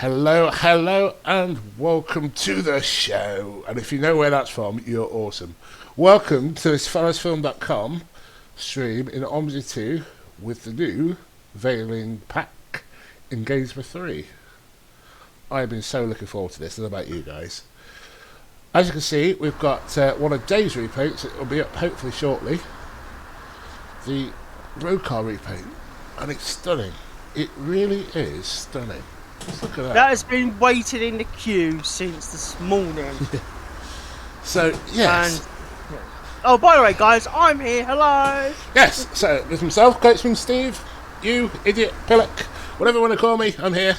Hello, hello, and welcome to the show. And if you know where that's from, you're awesome. Welcome to this Fellowsfilm.com stream in OMSI 2 with the new Veiling Pack in Engagement 3. I've been so looking forward to this, and about you guys. As you can see, we've got one of Dave's repaints. It will be up hopefully shortly. The road car repaint, and it's stunning. It really is stunning. Just look at that. That has been waiting in the queue since this morning. So, yes. And, oh, by the way, guys, I'm here. Hello. Yes, so there's myself, Coachman Steve, you, Idiot, Pillock, whatever you want to call me, I'm here.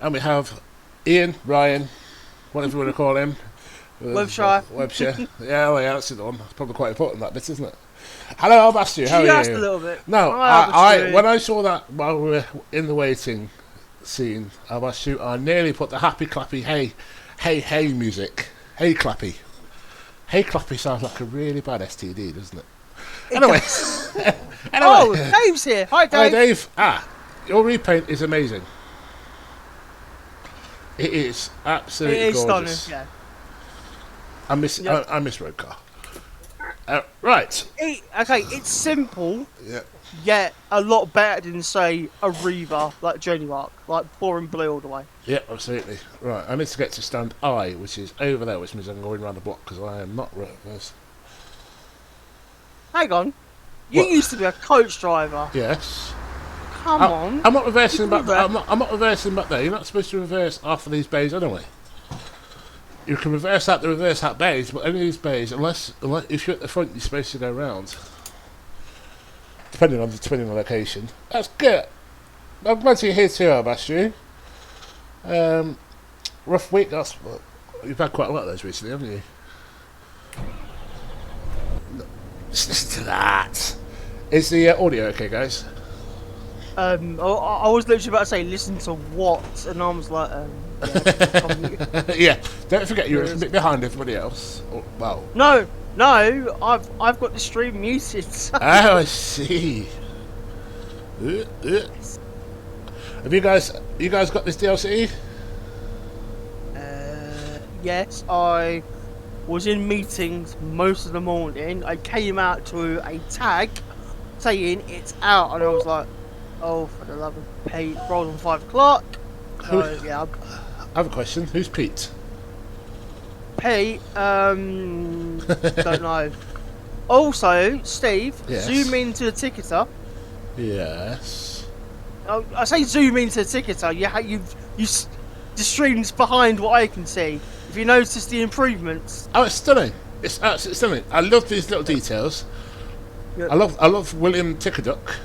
And we have Ian, Ryan, whatever you want to call him. Webshire. Yeah, well, yeah, that's the one. It's probably quite important, that bit, isn't it? Hello, I've asked you, how are you? Just a little bit. No, I when I saw that while we were in the waiting scene, I've asked you, I nearly put the happy clappy hey music. Hey clappy. Hey clappy sounds like a really bad STD, doesn't it? Anyway. Oh, Dave's here. Hi, Dave. Hi, Dave. Your repaint is amazing. It is absolutely gorgeous. Stunning, yeah. I miss road car. Right. It's simple, Yeah. yet a lot better than, say, a Reaver, like Journey Mark, like boring blue all the way. Yeah, absolutely. Right, I need to get to stand I, which is over there, which means I'm going around the block because I am not reverse. Hang on. You What? used to be a coach driver. Yes. Come on. I'm not reversing back. Reverse. I'm not reversing back there. You're not supposed to reverse off of these bays anyway. You can reverse out the reverse hat bays, but any of these bays, unless if you're at the front, you're supposed to go round. Depending on the location. That's good. I'm glad you're here too, I've asked you. Rough week. You've had quite a lot of those recently, haven't you? Listen to that. Is the audio okay, guys? I was literally about to say, listen to what? And I was like, Yeah, don't forget you're a bit behind everybody else. Well, No, I've got the stream muted. So. oh, I see. Have you guys got this DLC? Yes, I was in meetings most of the morning. I came out to a tag saying it's out, and I was like, oh, for the love of Pete, rolled on 5 o'clock. So, yeah. I have a question. Who's Pete? Pete, don't know. Also, Steve, Yes. zoom into the ticketer. Yes. Oh, I say zoom into the ticketer. The stream's behind what I can see. If you notice the improvements. Oh, it's stunning. It's absolutely stunning. I love these little details. Yep. I love William Tickerduck.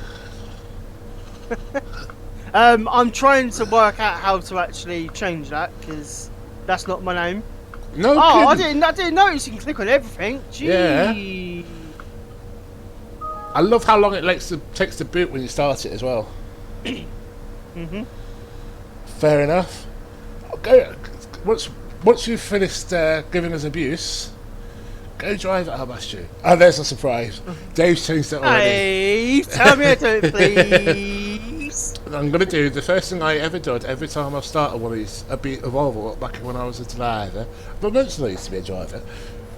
I'm trying to work out how to actually change that because that's not my name. No. Oh, kidding. I didn't notice you can click on everything. Gee. Yeah. I love how long it takes to boot when you start it as well. Mhm. Fair enough. Go once you've finished giving us abuse, go drive it, I've asked you. Oh, there's a surprise. Dave's changed it already. Hey, tell me how to do it, please. I'm going to do the first thing I ever did every time I've started one of these, a Volvo back when I was a driver, but mentioned I used to be a driver,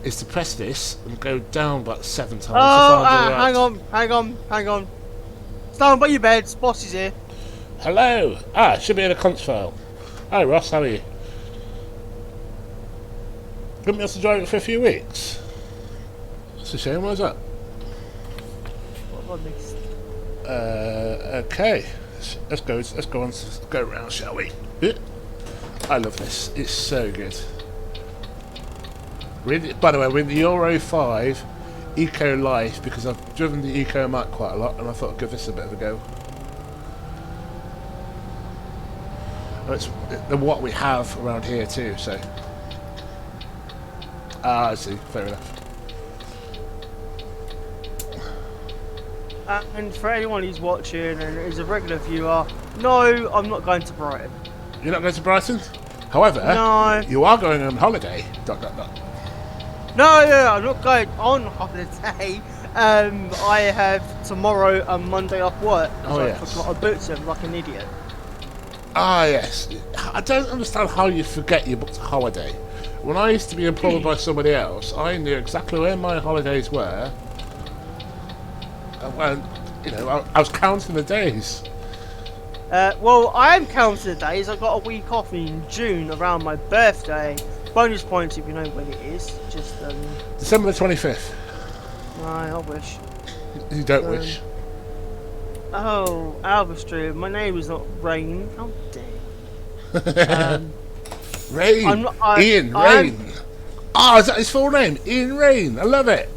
is to press this and go down about 7 times. Hang on. Stand by your beds, boss is here. Hello! Should be in a console. Hi Ross, how are you? Couldn't be able to drive it for a few weeks. That's a shame, why's that? What have I missed? Okay. Let's go around, shall we? I love this. It's so good. By the way, we're in the Euro 5 Eco Life because I've driven the Eco Mac quite a lot and I thought I'd give this a bit of a go. And it's what we have around here too, so. I see. Fair enough. And for anyone who's watching and is a regular viewer, no, I'm not going to Brighton. You're not going to Brighton? However, no. You are going on holiday. ... No, I'm not going on holiday. I have tomorrow and Monday off work. Oh, so yes. I forgot to boot them like an idiot. Ah, yes. I don't understand how you forget you booked a holiday. When I used to be employed by somebody else, I knew exactly where my holidays were. And when, I was counting the days. Well, I am counting the days. I got a week off in June around my birthday. Bonus points if you know when it is. Just December the 25th. I wish. You don't wish. Oh, Alvastrew, my name is not Rain. How dare you. Rain. Ian Rain. Oh, is that his full name? Ian Rain. I love it.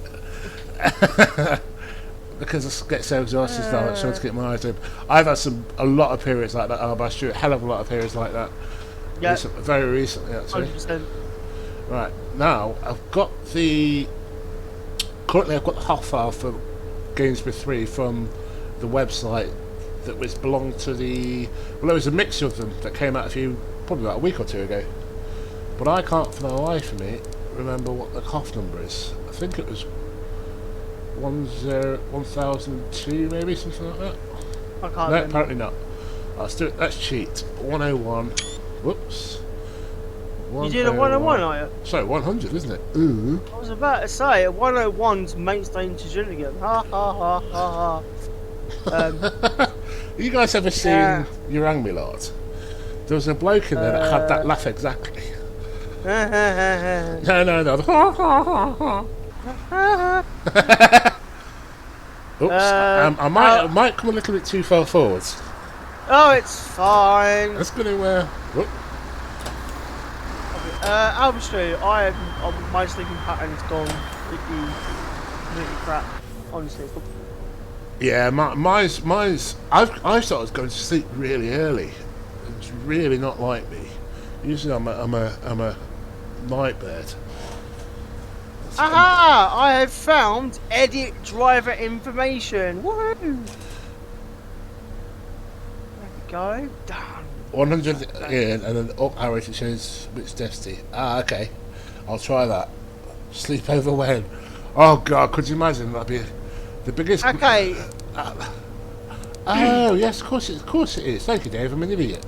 Because I get so exhausted now, I'm trying to get my eyes open. I've had a lot of periods like that. Alvastrew, a hell of a lot of periods like that. Yeah. Very recently, actually. 100%. Right, now currently I've got the hot file for Gainsborough 3 from the website that belonged to there was a mixture of them that came out probably about a week or two ago. But I can't for the life of me remember what the cough number is. I think it was 1002 maybe, something like that. I can't No, remember. apparently not. Let's do it. Let's cheat. 101. Whoops. You did a 101, are you? Sorry, 100, isn't it? Ooh. I was about to say, a 101's mainstay into Gilligan. Ha ha ha ha ha. You guys ever seen You Rang Me Lot? There was a bloke in there that had that laugh exactly. No. Oops, I might come a little bit too far forwards. Oh, it's fine. That's going to whoop. Alvastrew, my sleeping pattern's gone completely crap. Honestly. Yeah, mine's. I started going to sleep really early. It's really not like me. Usually, I'm a night bird. Aha! I have found edit driver information. Woohoo! There we go. Done. 100 in, and then up arrow to shows which destiny. Ah, okay. I'll try that. Sleep over when? Oh God, could you imagine? That'd be the biggest. Okay. Oh yes, of course it is. Thank you, Dave. I'm an idiot.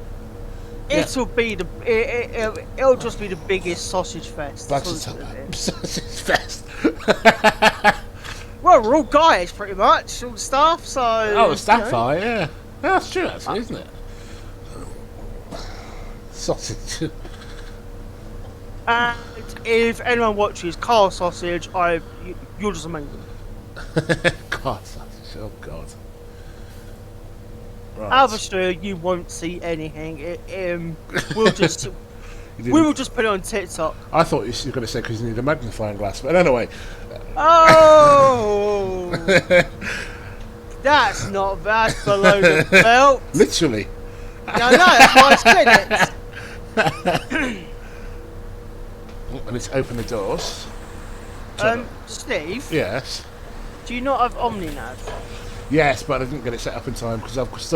It'll just be the biggest sausage fest. That's sausage fest. Well, we're all guys, pretty much, all the staff. So. Oh, the staff are, yeah. That's true, actually, isn't it? Sausage. And if anyone watches Car Sausage, you're just amazing. God, sausage. Oh God. Right. Alvastrew, you won't see anything. We'll just we will just put it on TikTok. I thought you were going to say because you need a magnifying glass, but anyway. Oh, that's below the belt. Literally. No, that's why it's credits. And let's open the doors. Steve. Yes. Do you not have OmniNav? Yes, but I didn't get it set up in time because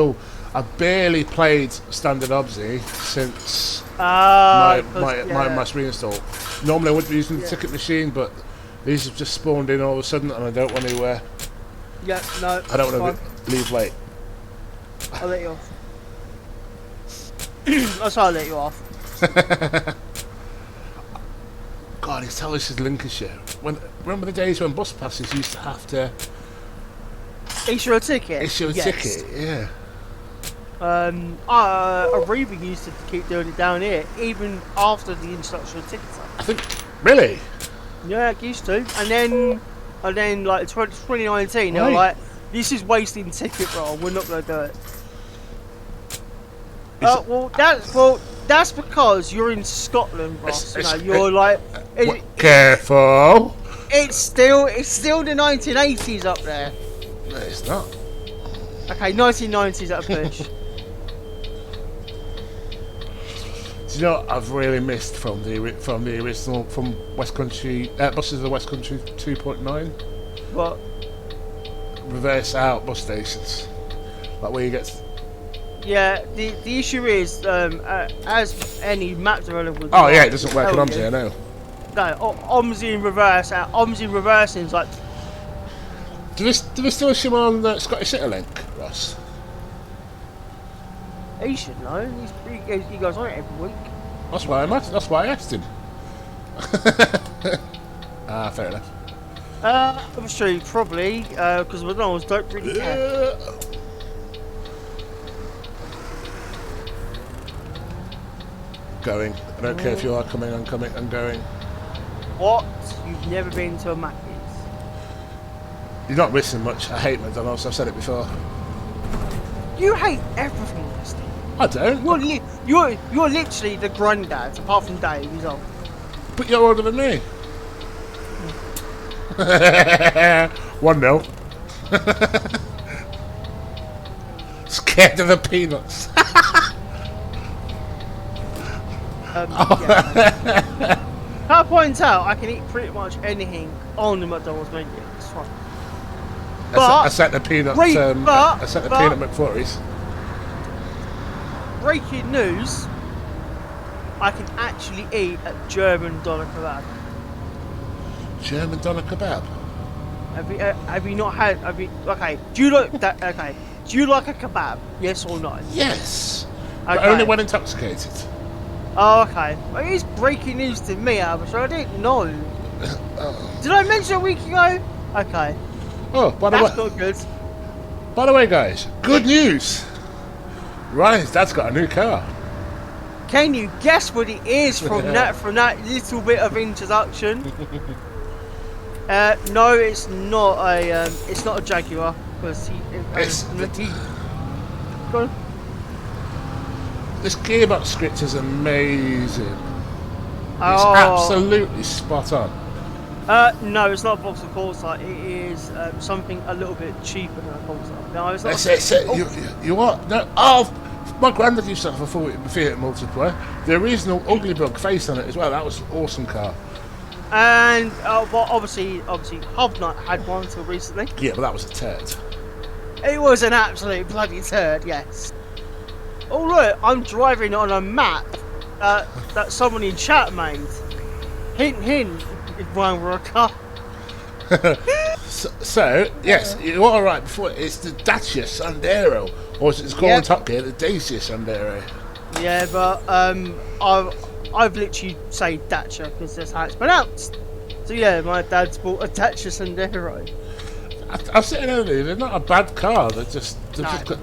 I've barely played standard OMSI since my mass reinstall. Normally I wouldn't be using the ticket machine, but these have just spawned in all of a sudden, and I don't want to. Yeah, no. I don't want to leave late. I'll let you off. That's how I'll let you off. God, it's tell this is Lincolnshire. Remember the days when bus passes used to have to issue a ticket? Issue a ticket, yeah. Ariba used to keep doing it down here, even after the introduction of tickets. I think, really? Yeah, it used to. And then like 2019, they were like, this is wasting ticket roll, we're not going to do it. That's because you're in Scotland, Ross. You're like... Careful! It's still the 1980s up there. No, it's not. Okay, 1990s at a push. Do you know what I've really missed from the original, from West Country, buses of the West Country 2.9? What? Reverse out bus stations. Like where you get... Yeah, the issue is, as any map developer would... Oh yeah, it doesn't work on OMSI, I know. No, OMSI in reverse, OMSI reversing is like... Do they still issue on Scottish Interlink, Ross? He should know. He goes on it every week. That's why I asked him. Fair enough. Obviously, probably, because McDonald's don't really care. Going. I don't care if you are coming, I'm coming, I'm going. What? You've never been to a Mackey's? You're not missing much. I hate McDonald's, I've said it before. You hate everything, Steve. I don't. You're literally the granddad, apart from Dave, he's old. But you're older than me. 1-0. Scared of the peanuts. Yeah. Can I point out, I can eat pretty much anything on the McDonald's menu. It's fine. I set the peanut. Wait, I set the peanut McFlurries. Breaking news: I can actually eat a German doner kebab. German doner kebab. Have you not had? Okay. Do you like that? Okay. Do you like a kebab? Yes or no? Yes. Okay. But only when intoxicated. Oh, okay. Well, it is breaking news to me, Albert. I didn't know. Did I mention a week ago? Okay. Oh, That's not good. By the way, guys, good news. Ryan's dad's got a new car. Can you guess what it is from that little bit of introduction? No, it's not a Jaguar because Go on. This gearbox script is amazing. It's absolutely spot on. No, it's not a box of Corsair. It is something a little bit cheaper than a Corsair. No, it's not. You what? No. Oh, my granddad used to have a Fiat multiplayer. The original Ugly Bug face on it as well. That was an awesome car. And well, obviously, Hobnut had one until recently. Yeah, but that was a turd. It was an absolute bloody turd. Yes. Oh look, I'm driving on a map that someone in chat made. Hint, hint. It's one with a car. so yes, you are right. Before it's the Dacia Sandero, or as it's called on Top Gear, the Dacia Sandero. Yeah, but I've literally say Dacia because that's how it's pronounced. So yeah, my dad's bought a Dacia Sandero. I was sitting over there. They're not a bad car. They're just a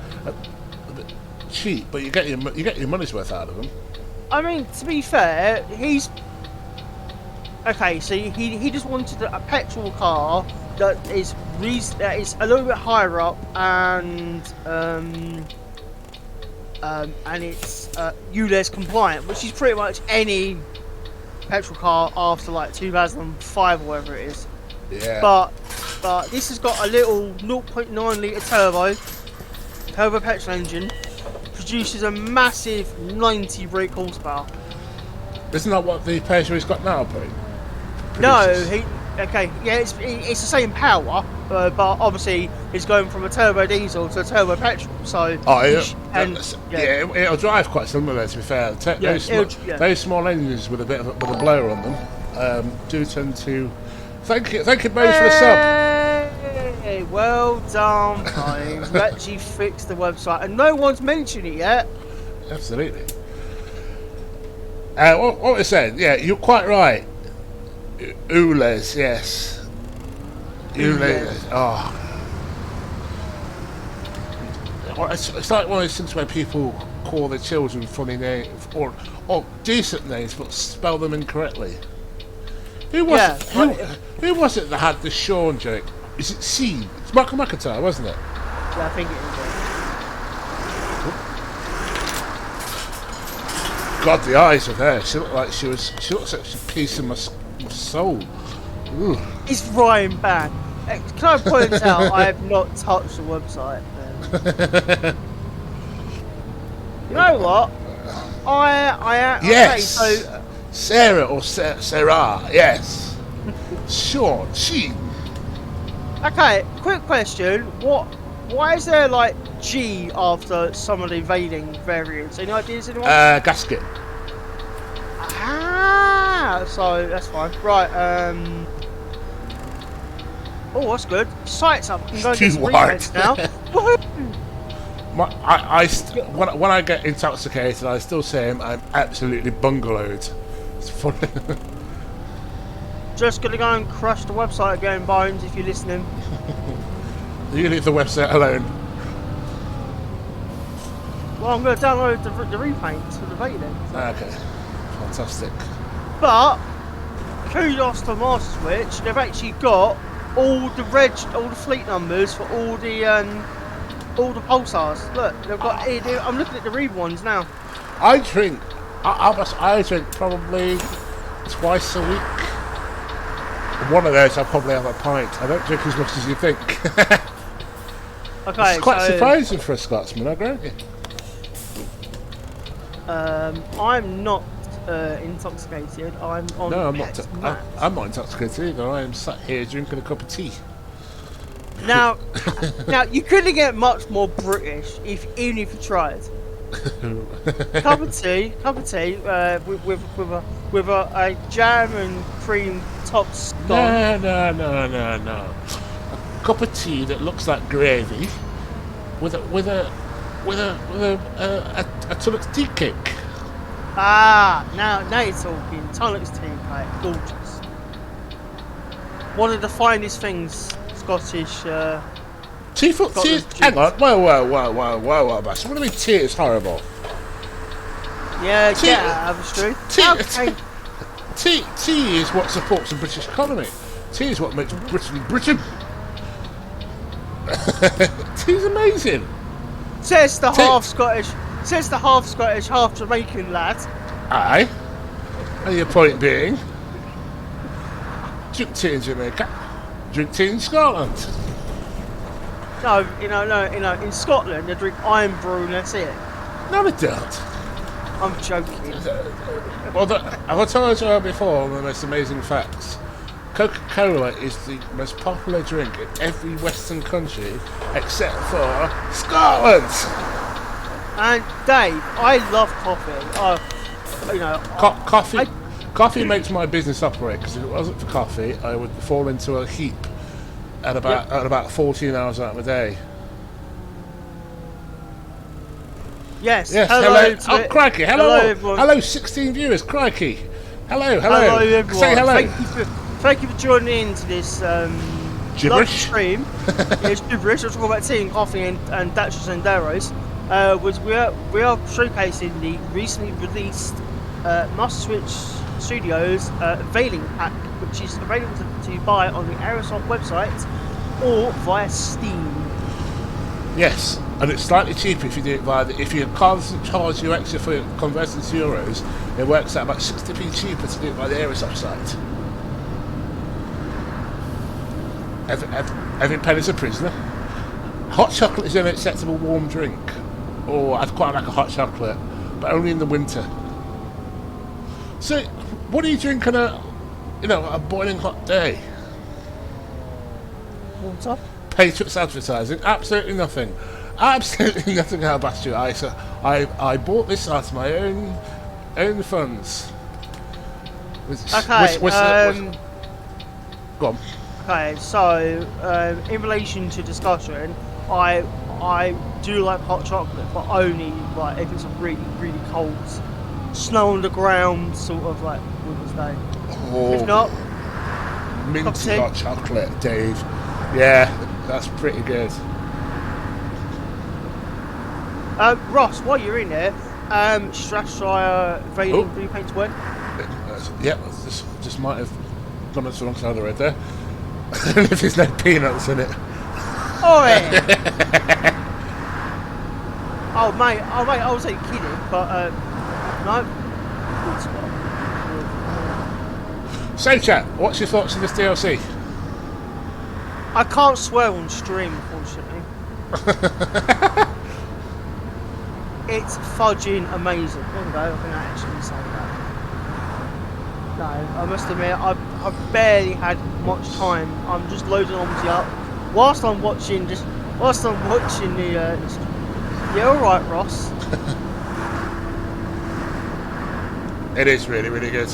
bit cheap, but you get your money's worth out of them. I mean, to be fair, he's okay. So he just wanted a petrol car that is a little bit higher up and it's ULEZ compliant, which is pretty much any petrol car after like 2005 or whatever it is. Yeah. But this has got a little 0.9 litre turbo petrol engine, produces a massive 90 brake horsepower. Isn't that what the Peugeot's got now, Pete? No, it's the same power, but obviously it's going from a turbo diesel to a turbo petrol. So it'll drive quite similar. To be fair, those small engines with a blower on them do tend to. Thank you, Mose, for the sub. Hey, well done, guys. We actually fixed the website, and no one's mentioned it yet. Absolutely. What we're saying, yeah, you're quite right. ULEZ, yes. ULEZ. Oh. It's like one of those things where people call their children funny names or decent names, but spell them incorrectly. Who was it that had the Sean joke? Is it C? It's Michael McIntyre, wasn't it? Yeah, I think it is. God, the eyes of her. She looked like she looks like a piece of my soul. Ooh. It's Ryan Band. Can I point out I have not touched the website? You know what? Yes. Okay, so Sarah or Sarah, yes. Sean, she. Okay, quick question. Why is there like G after some of the Veiling variants? Any ideas, anyone? Gasket. So that's fine. Right, oh, that's good. Sight's up. I can go and get some rebates now. Woohoo! When I get intoxicated, I still say I'm absolutely bungalowed. It's funny. Just gonna go and crush the website again, Bones, if you're listening. You leave the website alone. Well, I'm gonna download the repaints for the Veiling. So. Okay, fantastic. But kudos to MasterSwitch, they've actually got all the fleet numbers for all the pulsars. Look, they've got. I'm looking at the Reed ones now. I drink probably twice a week. One of those I'll probably have a pint. I don't drink as much as you think. Okay, it's quite surprising for a Scotsman, I grant you. I'm not intoxicated. I'm on. No, I'm not intoxicated either. I am sat here drinking a cup of tea. Now, you couldn't get much more British even if you tried. cup of tea, with a jam and cream top scone. No. A cup of tea that looks like gravy, with a Tulloch's tea cake. Ah, now you're talking. Tulloch's tea cake, gorgeous. One of the finest things Scottish. Tea. Hang on. Whoa, Bash. What do you mean tea is horrible? Yeah, get out of the street. Tea is what supports the British economy. Tea is what makes Britain. Tea's amazing. Says the half Scottish, half Jamaican lad. Aye. And your point being, drink tea in Jamaica, drink tea in Scotland. No, in Scotland they drink iron brew and that's it. No, they don't. I'm joking. Well, I've told you before one of the most amazing facts. Coca-Cola is the most popular drink in every Western country except for Scotland. And Dave, I love coffee. Coffee makes my business operate, because if it wasn't for coffee, I would fall into a heap at about 14 hours out of the day. Yes. Hello. Oh, crikey. Hello. Everyone. Hello, 16 viewers. Crikey. Hello. Everyone. Say hello. Thank you for joining in to this gibberish stream. It's gibberish. We're talking about tea and coffee and Dutchess and Darrows. We are showcasing the recently released MasterSwitch Studios Veiling Pack, which is available to buy on the Aerosoft website or via Steam. Yes, and it's slightly cheaper if you do it if your card doesn't charge you extra for converting to euros, it works out about 60p cheaper to do it by the Aerosoft site. Every penny's a prisoner. Hot chocolate is an acceptable warm drink. Oh, I'd quite like a hot chocolate, but only in the winter. So, what do you drink on a boiling hot day? Water. Patriots advertising? Absolutely nothing. Absolutely nothing. How about you? I bought this out of my own funds. Go on. Okay, so in relation to discussion, I do like hot chocolate, but only like if it's a really, really cold, snow on the ground sort of like winter's day. Oh, if not, minty hot chocolate, Dave. Yeah, that's pretty good. Ross, while you're in there, Strathshire Veiling repaints when? Yeah, just might have gone on to the wrong side of the road there. If there's no peanuts in it. Oh yeah. Oh mate, I was like kidding, but no. Good spot. So chat, what's your thoughts on this DLC? I can't swear on stream, unfortunately. It's fudging amazing. There we go, I can actually say that. No, I must admit, I've barely had much time. I'm just loading OMSI up whilst I'm watching the. Yeah, all right, Ross. It is really, really good.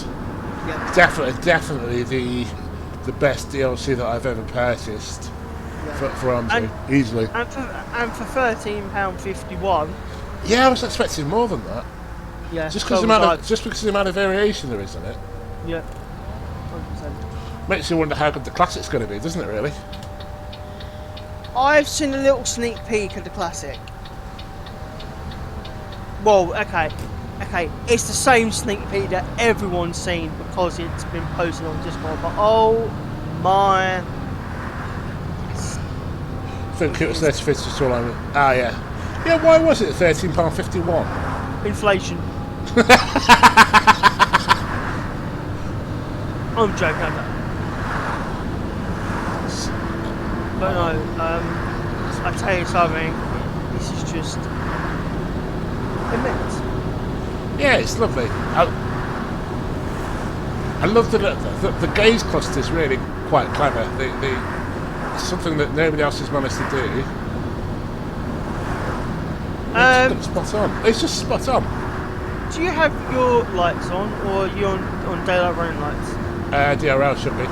Yeah. Definitely the best DLC that I've ever purchased. for OMSI, easily. And for £13.51. Yeah, I was expecting more than that. Yeah. Just because of the amount of variation there is in it. Yeah. 100%. Makes you wonder how good the classic's going to be, doesn't it? Really. I've seen a little sneak peek of the classic. Well, okay, it's the same sneak peek that everyone's seen because it's been posted on Discord. But oh my! I think it was £30.50 all over. Ah, yeah. Yeah, why was it £13.51? Inflation. I'm joking. But no, I tell you something. This is just immense. Yeah, it's lovely. I love the gaze cluster is really quite clever. It's something that nobody else has managed to do. It's spot on. It's just spot on. Do you have your lights on, or are you on daylight running lights? DRL should be.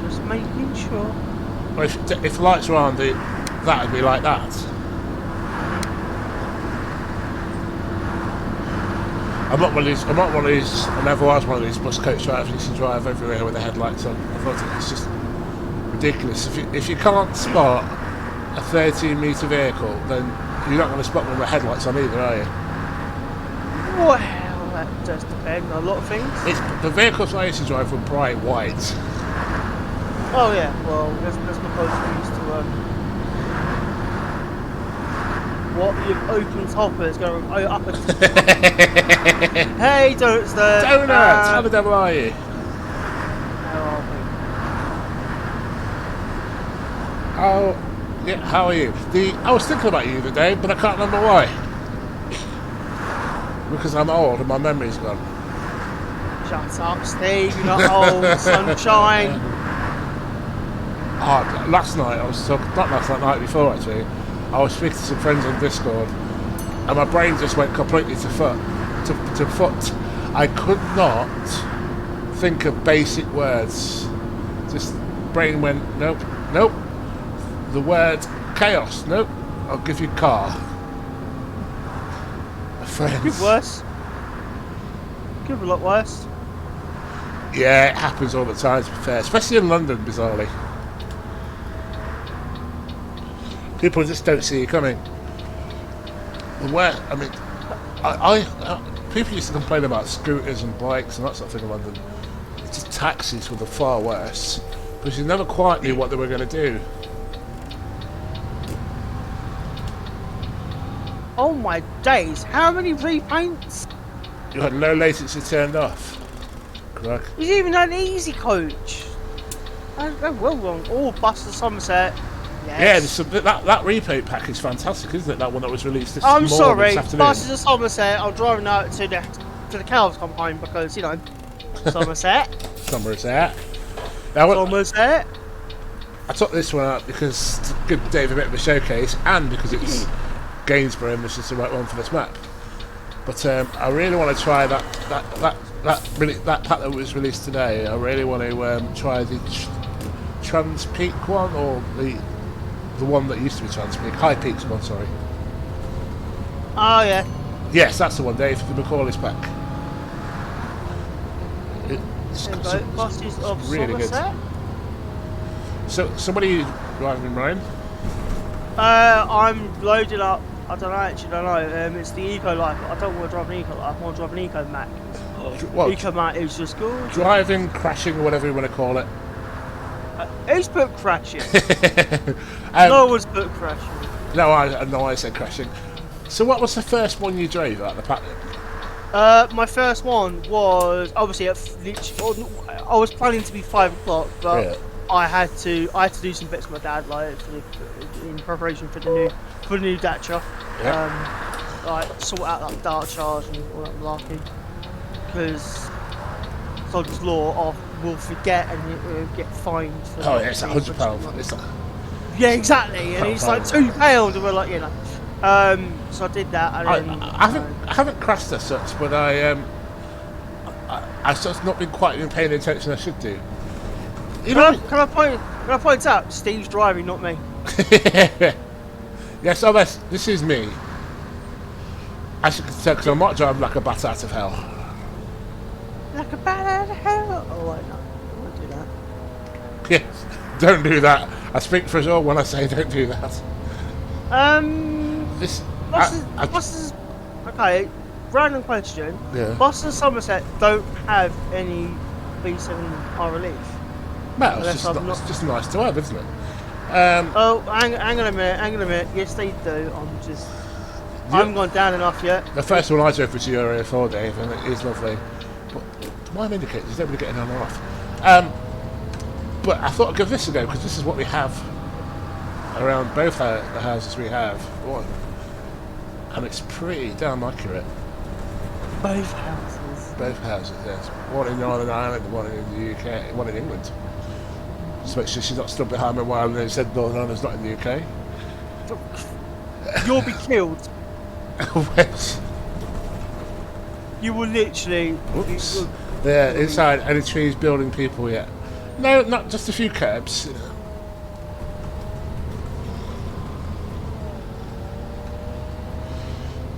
Just making sure. Well, if the lights were on, that would be like that. I'm not one of these. I never was one of these bus coach drivers who used to drive everywhere with the headlights on. I thought it's just ridiculous. If you can't spot a 13-metre vehicle, then you're not going to spot one with headlights on either, are you? Well, that does depend on a lot of things. The vehicles I used to drive were bright white. Oh yeah, well that's because we used to what? You've opened toppers going up and hey, Donuts there. Donuts! How the devil are you? How are we? How are you? I was thinking about you the other day, but I can't remember why. Because I'm old and my memory's gone. Shut up, Steve, you're not old, sunshine. Last night, I was talking, not last night, the night before actually, I was speaking to some friends on Discord, and my brain just went completely to foot. I could not think of basic words. Just brain went, nope. The word chaos, nope. I'll give you car. Friends. Could worse. Could be a lot worse. Yeah, it happens all the time, to be fair, especially in London, bizarrely. People just don't see you coming. I mean, people used to complain about scooters and bikes and that sort of thing in London. It's just taxis were the far worse, because you never quite knew what they were going to do. Oh my days, how many repaints? You had low latency turned off. Correct. He's even had an easy coach. They're well wrong. Oh, Buster Somerset. Yes. Yeah, that repaint pack is fantastic, isn't it? That one that was released this I'm morning, sorry, this afternoon. Buster Somerset. I'm driving out to the cows come home because Somerset. Somerset. Somerset. I took this one out because to give Dave a bit of a showcase, and because it's Gainsborough and this is the right one for this map. But I really want to try that pack that was released today. I really want to try the Trans Peak one, or the one that used to be Trans Peak, High Peaks one. Sorry. Oh yeah. Yes, that's the one, Dave. The Macaulay's pack. Buses of really Somerset. Good. So what are you driving, Ryan? I'm loaded up. I don't know. It's the Eco Life. I don't want to drive an Eco Life. I want to drive an Eco Mac. Eco Mac is just good. Driving, crashing, or whatever you want to call it. Who's put crashing? No one's put crashing. No, I said crashing. So what was the first one you drove out of the pack? My first one was obviously I was planning to be 5 o'clock, but yeah. I had to do some bits with my dad, like in preparation for the new Dacia. Yeah. Like sort out that dart charge and all that malarkey. Because Sod's Law will forget and get fined. For it's £100. Yeah, exactly. And it's like £2, and we're like, so I did that. And I haven't crashed as such, but I've just not been quite paying the attention I should do. You know, Can I point out? Steve's driving, not me. yes, oh, this is me. As you can tell, because I'm not driving like a bat out of hell. Like a bat out of hell. Oh, I know. I won't do that. Yes, don't do that. I speak for us all when I say don't do that. This. Okay, random question. Yeah. Boston and Somerset don't have any B7 relief. Well, it's just nice to have, isn't it? Oh, hang on a minute. Yes, they do. I haven't gone down enough yet. The first one I drove was your Area 4, Dave, and it is lovely. But my indicators don't really getting on or off. But I thought I'd give this a go because this is what we have around both the houses we have. And it's pretty damn accurate. Both houses. Both houses, yes. One in Northern Ireland, one in the UK, one in England. Just make sure she's not stood behind me while they said Northern Ireland's not in the UK. You'll be killed. Whoops. You will literally. Oops. Yeah, inside any trees building people yet? No, not just a few curbs.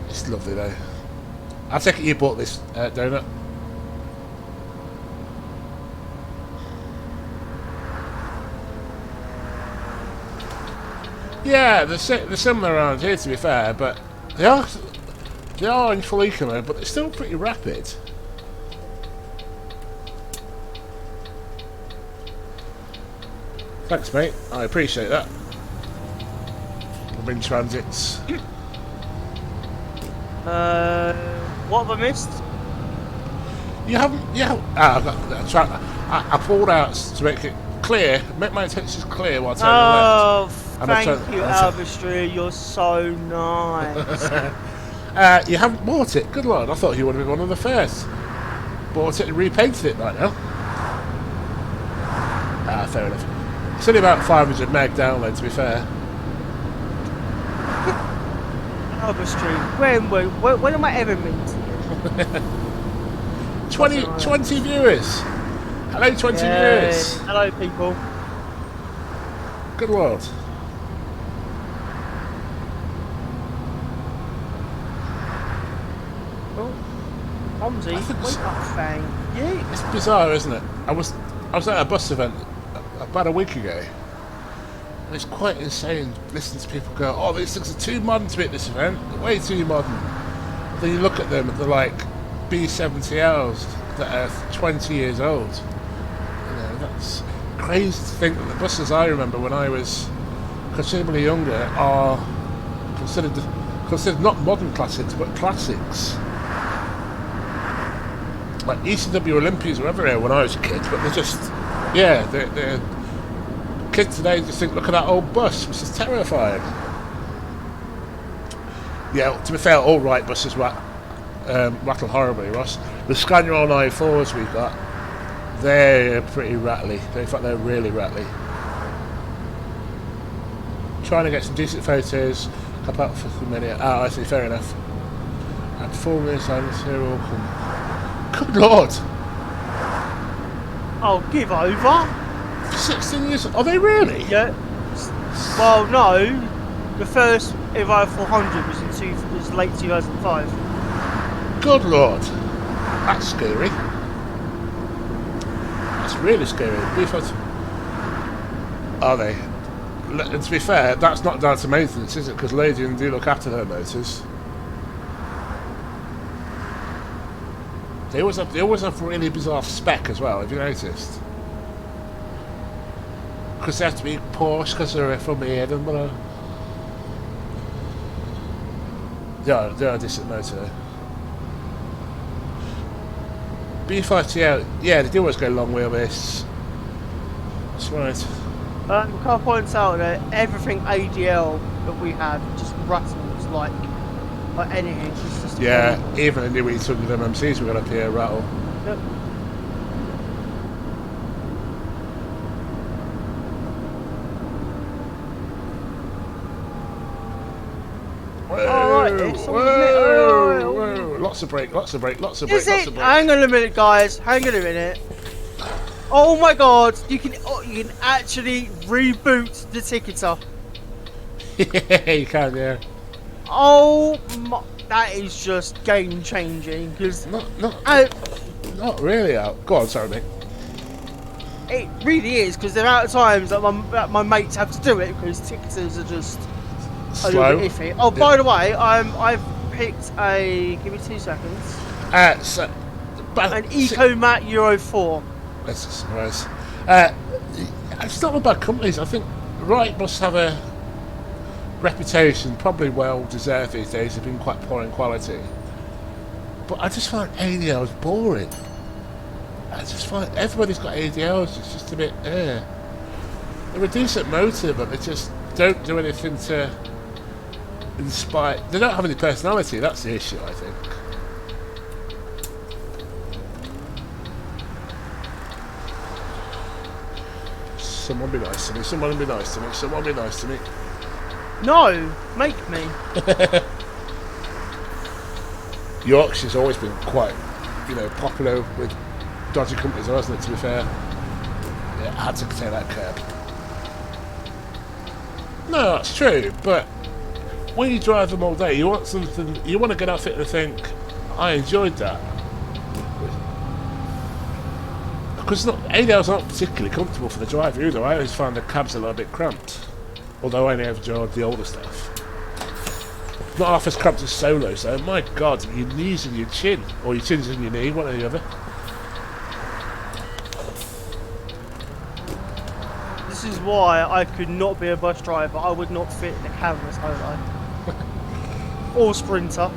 It's lovely though. I take it you bought this donut. Yeah, they're similar around here to be fair, but they are in full eco mode, but they're still pretty rapid. Thanks, mate. I appreciate that. I'm in transits. What have I missed? You haven't. I pulled out to make it clear, make my intentions clear while turning left. Thank you, Albistry. You're so nice. You haven't bought it. Good lord, I thought you would have been one of the first. Bought it and repainted it right now. Fair enough. It's only about 500 meg download, to be fair. Albistry, when am I ever meeting you? 20 viewers. Hello, 20 viewers. Hello, people. Good lord. OMSI, wake up, Fang. Yeah. It's bizarre, isn't it? I was at a bus event about a week ago, and it's quite insane listening to people go, "Oh, these things are too modern to be at this event. They're way too modern." Then you look at them, and they're like B70Ls that are 20 years old. You know, that's crazy to think that the buses I remember when I was considerably younger are considered not modern classics, but classics. Like ECW Olympias were everywhere when I was a kid, but they're just, yeah, they're kids today just think, look at that old bus, which is terrifying. Yeah, to be fair, all right buses rattle horribly, Ross. The Scania 94s we got, they're pretty rattly. In fact, they're really rattly. Trying to get some decent photos. About 50 minutes. I see, fair enough. And 4 minutes on this here all come. Good lord! Oh, give over! 16 years? Are they really? Yeah. Well, no. The first Evo 400 was late 2005. Good lord! That's scary. That's really scary. Are they? And to be fair, that's not down to maintenance, is it? Because Ladian do look after their motors. They always have really bizarre spec as well, have you noticed? Because they have to be Porsche because they're from Edinburgh. They're a decent motor. B5TL, yeah, they do always go long wheelbase. That's right. Can I point out that everything ADL that we have just rattles like anything. It's just yeah, even the new E200 MMCs we've got up here rattle. Yep. Whoa. Lots of brake. Hang on a minute, guys. Hang on a minute. Oh my god, you can actually reboot the ticketer. You can, yeah. Oh my, that is just game changing because Not really. Go on, sorry, mate. it really is because there are times that my mates have to do it because ticketers are just a little bit iffy. Oh, by the way, I've picked a. Give me 2 seconds. An EcoMat Euro 4. That's a surprise. It's not about companies. I think Wright must have a reputation, probably well deserved these days, of being quite poor in quality. But I just find ADLs boring. I just find everybody's got ADLs. It's just a bit. They're a decent motor, but they just don't do anything to inspire. They don't have any personality. That's the issue, I think. Someone be nice to me. Someone be nice to me. Someone be nice to me. No, make me. Yorkshire's always been quite, popular with dodgy companies, hasn't it? To be fair, yeah, I had to take that curb. No, that's true. But when you drive them all day, you want something. You want to get off it and think, I enjoyed that. Because ADLs aren't particularly comfortable for the driver either. I always find the cabs a little bit cramped. Although I only ever drove the older stuff. Not half as cramped as solos though. My god, your knees and your chin. Or your chin's in your knee, one or the other. This is why I could not be a bus driver. I would not fit in the cab of a solo. Or sprinter.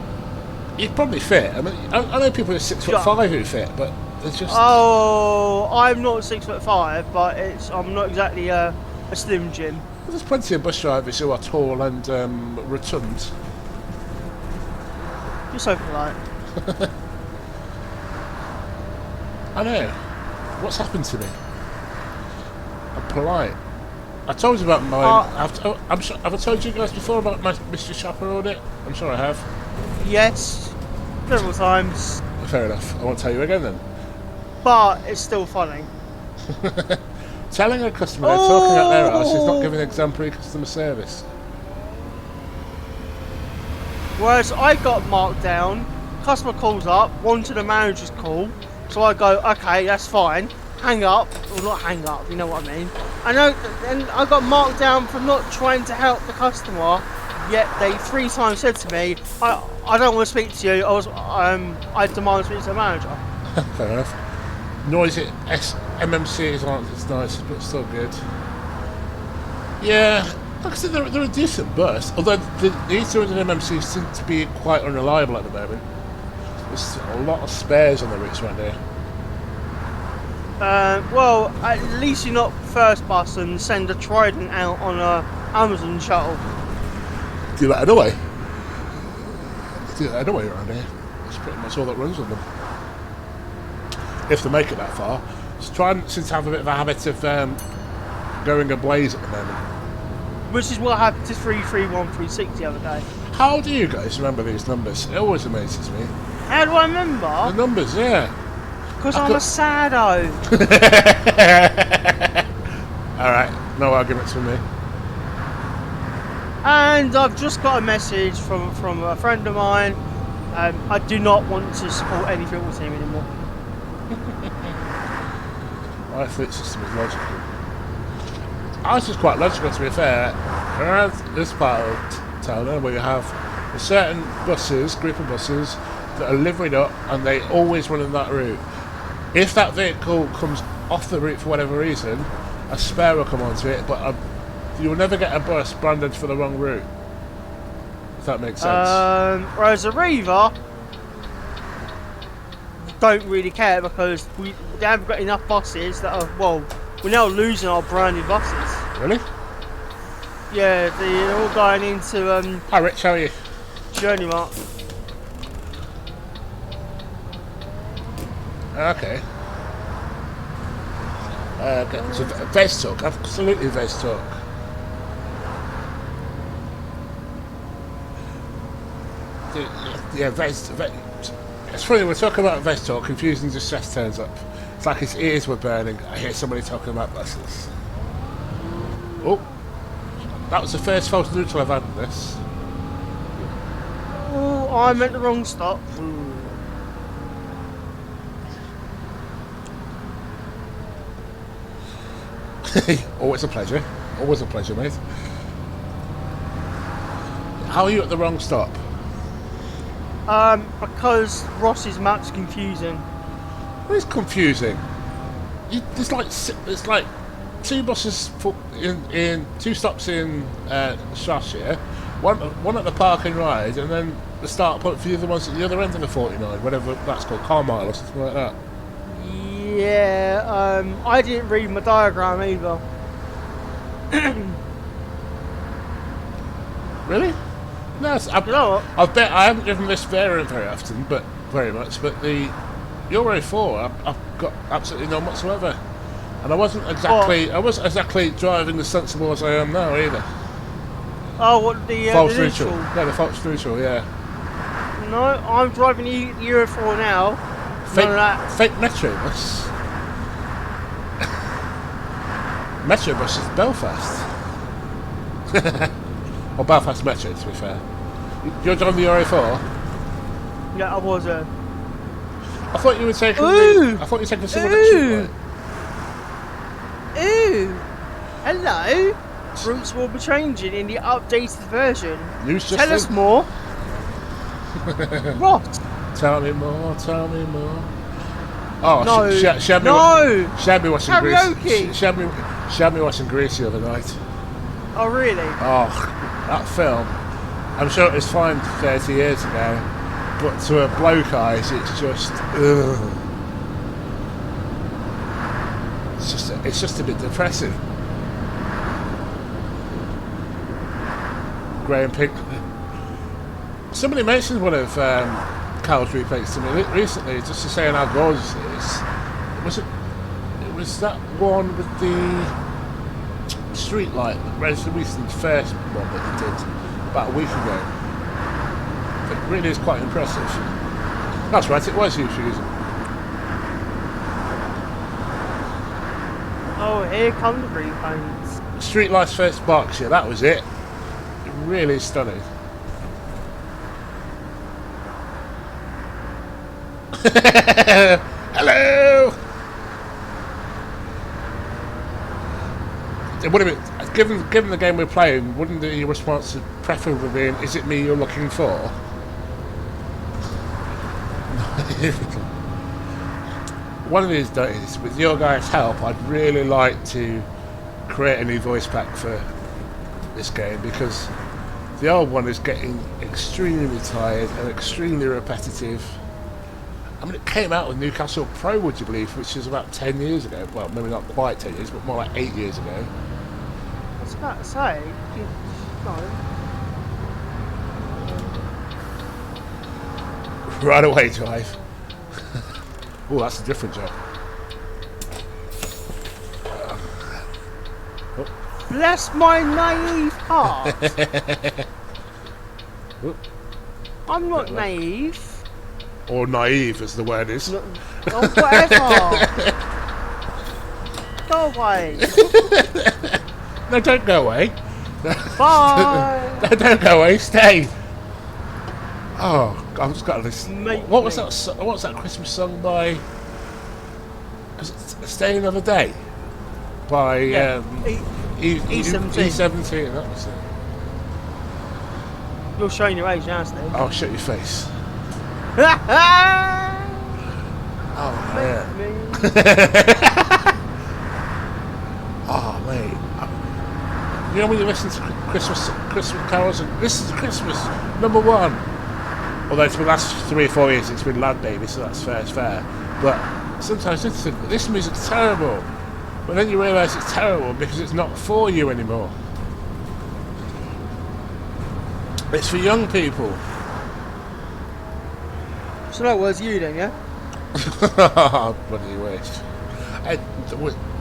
You'd probably fit. I mean, I know people who are 6'5" who fit, but it's just. Oh, I'm not 6'5", but I'm not exactly a Slim Jim. Well, there's plenty of bus drivers who are tall and rotund. You're so polite. I know. What's happened to me? I'm polite. I told you about mine. Have I told you guys before about my Mr. Shopper audit? I'm sure I have. Yes, several times. Fair enough. I won't tell you again then. But it's still funny. Telling a customer they're talking out their arse is not giving exemplary customer service. Whereas I got marked down, customer calls up, wanted a manager's call, so I go, okay, that's fine, hang up, or not hang up, you know what I mean. And I got marked down for not trying to help the customer, yet they 3 times said to me, I don't want to speak to you, I demand to speak to the manager. Fair enough. Noisy MMCs aren't as nice, but still good. Yeah, like I said, they're a decent bus, although the E200 MMCs seem to be quite unreliable at the moment. There's a lot of spares on the routes around here. Well, at least you're not first bus and send a Trident out on a Amazon shuttle. Do that anyway. Do that anyway around here. That's pretty much all that runs on them. If they make it that far. Trident seems to have a bit of a habit of going ablaze at the moment. Which is what happened to 33136 the other day. How do you guys remember these numbers? It always amazes me. How do I remember? The numbers, yeah. Because I'm a sado. Alright, no arguments from me. And I've just got a message from a friend of mine. I do not want to support any football team anymore. My fleet system is logical. Ours is quite logical, to be fair. Around this part of town, where you have a certain group of buses that are liveried up and they always run in that route. If that vehicle comes off the route for whatever reason, a spare will come onto it, but you will never get a bus branded for the wrong route. If that makes sense. Whereas a Reaver don't really care because they haven't got enough buses that are, well, we're now losing our brand new buses. Really? Yeah, they're all going into Hi Rich, how are you? Journey Mark. Okay. So Vez Talk, absolutely Vez Talk. Yeah, Vez. It's funny, we're talking about Vez Talk, confusing distress turns up. It's like his ears were burning. I hear somebody talking about buses. Oh, that was the first false neutral I've had in this. Oh, I'm at the wrong stop. Always a pleasure. Always a pleasure, mate. How are you at the wrong stop? Because Ross's map's confusing. It's confusing. It's like two buses in 2 stops in Shropshire, one at the park and ride, and then the start point for the other ones at the other end of the 49, whatever that's called, Carmile or something like that. Yeah, I didn't read my diagram either. Really? No, You know what? I haven't driven this variant very often, but very much. But the Euro 4, I've got absolutely none whatsoever, and I wasn't exactly driving as sensible as I am now either. Oh, what the False the neutral. Yeah, the false neutral. Yeah. No, I'm driving the Euro 4 now. Fake, None of that. fake Metro bus. Metro bus is Belfast. Or Belfast Metro, to be fair. You're driving the Euro 4? Yeah, I was. I thought you were taking Ooh! I thought you were taking someone Ooh! at Ooh! Hello! Routes will be changing in the updated version. News just Tell us in. more. What? Tell me more, tell me more. Oh, No. she had me No! she had me watching Karaoke. Grease. She had me watching Grease the other night. Oh, really? Oh, that film. I'm sure it was fine 30 years ago, but to a bloke eyes, it's just, ugh. It's just a bit depressing. Grey and pink. Somebody mentioned one of Carl's replays to me recently, just to say how gorgeous it is. It was that one with the street light, relatively recent first one that he did about a week ago. It really is quite impressive. That's right, it was you using. Oh, here come the repaints. Street Light's first box, yeah, that was it. It really is stunning. Hello! It would have been, given the game we're playing, wouldn't the response preferably been, is it me you're looking for? One of these days, with your guys' help, I'd really like to create a new voice pack for this game, because the old one is getting extremely tired and extremely repetitive. I mean, it came out with Newcastle Pro, would you believe, which is about 10 years ago. Well, maybe not quite 10 years, but more like 8 years ago. I was about to say, no. Right away, drive. Oh, that's a different job. Bless my naive heart. I'm not naive. Or naive, as the word is. No, oh, whatever. Go away. No, don't go away. Bye. No, don't go away. Stay. Oh, I've just got this. Mate, What was that? What's that Christmas song by? Was it Stay Another Day? By E17. E17. That was it. You're showing your age now, Steve. Oh, shut your face. Oh, Oh man. Oh mate. You know when you listen to Christmas carols, and this is Christmas #1. Although it's been the last 3 or 4 years, it's been Lad Baby, so that's fair. But sometimes you think this music's terrible, but then you realise it's terrible because it's not for you anymore. It's for young people. So that was you then, yeah? Bloody wish.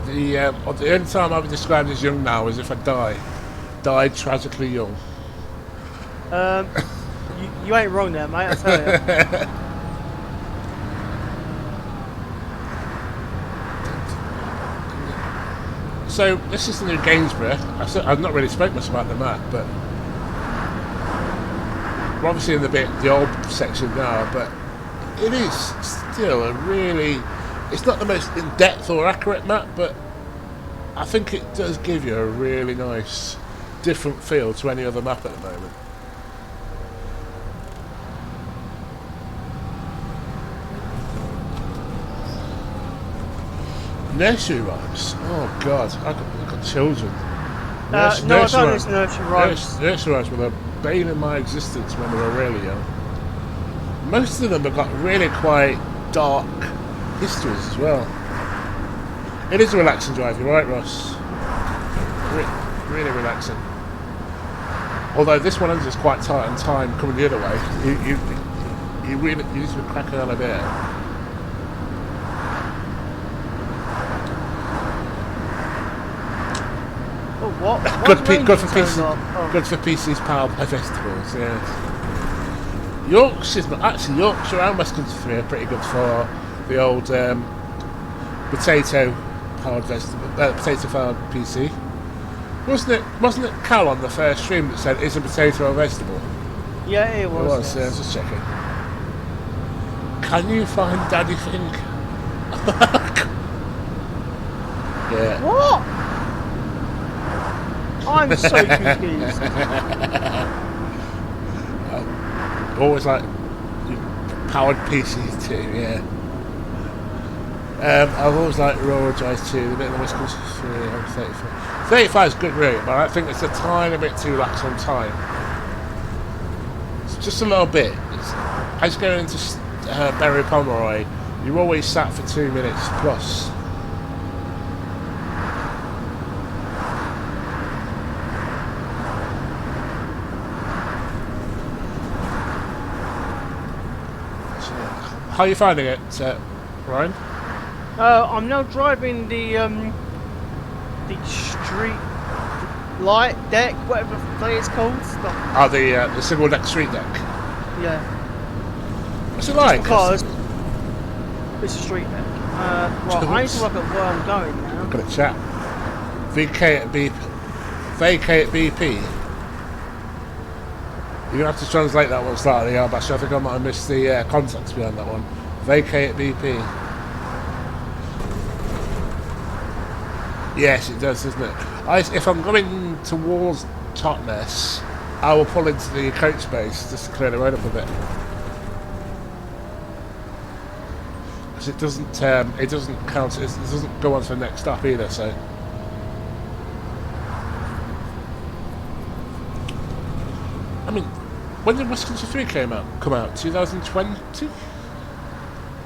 The only time I've been described as young now is if I died tragically young. You ain't wrong there, mate, I tell you. So this is the new Gainsborough. I've not really spoken much about the map, but we're obviously in the old section now. But it is still a really. It's not the most in-depth or accurate map, but I think it does give you a really nice, different feel to any other map at the moment. Nursery rhymes. Oh God, I've got children. No, I don't listen to nursery rhymes. Nursery rhymes were the bane of my existence when we were really young. Most of them have got really quite dark histories as well. It is a relaxing drive, you're right, Ross. Really relaxing. Although this one is quite tight on time coming the other way. You need to be cracking on a bit. Oh, what? Good for PC's Power by Festivals, yes. Yorkshire and West Country 3 are pretty good for the old potato powered PC. Wasn't it Cal on the first stream that said, is a potato a vegetable? Yeah, it was. It was, yes. Just checking. Can you find Daddy Fink? Yeah. What? I'm so confused. Always like powered PCs too, yeah. I've always liked Rural Drive too, the bit of the West Coast 3 on 35. 35 is good route, but I think it's a tiny bit too lax on time. It's just a little bit. As you go into Berry Pomeroy, you're always sat for 2 minutes plus. How are you finding it, Ryan? I'm now driving the street light deck, whatever it's called. Oh, the single deck street deck. Yeah. What's it like? Because it's a street deck. Right, I need to work at where I'm going now. Got a chat. VK at BP. You're going to have to translate that one slightly, Arbash. I think I might have missed the context behind that one. Vacate at BP. Yes, it does, doesn't it? If I'm going towards Totnes, I will pull into the coach space just to clear the road up a bit. Because it doesn't count. It doesn't go on to the next stop either. So. I mean, when did West Country 3 come out? 2020?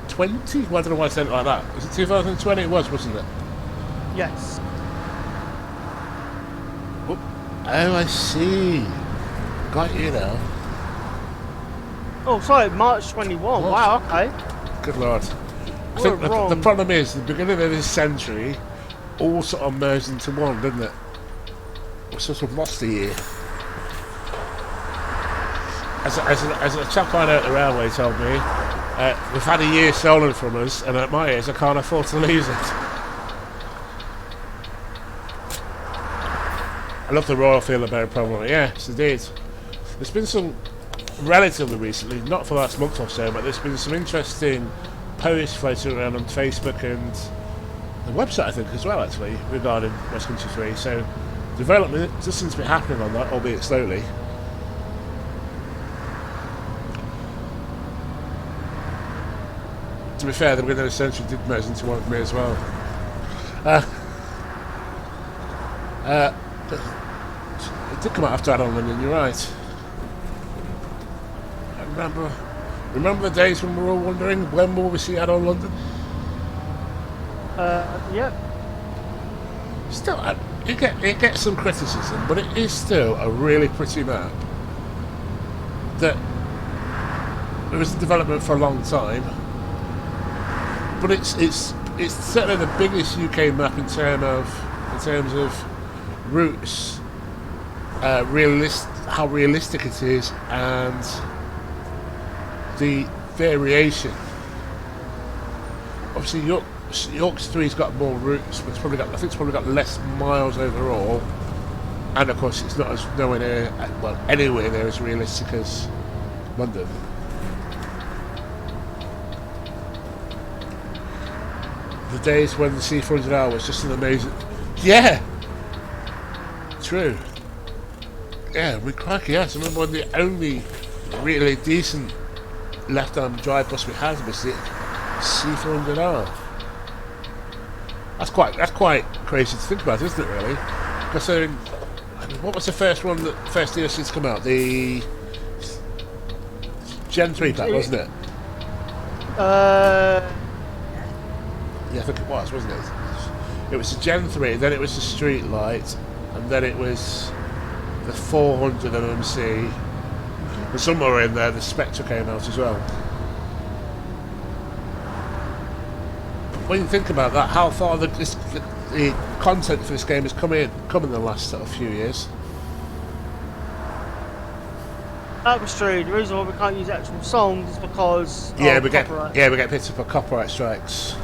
20? Well, I don't know why I said it like that. Was it 2020? It was, wasn't it? Yes. Oh, I see. Got you now. Oh, sorry, March 21. What? Wow, okay. Good lord. I think the problem is, the beginning of this century all sort of merged into one, didn't it? We sort of lost a year. As a chap I know at the railway told me, we've had a year stolen from us, and at my age I can't afford to lose it. I love the royal feel about it, probably. Yes, indeed. There's been some, relatively recently, not for the last month or so, but there's been some interesting posts floating around on Facebook and the website, I think, as well, actually, regarding West Country 3. So, development just seems to be happening on that, albeit slowly. To be fair, the beginning of the century did merge into one for me as well. It did come out after Add-on London, you're right. I remember the days when we were all wondering when will we see Add-on London? Yep. Still, it gets some criticism, but it is still a really pretty map. That it was in development for a long time, but it's certainly the biggest UK map in terms of routes, how realistic it is, and the variation. Obviously, The Orcs 3's got more routes, but I think it's probably got less miles overall. And of course, it's not as nowhere near, well, anywhere near as realistic as London. The days when the C400R was just an amazing... Yeah! True. Yeah, crikey, yes. I remember when the only really decent left-arm drive bus we had was the C400R. That's quite crazy to think about, isn't it, really? Considering... what was the first DLC to come out? The Gen 3 pack, wasn't it? Yeah, I think it was, wasn't it? It was the Gen 3, then it was the Street Light, and then it was the 400 OMSI. And somewhere in there, the Spectre came out as well. When you think about that, how far the content for this game has come in the last sort of few years. That was true. The reason why we can't use actual songs is because we get picked up for copyright strikes.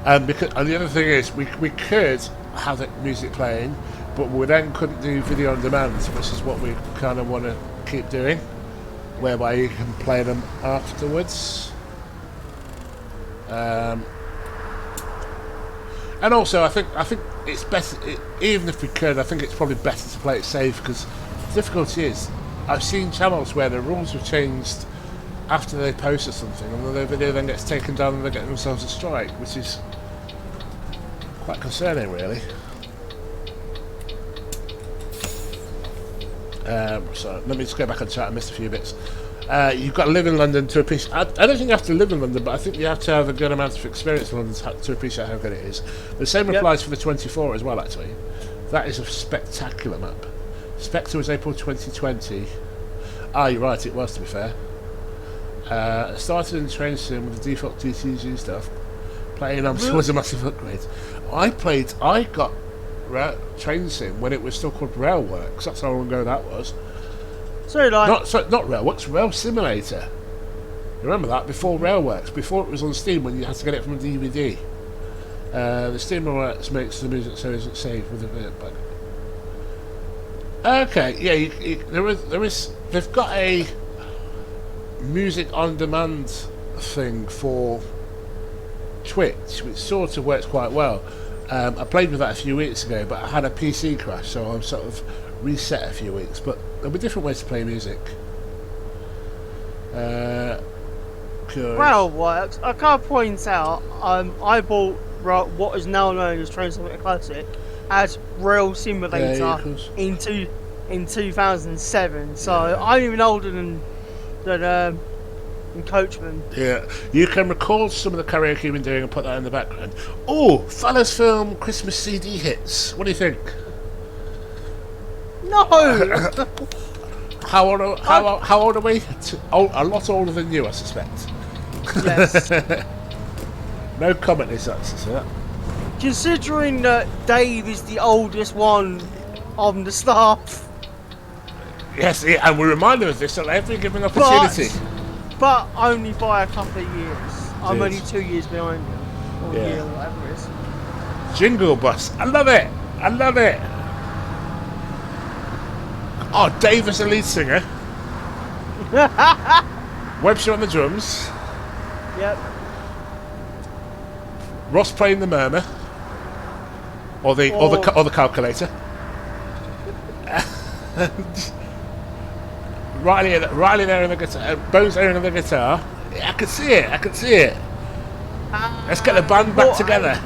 And the other thing is, we could have the music playing, but we then couldn't do video on demand, which is what we kind of want to keep doing, whereby you can play them afterwards. And also, I think it's better. Even if we could, I think it's probably better to play it safe, because the difficulty is, I've seen channels where the rules were changed after they posted something, and the video then gets taken down and they get themselves a strike, which is quite concerning, really. So let me just go back and chat. I missed a few bits. You've got to live in London to appreciate... I don't think you have to live in London, but I think you have to have a good amount of experience in London to appreciate how good it is. The same applies for the 24 as well, actually. That is a spectacular map. Spectre was April 2020. Ah, you're right, it was, to be fair. Started in train sim with the default DTG stuff. Playing OMSI was a massive upgrade. I got train sim when it was still called Railworks. That's how long ago that was. Sorry, like... Not Railworks, Rail Simulator. Remember that? Before Railworks, before it was on Steam, when you had to get it from a DVD. The Steam Railworks makes the music so it isn't saved with a bit bug. Okay, yeah, there is. They've got a music on demand thing for Twitch, which sort of works quite well. I played with that a few weeks ago, but I had a PC crash, so I'm sort of reset a few weeks. But there'll be different ways to play music. Railworks. I can't point out. I bought what is now known as Train Simulator Classic as Rail Simulator in 2007. So I'm even older than Coachman. Yeah, you can record some of the karaoke you've been doing and put that in the background. Oh, Fellowsfilm Christmas CD hits. What do you think? No. How old are we? A lot older than you, I suspect. Yes. No comment is that. Considering that Dave is the oldest one on the staff. Yes, and we remind them of this at every given opportunity. But only by a couple of years. I'm only 2 years behind you. Or a year, or whatever it is. Jingle Bus. I love it. I love it. Oh, Dave is the lead singer. Webster on the drums. Yep. Ross playing the murmur. Or the calculator. Riley there in the guitar, Bones there in the guitar. Yeah, I can see it. Let's get the band back together.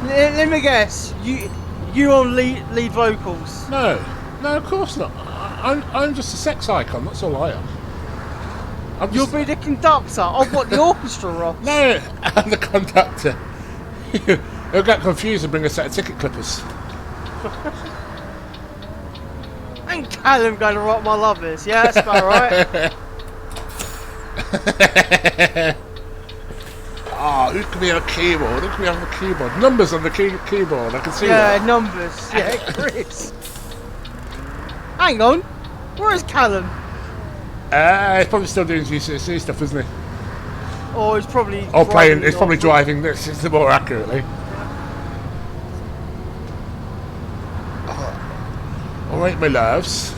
Let me guess. You on lead vocals? No, of course not. I'm just a sex icon. That's all I am. You'll be the conductor of what, the orchestra, Ross? No, I'm the conductor. You'll get confused and bring a set of ticket clippers. Ain't Callum going to rock my lovers? Yeah, that's about right. Who can be on a keyboard? Who can be on the keyboard? Numbers on the keyboard. I can see that. Yeah, numbers. Yeah, Chris. Hang on. Where is Callum? He's probably still doing GCSE stuff, isn't he? Or it's probably. Or playing. driving It's probably off- driving this. Is the more accurately. All right, my loves.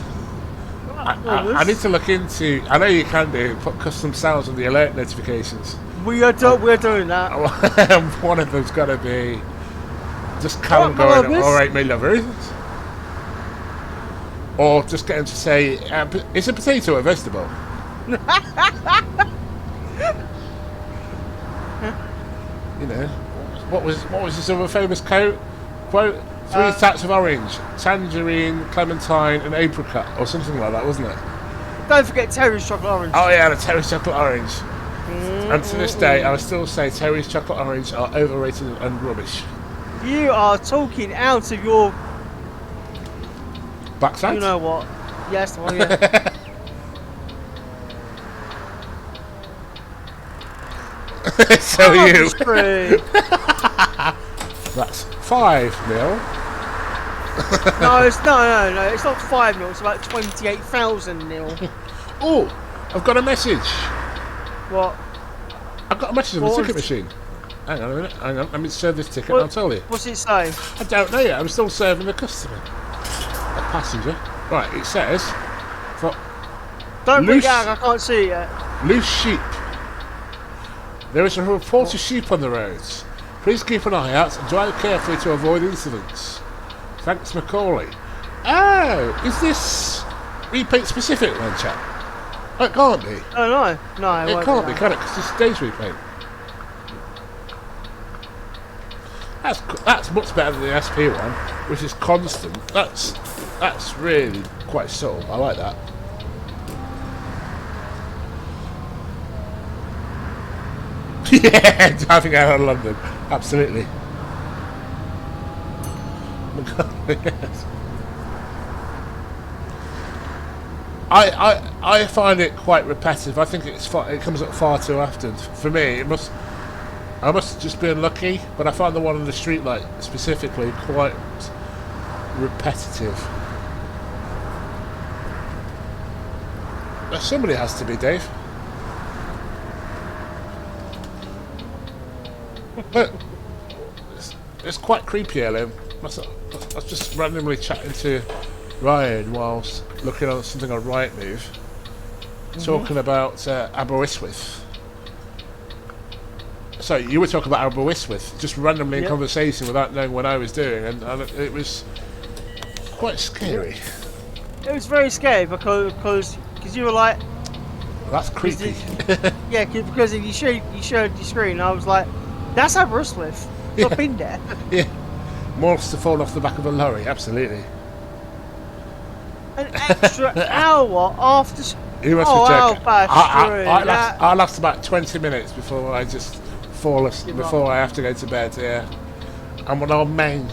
I need to look into. I know you can put custom sounds on the alert notifications. We're doing that. One of them's got to be just Callum Alright, my going, lovers. "All right, my lovers," or just get him to say, "Is a potato a vegetable?" You know, what was this other famous quote? Three types of orange: tangerine, clementine, and apricot, or something like that, wasn't it? Don't forget Terry's chocolate orange. Oh yeah, the Terry's chocolate orange. And to this day, I would still say Terry's chocolate orange are overrated and rubbish. You are talking out of your. Backside? You know what? Yes, well, yeah. So are you. That's That's 5 mil. no, it's no. It's not 5 mil. It's about 28,000 mil. Oh, I've got a message. What? I've got a message on the What ticket was- machine. Hang on a minute. Hang on. Let me serve this ticket. What- I'll tell you. What's it say? I don't know yet. I'm still serving the customer. A passenger. Right. It says for Don't bring Loose- it out. I can't see it yet. loose sheep. There is a report of sheep on the roads. Please keep an eye out and drive carefully to avoid incidents. Thanks, Macaulay. Oh, is this repaint specific then, chap? Oh, it can't be. Oh no, it It won't can't be, that. can it? Because it's stage repaint. That's much better than the SP one, which is constant. That's really quite subtle. I like that. Yeah, driving out of London, absolutely. Yes. I find it quite repetitive. I think it comes up far too often. For me, I must have just been unlucky, but I find the one on the street light specifically quite repetitive. But somebody has to be, Dave. But it's quite creepy, Ellen. I was just randomly chatting to Ryan whilst looking at something on Rightmove, talking about Aberystwyth. So you were talking about Aberystwyth, just randomly in Yep. conversation without knowing what I was doing, and it was quite scary. It was very scary because you were like, That's creepy. yeah, because you showed your screen. I was like, that's Aberystwyth. Yeah. I've been there. Yeah, monster falling off the back of a lorry, absolutely. An extra hour after. You must Oh, be how joking. bad, I last about 20 minutes before I just fall asleep, Give up. before I have to go to bed, yeah. I'm an old man.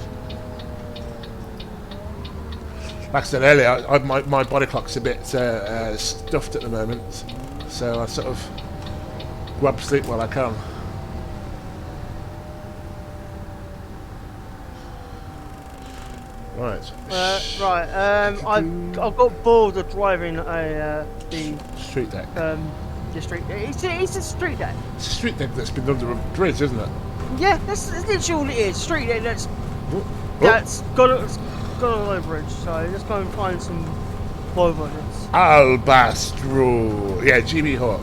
Like I said earlier, my body clock's a bit stuffed at the moment, so I sort of grab sleep while I can. Right. I got bored of driving the Street deck. the street. It's a street deck. It's a street deck that's been under a bridge, isn't it? Yeah, that's literally all it is. Street deck that's Oh, that's got a bridge. So let's go and find some Volvos. Albastro. Yeah, GB Hawk.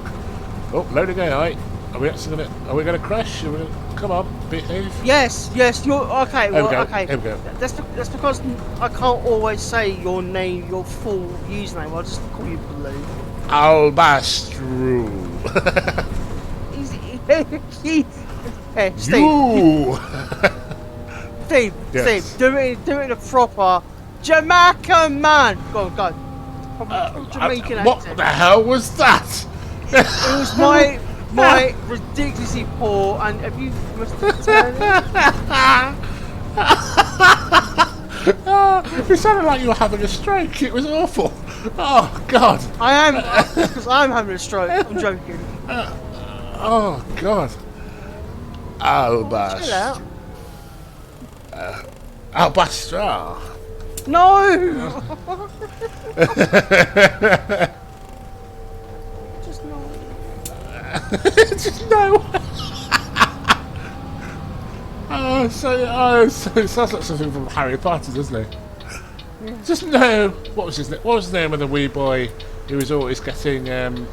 Oh, loading AI. Are we actually gonna crash? Come on, behave. Yes, you're okay. Here we Well, go, okay. here we go. That's because I can't always say your name, your full username. I'll just call you Blue. Albastro. Hey, Steve. You. Steve, Yes. Steve, do it in a proper Jamaican man. Go. Proper Jamaican What accent. the hell was that? It was my ridiculously poor, and have you must have turned it? It sounded like you were having a stroke. It was awful. Oh God. I am because I'm having a stroke. I'm joking. Oh God. Chill out. Albastro. No. Just no. Just no. So it sounds like something from Harry Potter, doesn't it? Yeah. Just no. What was his name? What was the name of the wee boy who was always getting? Neville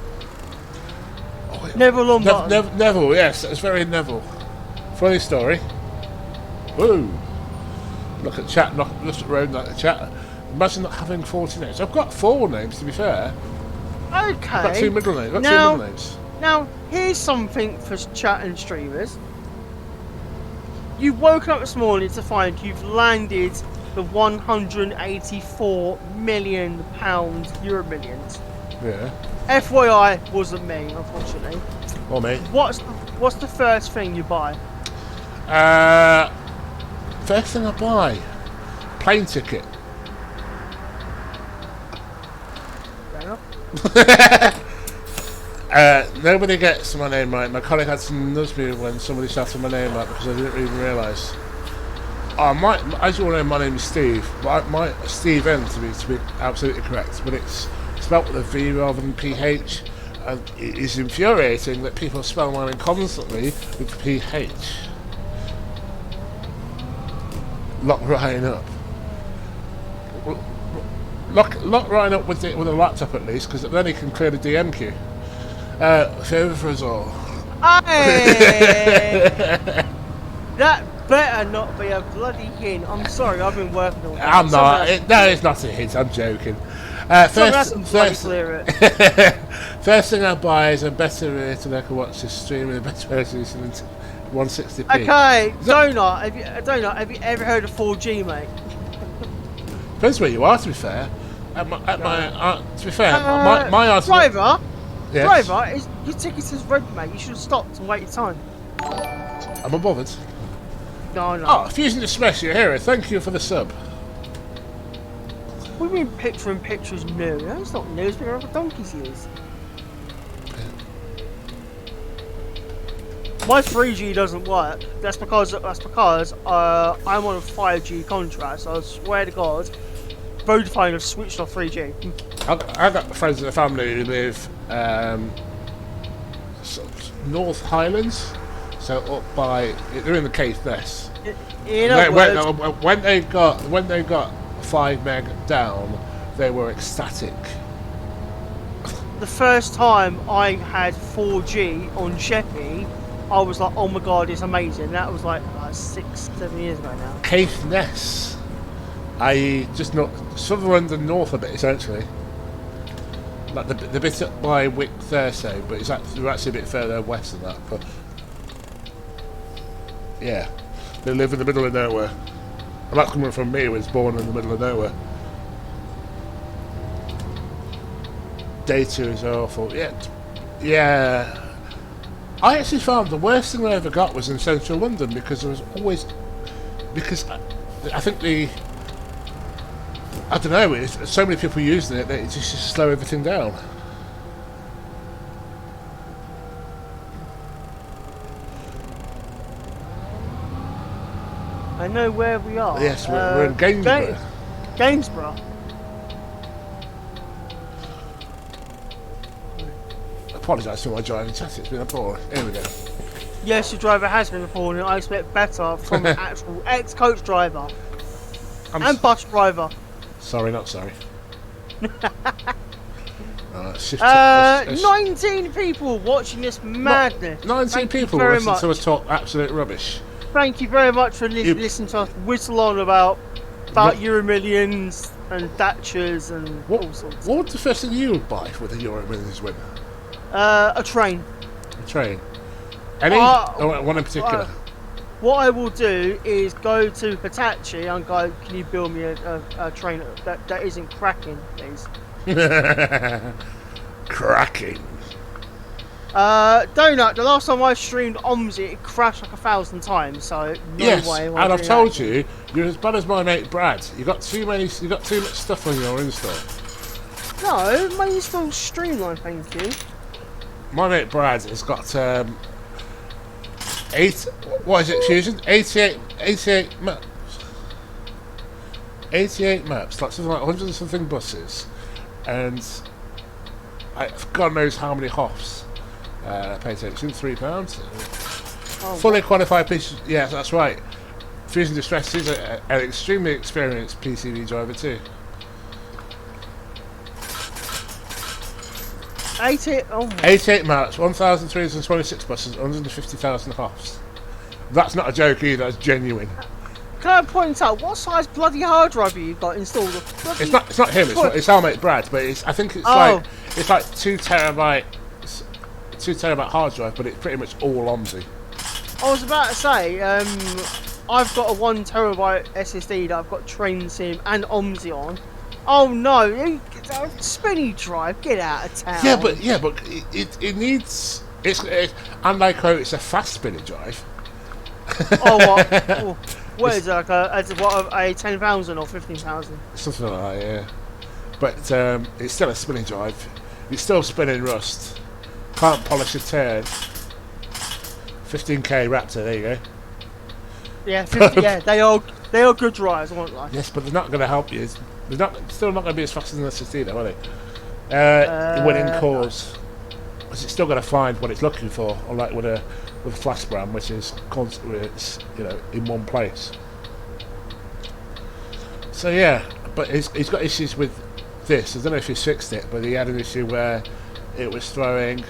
Longbottom. Neville. Yes, it's very Neville. Funny story. Woo. Look at chat. Look at road like the chat. Imagine not having 40 names. I've got 4 names, to be fair. Okay. I've got 2 middle names. I've got 2 middle names. Now, here's something for chat and streamers. You've woken up this morning to find you've landed the £184 million Euro Millions. Yeah. FYI, wasn't me, unfortunately. Or me. What's the first thing you buy? First thing I buy, plane ticket. Fair enough. Nobody gets my name right. My colleague had some nusby when somebody shouted my name out because I didn't even realise. As you all know, my name is Steve. My Steven to be absolutely correct, but it's spelt with a V rather than PH, and it is infuriating that people spell my name constantly with PH. Lock Ryan up. Lock Ryan up with a laptop at least, because then he can clear the DM queue. Favour for us all. Hey! That better not be a bloody hint. I'm sorry, I've been working on that. I'm not. No, it's not a hint. I'm joking. First thing I buy is a better way to make a watch this stream and a better resolution than 160p. Okay, Donut, have you ever heard of 4G, mate? Depends where you are, to be fair. To be fair, my answer... Driver, Yes. driver, your ticket says red, mate. You should have stopped and waited time. Am I bothered? No. Oh, Fusion the Smash, you're here. Thank you for the sub. What do you mean picture in picture is new? No, it's not new. It's been around for donkey's years. My 3G doesn't work. That's because I'm on a 5G contract. So I swear to God, Vodafone have switched off 3G. I've got friends in the family who live sort of North Highlands, so up by they're in the Caithness. When they got 5 meg down, they were ecstatic. The first time I had 4G on Sheppey, I was like, oh my God, it's amazing. That was like 6-7 years ago now. Caithness, i.e. just not Sutherland and north a bit, essentially. Like the bit up by Wick Thursday, but we're actually a bit further west than that. But yeah, they live in the middle of nowhere. And that's coming from me, who was born in the middle of nowhere. Data is awful. Yeah. I actually found the worst thing I ever got was in central London because there was always... Because I think I don't know, it's so many people using it that it just slow everything down. I know where we are. Yes, we're in Gainsborough. Gainsborough. I apologise for my driving chat, it's been appalling. Here we go. Yes, your driver has been appalling. I expect better from an actual ex-coach driver and bus driver. Sorry, not sorry. 19 people watching this madness. 19 people listening to us talk absolute rubbish. Thank you very much for listening to us whistle on about Euro Millions and Thatchers and all sorts. What would the first thing you would buy with a Euro Millions win? A train. A train? Any? Or one in particular? What I will do is go to Hitachi and go, can you build me a train that isn't cracking, please? Cracking. Donut, the last time I streamed OMSI, it crashed like 1,000 times, so no way. And I've told you, you're as bad as my mate Brad. You got too much stuff on your install. No, my install's streamlined, thank you. My mate Brad has got what is it, Fusion? 88 maps. 88 maps, like something like 100 and something buses, and God knows how many hops. Paint section, £3. Oh, Fully qualified piece. Yeah, that's right. Fusion Distress is an extremely experienced PCB driver too. 88. Oh, 88 marks, 1,326 buses, 150,000 hoffs. That's not a joke either. That's genuine. can I point out what size bloody hard drive you got installed? It's not him. It's our mate Brad. But I think it's like 2 terabyte, 2 terabyte hard drive. But it's pretty much all OMSI. I was about to say, I've got a 1 terabyte SSD that I've got Train Sim and OMSI on. Oh no, spinny drive, get out of town. Yeah, but it needs. It's and I quote, it's a fast spinning drive. Oh, what? Oh, what is it, like a 10,000 or 15,000? Something like that, yeah. But it's still a spinning drive. It's still spinning rust. Can't polish a turn. 15k Raptor, there you go. Yeah, 50, yeah, they are good drives, I won't lie. Yes, but they're not going to help you. They're still not going to be as fast as an SSD, though, are they? Winning cores. Because it's still going to find what it's looking for, unlike with a flash RAM, which is constantly, it's in one place. So yeah, but he's got issues with this. I don't know if he's fixed it, but he had an issue where it was throwing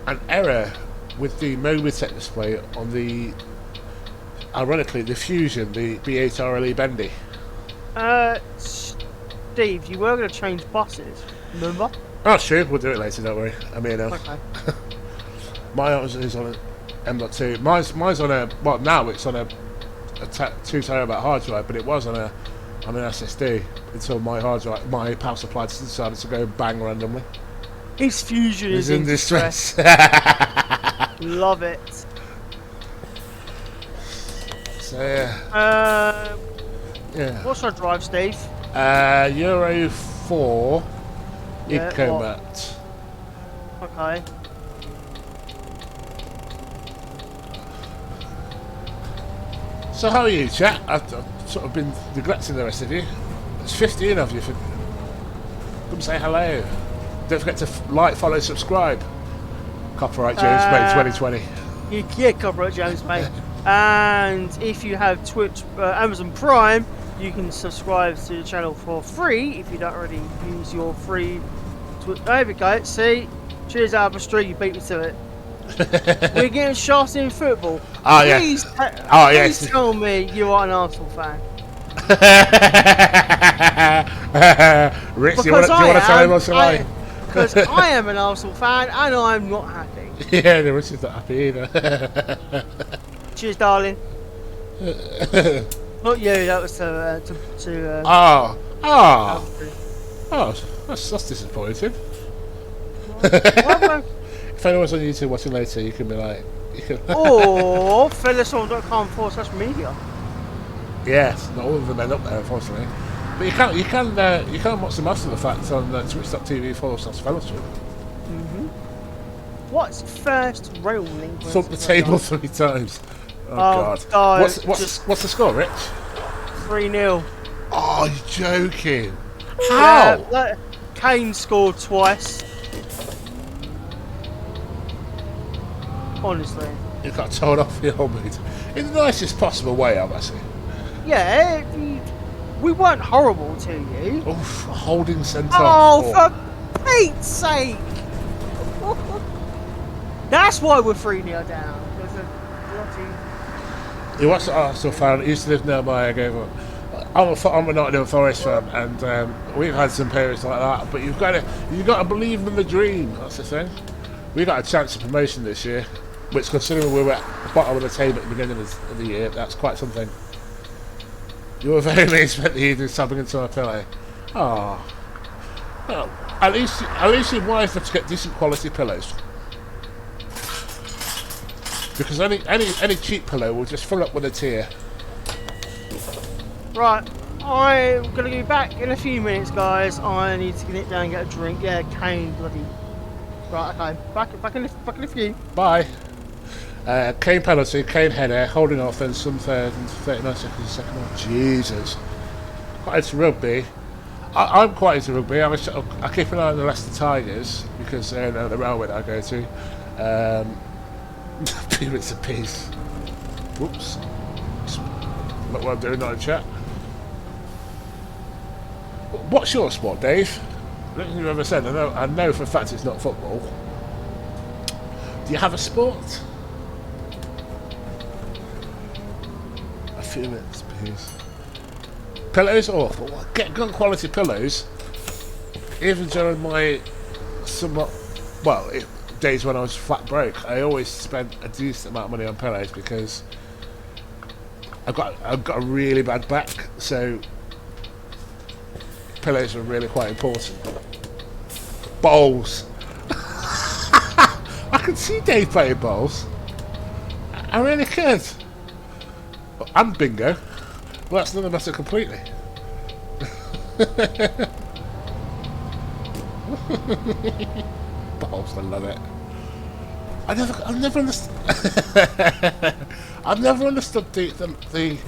an error with the Mobitech display on the, ironically, the Fusion, the B8 RLE Bendy. Steve, you were going to change buses, remember? Oh, it's true. We'll do it later. Don't worry. I mean, Okay. mine is on an M.2. Mine's on a, well, now it's on a 2 terabyte hard drive, but it was on an SSD until my hard drive, my power supply decided to go bang randomly. His Fusion is in distress. Love it. So yeah. Yeah. What's our drive, Steve? Euro 4 Yeah, Ecomat. Okay. So how are you, chat? I've sort of been neglecting the rest of you. There's 15 of you. Come say hello. Don't forget to like, follow, subscribe. Copyright James May 2020. Yeah, copyright James May. And if you have Twitch, Amazon Prime, you can subscribe to the channel for free if you don't already use your free. There we go. See, cheers, Albert Street. You beat me to it. We're getting shafted in football. Oh Please, yeah. please tell me you are an Arsenal fan. Rich, do you want to tell him what's right? Because I am an Arsenal fan and I'm not happy. Yeah, the Rich is not happy either. Cheers, darling. Not you. That was to. That's disappointing. What? If anyone's on YouTube watching later, you can be like, Or fellowsfilm.com/media. Yes, not all of them end up there, unfortunately. But you can watch the most of the facts on twitch.tv/Fellowsfilm. What's first rail link? Thump the table 3 times. Oh God. What's the score, Rich? 3-0. Oh, you're joking. How? Yeah, Kane scored twice. Honestly. You got told off the old mate. In the nicest possible way, I must say. Yeah, we weren't horrible to you. Oof, holding centre. Oh, for Pete's sake! That's why we're 3-0 down. There's a bloody... He was an Arsenal fan. He used to live nearby. I gave up. I'm a Nottingham Forest fan, and we've had some periods like that. But you've got to believe in the dream. That's the thing. We got a chance of promotion this year, which, considering we were at the bottom of the table at the beginning of the year, that's quite something. You were very mean, spent the evening sobbing into my pillow. Oh, well, at least you're wise enough to get decent quality pillows. Because any cheap pillow will just fill up with a tear. Right, I'm gonna be back in a few minutes, guys. I need to get down and get a drink. Yeah, Kane, bloody. Right, okay, back in a few. Bye. Kane penalty, Kane header, holding off, then some third and 39 seconds a second. Oh, Jesus. Quite into rugby. I'm quite into rugby. I keep an eye on the Leicester Tigers because they're the railway that I go to. Few bits of peace. Whoops. Look what I'm doing on the chat. What's your sport, Dave? I don't think you've ever said. I know for a fact it's not football. Do you have a sport? A few minutes, please. Pillows awful. Get good quality pillows. Even during my somewhat days when I was flat broke, I always spent a decent amount of money on pillows because I've got a really bad back, so pillows are really quite important. Bowls. I could see Dave playing bowls. I really could. And bingo. Well, that's another matter completely. Bowls, I love it. I've never understood. I've never understood the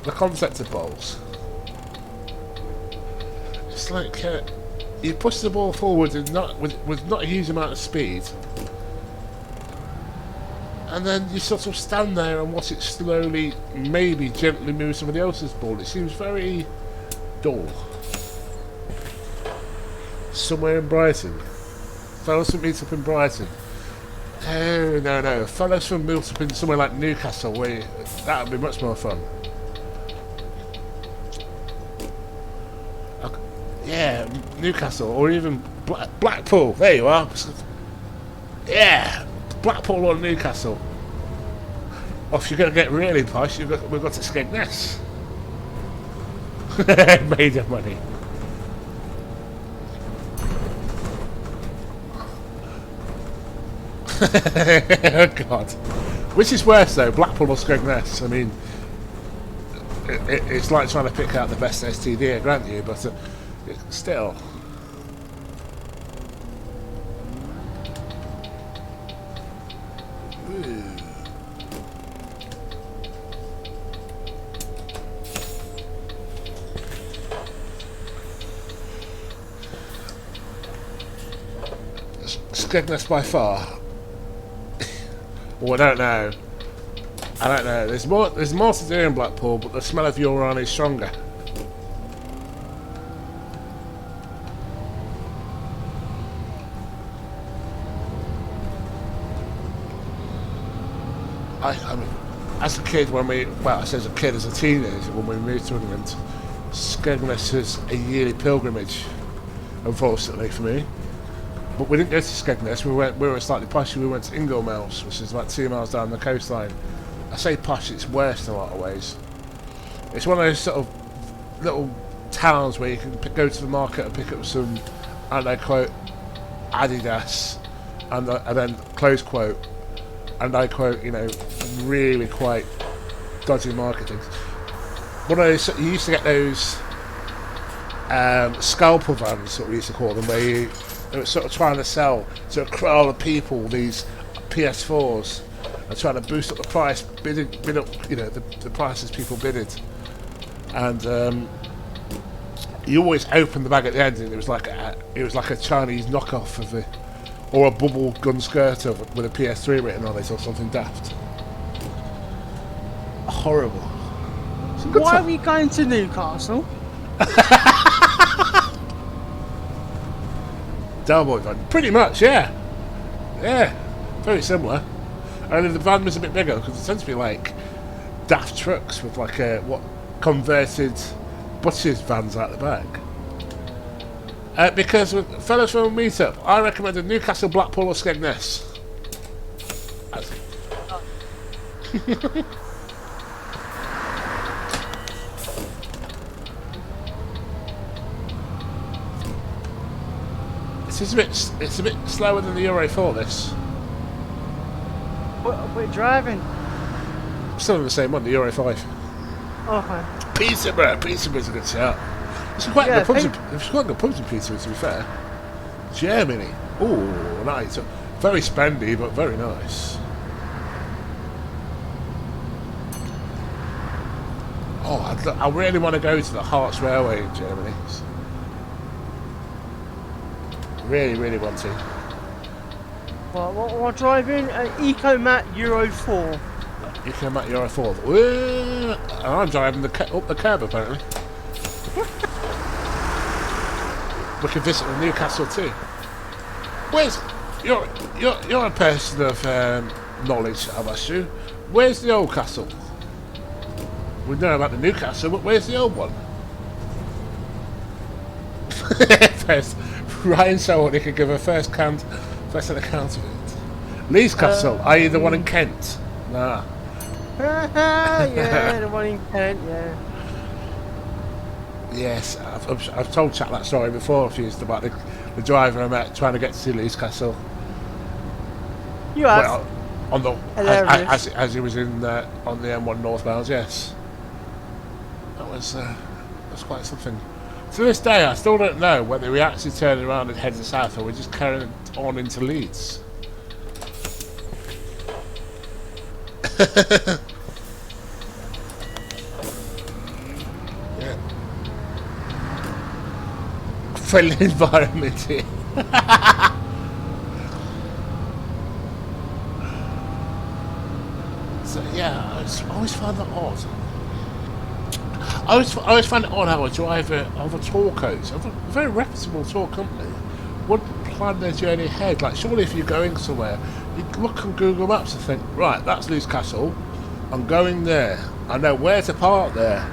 concept of bowls. It's like you push the ball forward and with not a huge amount of speed, and then you sort of stand there and watch it slowly, maybe gently move somebody else's ball. It seems very dull. Somewhere in Brighton. Fellowsfilm meets up in Brighton. Oh, no. Fellowsfilm meets up in somewhere like Newcastle, where that would be much more fun. Yeah, Newcastle, or even Blackpool. There you are. Yeah, Blackpool or Newcastle. Or if you're going to get really posh, we've got to Skegness. Made of money. Oh God. Which is worse though, Blackpool or Skegness? I mean, it's like trying to pick out the best STD, I grant you, but still. Skegness by far. Well, I don't know. There's more to do in Blackpool, but the smell of urine is stronger. I mean, as a kid, as a teenager, when we moved to England, Skegness was a yearly pilgrimage, unfortunately for me. But we didn't go to Skegness. We were slightly posh. We went to Inglemouse, which is about 2 miles down the coastline. I say posh, it's worse in a lot of ways. It's one of those sort of little towns where you can go to the market and pick up some, and I quote, Adidas, and then close quote, and I quote, really quite dodgy marketing. One of those, you used to get those scalper vans, what we used to call them, where they were sort of trying to sell to a crowd of people these PS4s and trying to boost up the price, bid up, the prices people bidded, and you always open the bag at the end and it was like a Chinese knockoff of or a bubble gun skirt with a PS3 written on it or something daft. Horrible. Why are we going to Newcastle? Delboy van. Pretty much, yeah. Yeah. Very similar. Only the van was a bit bigger because it tends to be like daft trucks with like converted butcher's vans out the back. Because with Fellowsfilm meetup, I recommended Newcastle, Blackpool or Skegness. It's a bit slower than the Euro 4, this. We're driving. Still in the same one, the Euro 5. Okay. Peterborough's a good shout. It's quite good pubs in Peterborough, to be fair. Germany. Oh, nice. Very spendy, but very nice. Oh, I really want to go to the Harz Railway in Germany. Really, really want to. What am I driving? An EcoMat Euro 4. You came out your 4. And I'm driving up the curb apparently. We can visit Newcastle too. Where's you're a person of knowledge, I must you. Where's the old castle? We know about the new castle, but where's the old one? First, Ryan Soul, he could give a first account of it. Lee's Castle, i.e. the one in Kent. Nah. Yeah, the one in Kent, yeah. Yes, I've told Chat that story before. If used about the driver I met trying to get to see Lee's Castle. You have. Well, on the as he was in on the M1 northbound. Yes, that's quite something. To this day, I still don't know whether we actually turned around and headed south, or we're just carrying on into Leeds. Yeah. Friendly environment here. So yeah, I always find that odd. I always find it odd how a driver of a tour coach, of a very reputable tour company, would plan their journey ahead. Like, surely if you're going somewhere, you look on Google Maps and think, right, that's Leeds Castle, I'm going there, I know where to park there.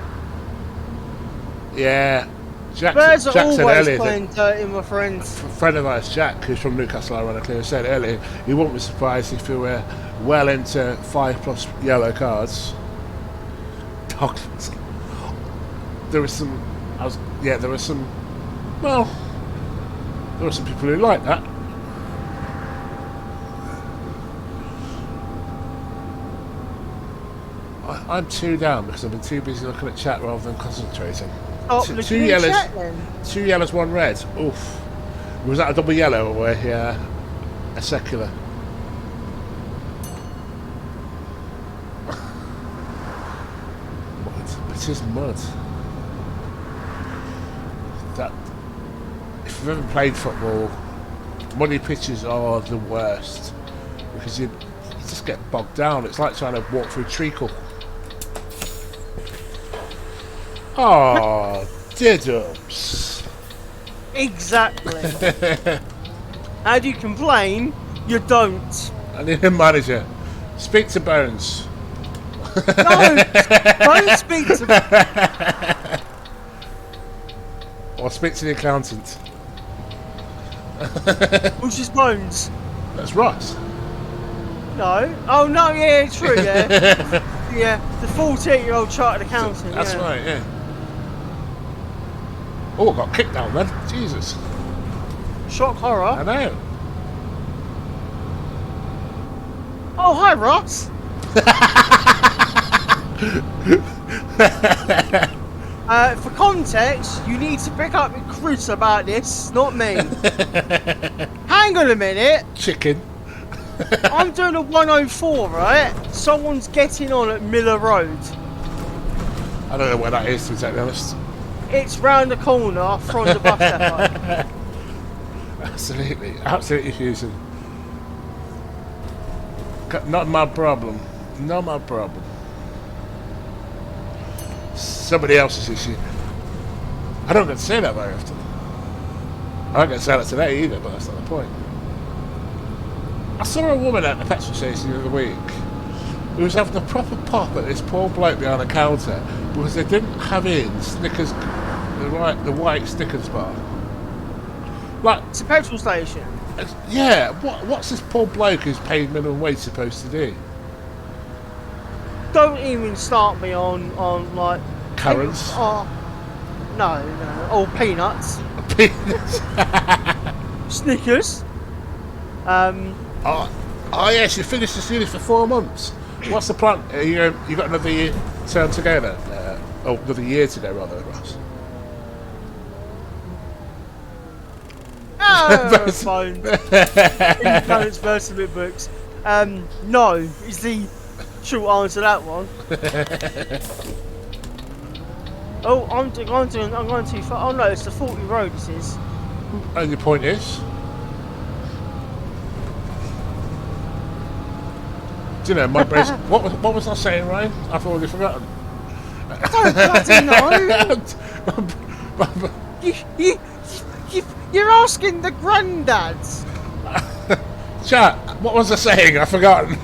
Yeah, Jack said earlier, playing dirty, my friends. A friend of ours, Jack, who's from Newcastle, ironically, said earlier he wouldn't be surprised if we were well into 5+ yellow cards. There were some people who like that. I'm 2 down because I've been too busy looking at chat rather than concentrating. Two yellows, chat, 2 yellows, 1 red. Oof. Was that a double yellow or a secular? It is mud. That if you've ever played football, muddy pitches are the worst because you just get bogged down. It's like trying to walk through treacle. Oh, diddums. Exactly. How do you complain? You don't. I need a manager. Speak to Bones. No, don't speak to. Or speak to the accountant. Which is Bones? That's Ross. No. Oh no, yeah, true, yeah. Yeah, the 14-year-old chartered accountant. That's right, yeah. Oh, I got kicked down then. Jesus. Shock horror. I know. Oh, hi, Ross. For context, you need to pick up your Chris about this, not me. Hang on a minute. Chicken. I'm doing a 104, right? Someone's getting on at Miller Road. I don't know where that is, to be totally honest. It's round the corner from the bus depot. Absolutely fusing. Not my problem. Not my problem. Somebody else's issue. I don't get to say that very often. I don't get to say that today either, but that's not the point. I saw a woman at the petrol station the other week who was having a proper pop at this poor bloke behind the counter because they didn't have in Snickers, the white Snickers bar. Like, it's a petrol station. Yeah, what's this poor bloke who's paid minimum wage supposed to do? Don't even start me on like currants. Oh, no. Oh, peanuts. Peanuts. Snickers. Oh yes, you finished the series for 4 months. What's the plan? You got another year term to go then? Another year to go rather, Ross. Oh, phone. Independence versus books. No, is the short answer to that one. Oh, I'm going too far. Oh no, it's the 40 road. This is. And your point is? Do you know my brain? What was I saying, Ryan? I've already forgotten. I don't bloody know. you, you're asking the granddads. Chat, what was I saying? I've forgotten.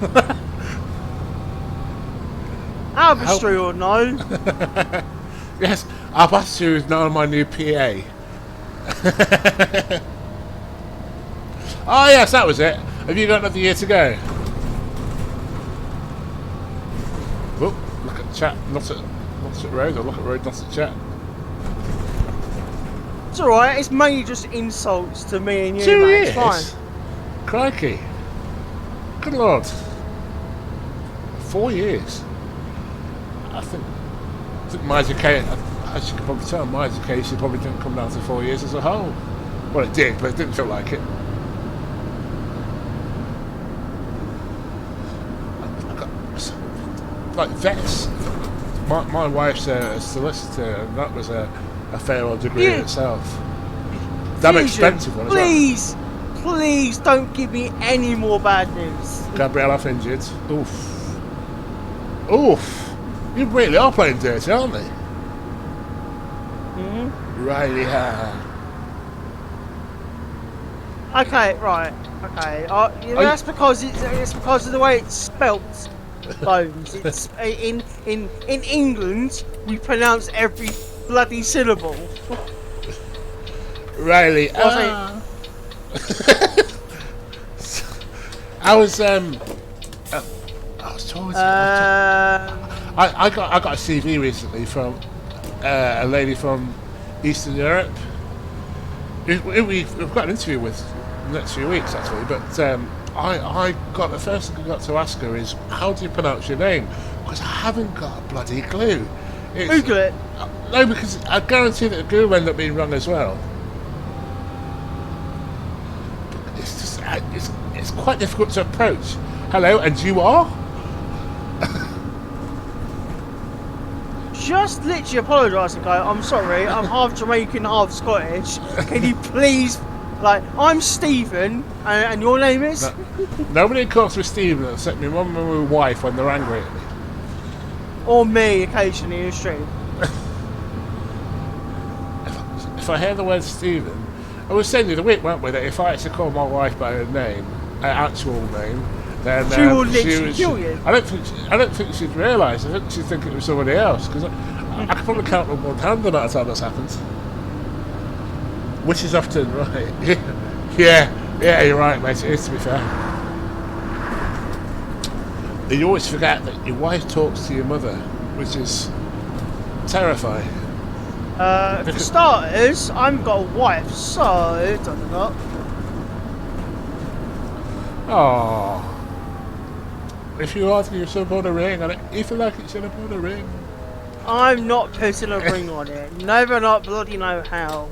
Arbitrary or no? Yes, Albastu is now my new PA. Oh yes, that was it. Have you got another year to go? Whoop, look at chat, not at road, or look at road, not at chat. It's alright, it's mainly just insults to me and you, 2 mate. years? It's fine. Crikey. Good lord. 4 years. I think my education, as you can probably tell, my education probably didn't come down to 4 years as a whole. Well, it did, but it didn't feel like it. Like vets, my wife's a solicitor, and that was a fair old degree in itself. Damn expensive one as well. Please don't give me any more bad news. Gabrielle off injured. Oof. Oof. You really are playing dirty, aren't they? Riley Okay, right. Okay. That's because it's because of the way it's spelt. Bones. It's in England we pronounce every bloody syllable. Riley. I was told. I got a CV recently from a lady from Eastern Europe. We've got an interview with in the next few weeks actually, but I got the first thing I got to ask her is, how do you pronounce your name? Because I haven't got a bloody clue. Google it. No, because I guarantee that Google will end up being wrong as well. But it's just it's quite difficult to approach. Hello, and you are? Just literally apologise and go, I'm sorry, I'm half Jamaican, half Scottish. Can you please, like, I'm Stephen, and your name is? No, nobody calls me Stephen except my mum and my wife when they're angry at me. Or me, occasionally, in the stream. If I hear the word Stephen, I was saying the other week, weren't we, that if I actually call my wife by her name, her actual name, then she will literally kill you. I don't think she'd realise. I think she'd think it was somebody else, because I can probably count on one hand the amount of time that's happened. Which is often right. yeah, you're right, mate. It is, to be fair. You always forget that your wife talks to your mother, which is terrifying. For starters, I've got a wife, so done that. Oh. If you ask me, you should have put a ring on it. You feel like you should have put a ring. I'm not putting a ring on it. Never not bloody know how.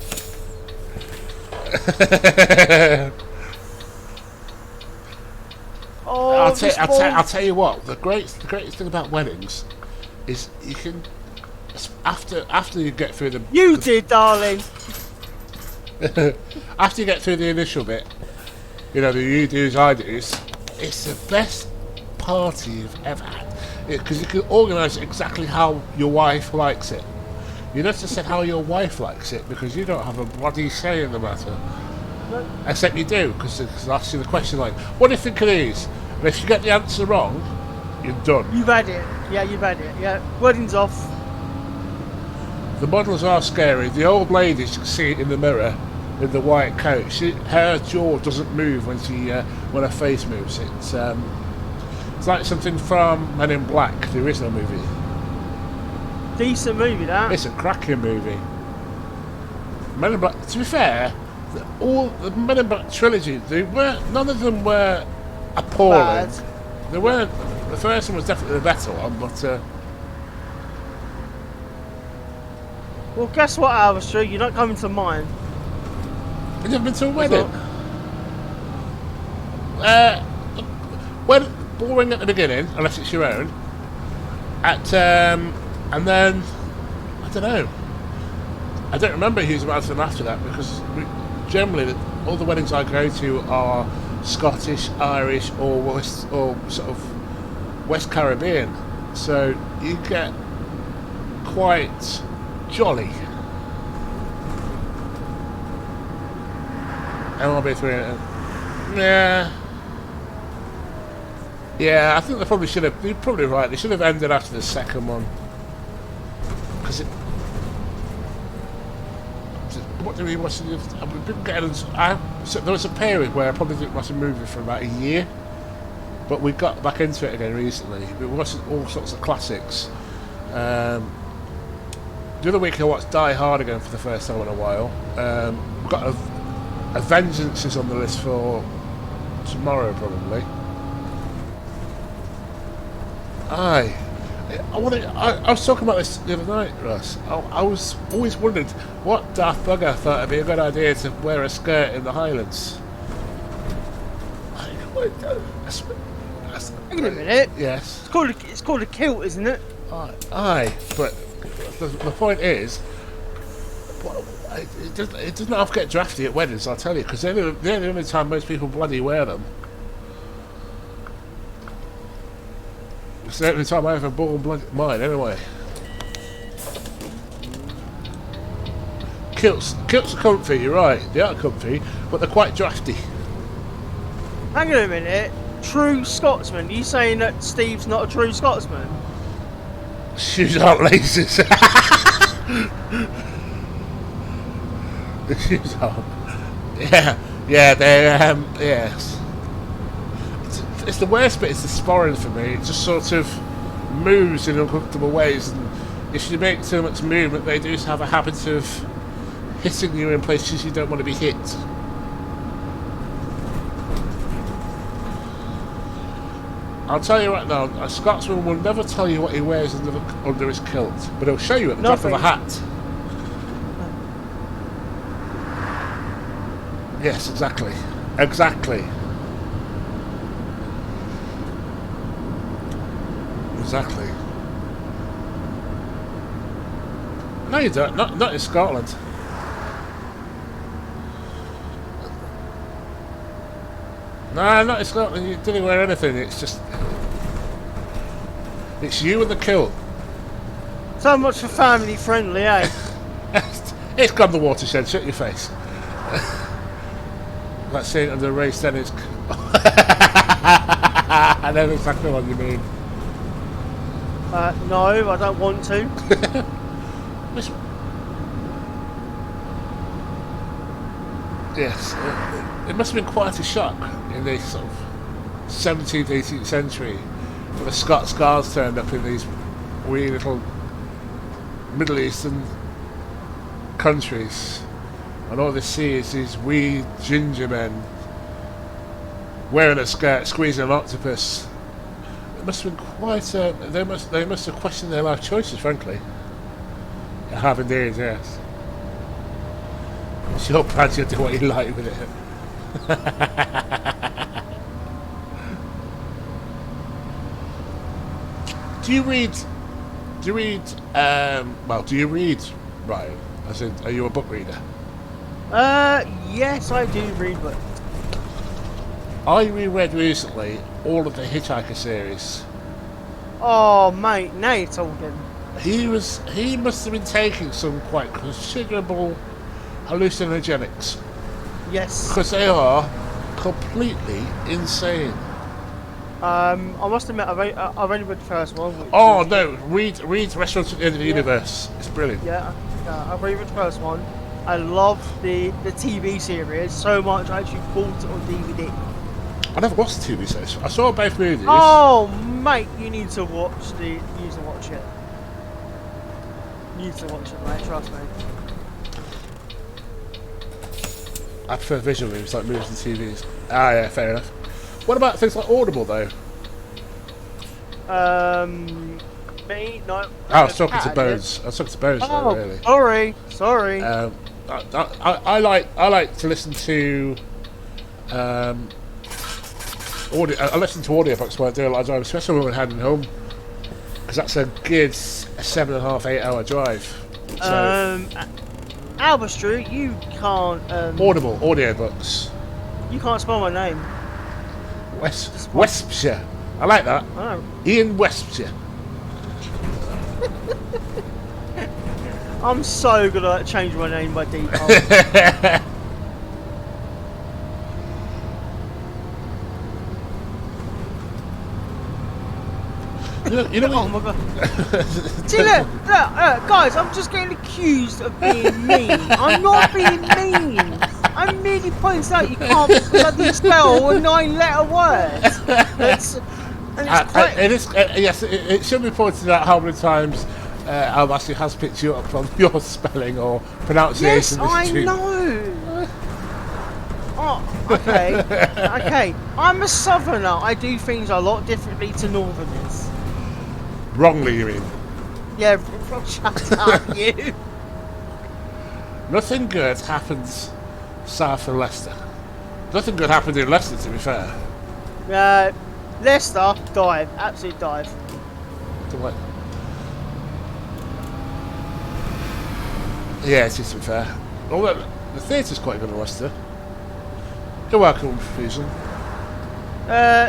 I'll tell you what. The greatest thing about weddings is you can after you get through the. You did, darling. After you get through the initial bit, you know, the you do's, I do's. It's the best party you've ever had, because you can organise it exactly how your wife likes it. You don't just say how your wife likes it, because you don't have a bloody say in the matter. No. Except you do, because they'll ask you the question like, what do you think of these? And if you get the answer wrong, you're done. You've had it. Yeah, you've had it. Yeah, wedding's off. The models are scary. The old lady, you can see it in the mirror, in the white coat. Her jaw doesn't move when her face moves. It's like something from Men in Black, the original movie. Decent movie, that. It's a cracking movie. Men in Black. To be fair, all the Men in Black trilogy, none of them were appalling. Bad. They weren't. The first one was definitely the better one, but. Well, guess what, Alistair? You're not coming to mine. Have you ever been to a wedding? Boring at the beginning, unless it's your own. And then I don't know. I don't remember a huge amount of them after that, because generally all the weddings I go to are Scottish, Irish, or sort of West Caribbean, so you get quite jolly. MLB3, yeah, I think they probably should have. You're probably right. They should have ended after the second one, because it. What do we watch? We've been getting. So there was a period where I probably didn't watch a movie for about a year, but we got back into it again recently. We watched all sorts of classics. The other week I watched Die Hard again for the first time in a while. We've got a Vengeance is on the list for tomorrow probably. I was talking about this the other night, Russ. I was always wondered what daft bugger thought it'd be a good idea to wear a skirt in the Highlands. Hang on a minute. Yes. It's called a kilt, isn't it? Aye, but the point is, it doesn't have to get drafty at weddings, I'll tell you, because they're the only time most people bloody wear them. It's the only time I ever bought mine, anyway. Kilts are comfy, you're right, they are comfy, but they're quite drafty. Hang on a minute. True Scotsman? Are you saying that Steve's not a true Scotsman? Shoes aren't laces. The shoes aren't. Yeah, they're, yes. It's the worst bit, it's the sporring for me. It just sort of moves in uncomfortable ways, and if you make too much movement, they do have a habit of hitting you in places you don't want to be hit. I'll tell you right now, a Scotsman will never tell you what he wears under his kilt, but he'll show you at the top of a hat. Yes, exactly. Exactly. No, you don't. Not in Scotland. No, not in Scotland. You didn't wear anything. It's just... It's you and the kilt. So much for family friendly, eh? It's gone the watershed. Shut your face. Let's see it under Ray Stennis. I know exactly what you mean. No, I don't want to. Yes, it must have been quite a shock in the sort of 17th, 18th century when the Scots Guards turned up in these wee little Middle Eastern countries, and all they see is these wee ginger men wearing a skirt, squeezing an octopus. It must have been quite a... They must have questioned their life choices, frankly. They have indeed, yes. Sure, Brad, you'll do what you like with it. Do you read, Ryan? As in, are you a book reader? Yes, I do read books. I reread recently all of the Hitchhiker series. Oh, mate, now you're talking. He must have been taking some quite considerable hallucinogenics. Yes. Because they are completely insane. I must admit, I've only read the first one. Oh no! Read Restaurants at the End of the Universe. It's brilliant. Yeah, I've read the first one. I love the TV series so much. I actually bought it on DVD. I never watched the TV series. I saw both movies. Oh, mate, you need to watch it. You need to watch it, mate. Trust me. I prefer visual movies like movies and TVs. Ah, yeah, fair enough. What about things like Audible, though? Me? No. I was talking to Bones. Oh, really. Sorry. I like to listen to audio. I listen to audiobooks while I do a lot of driving, especially when we're heading home, because that's a good 7.5, 8 hour drive. So, Albastru, you can't. Audible audiobooks. You can't spell my name. Westshire. I like that. Oh. Ian Westshire. I'm so gonna change my name by default. You know Oh my god. See, look, guys, I'm just getting accused of being mean. I'm not being mean. I'm merely pointing out you can't bloody spell a 9-letter word. It's quite... it is, yes, it should be pointed out how many times OMSI has picked you up on your spelling or pronunciation. Yes, I know. Oh, okay. Okay. I'm a southerner. I do things a lot differently to northerners. Wrongly, you mean? Yeah, shut up, you. Nothing good happens south of Leicester. Nothing good happened in Leicester, to be fair. Leicester, dive. Absolute dive. To what? Yeah, it is, to be fair. Although, the theatre's quite good in Leicester. You're welcome, Fusion.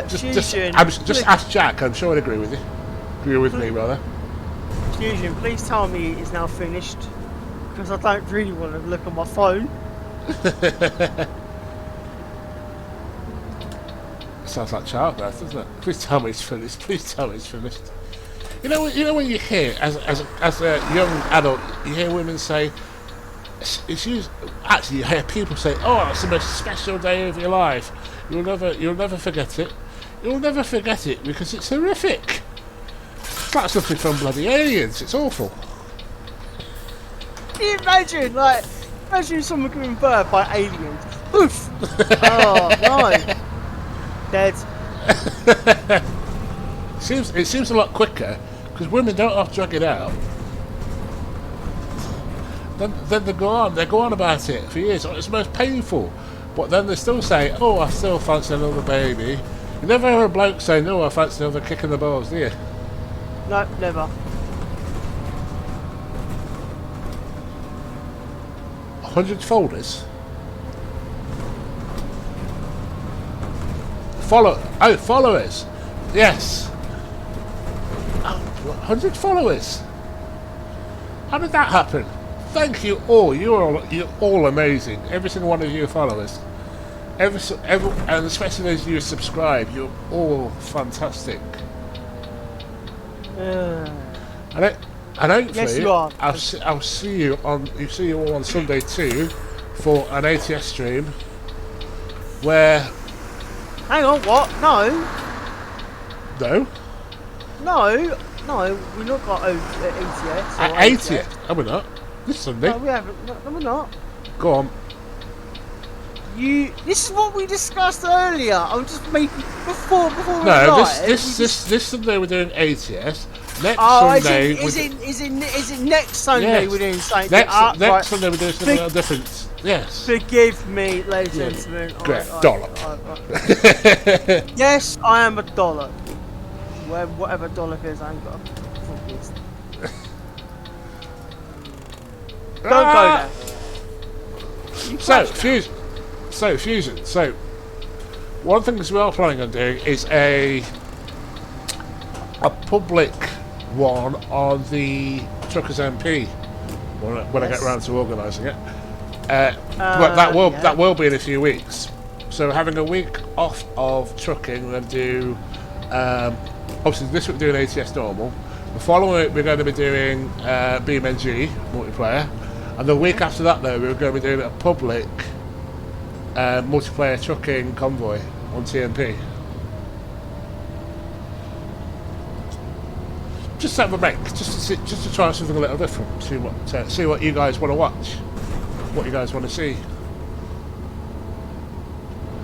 Fusion. Just ask Jack, I'm sure he'd agree with you. Agree with me, rather. Fusion, please tell me it's now finished. Because I don't really want to look at my phone. Sounds like childbirth, doesn't it? Please tell me it's finished. Please tell me it's finished. You know when you hear, as a young adult, you hear women say, actually you hear people say, oh, it's the most special day of your life. You'll never forget it. You'll never forget it because it's horrific. It's like something from bloody aliens. It's awful. Can you imagine, imagine someone giving birth by aliens. Poof! Oh, no. Dead. It seems a lot quicker because women don't have to drag it out. Then they go on about it for years. It's the most painful, but then they still say, "Oh, I still fancy another baby." You never hear a bloke say, "No, I fancy another kick in the balls," do you? No, never. 100 folders. Followers. Yes. 100 followers. How did that happen? Thank you all. You're all amazing. Every single one of you followers. And especially those of you who subscribe. You're all fantastic. And hopefully, yes, you are. I'll see you all on Sunday too, for an ATS stream, where. Hang on, what? No. No, we're not got ATS. ATS? No, we're not. This Sunday. No, we haven't. No, we're not. Go on. This is what we discussed earlier. I'm just making before we No, live, this Sunday we're doing ATS. Next Sunday. Sunday. Is it next Sunday yes. we're doing something? Next right. Sunday we're doing something a little different. Yes. Forgive me, ladies and gentlemen. Dollar. Yes, I am a dollar. Whatever dollar is, I ain't got a Don't go there. Fusion. So, one thing we are planning on doing is a public one on the Truckers MP when I get round to organising it. But that will be in a few weeks. So having a week off of trucking, we're going to do. Obviously, this week we're doing ATS normal. The following week we're going to be doing BMNG multiplayer, and the week after that, though, we're going to be doing a public multiplayer trucking convoy on TMP. Just have a break, just to try something a little different. See what you guys want to watch, what you guys want to see.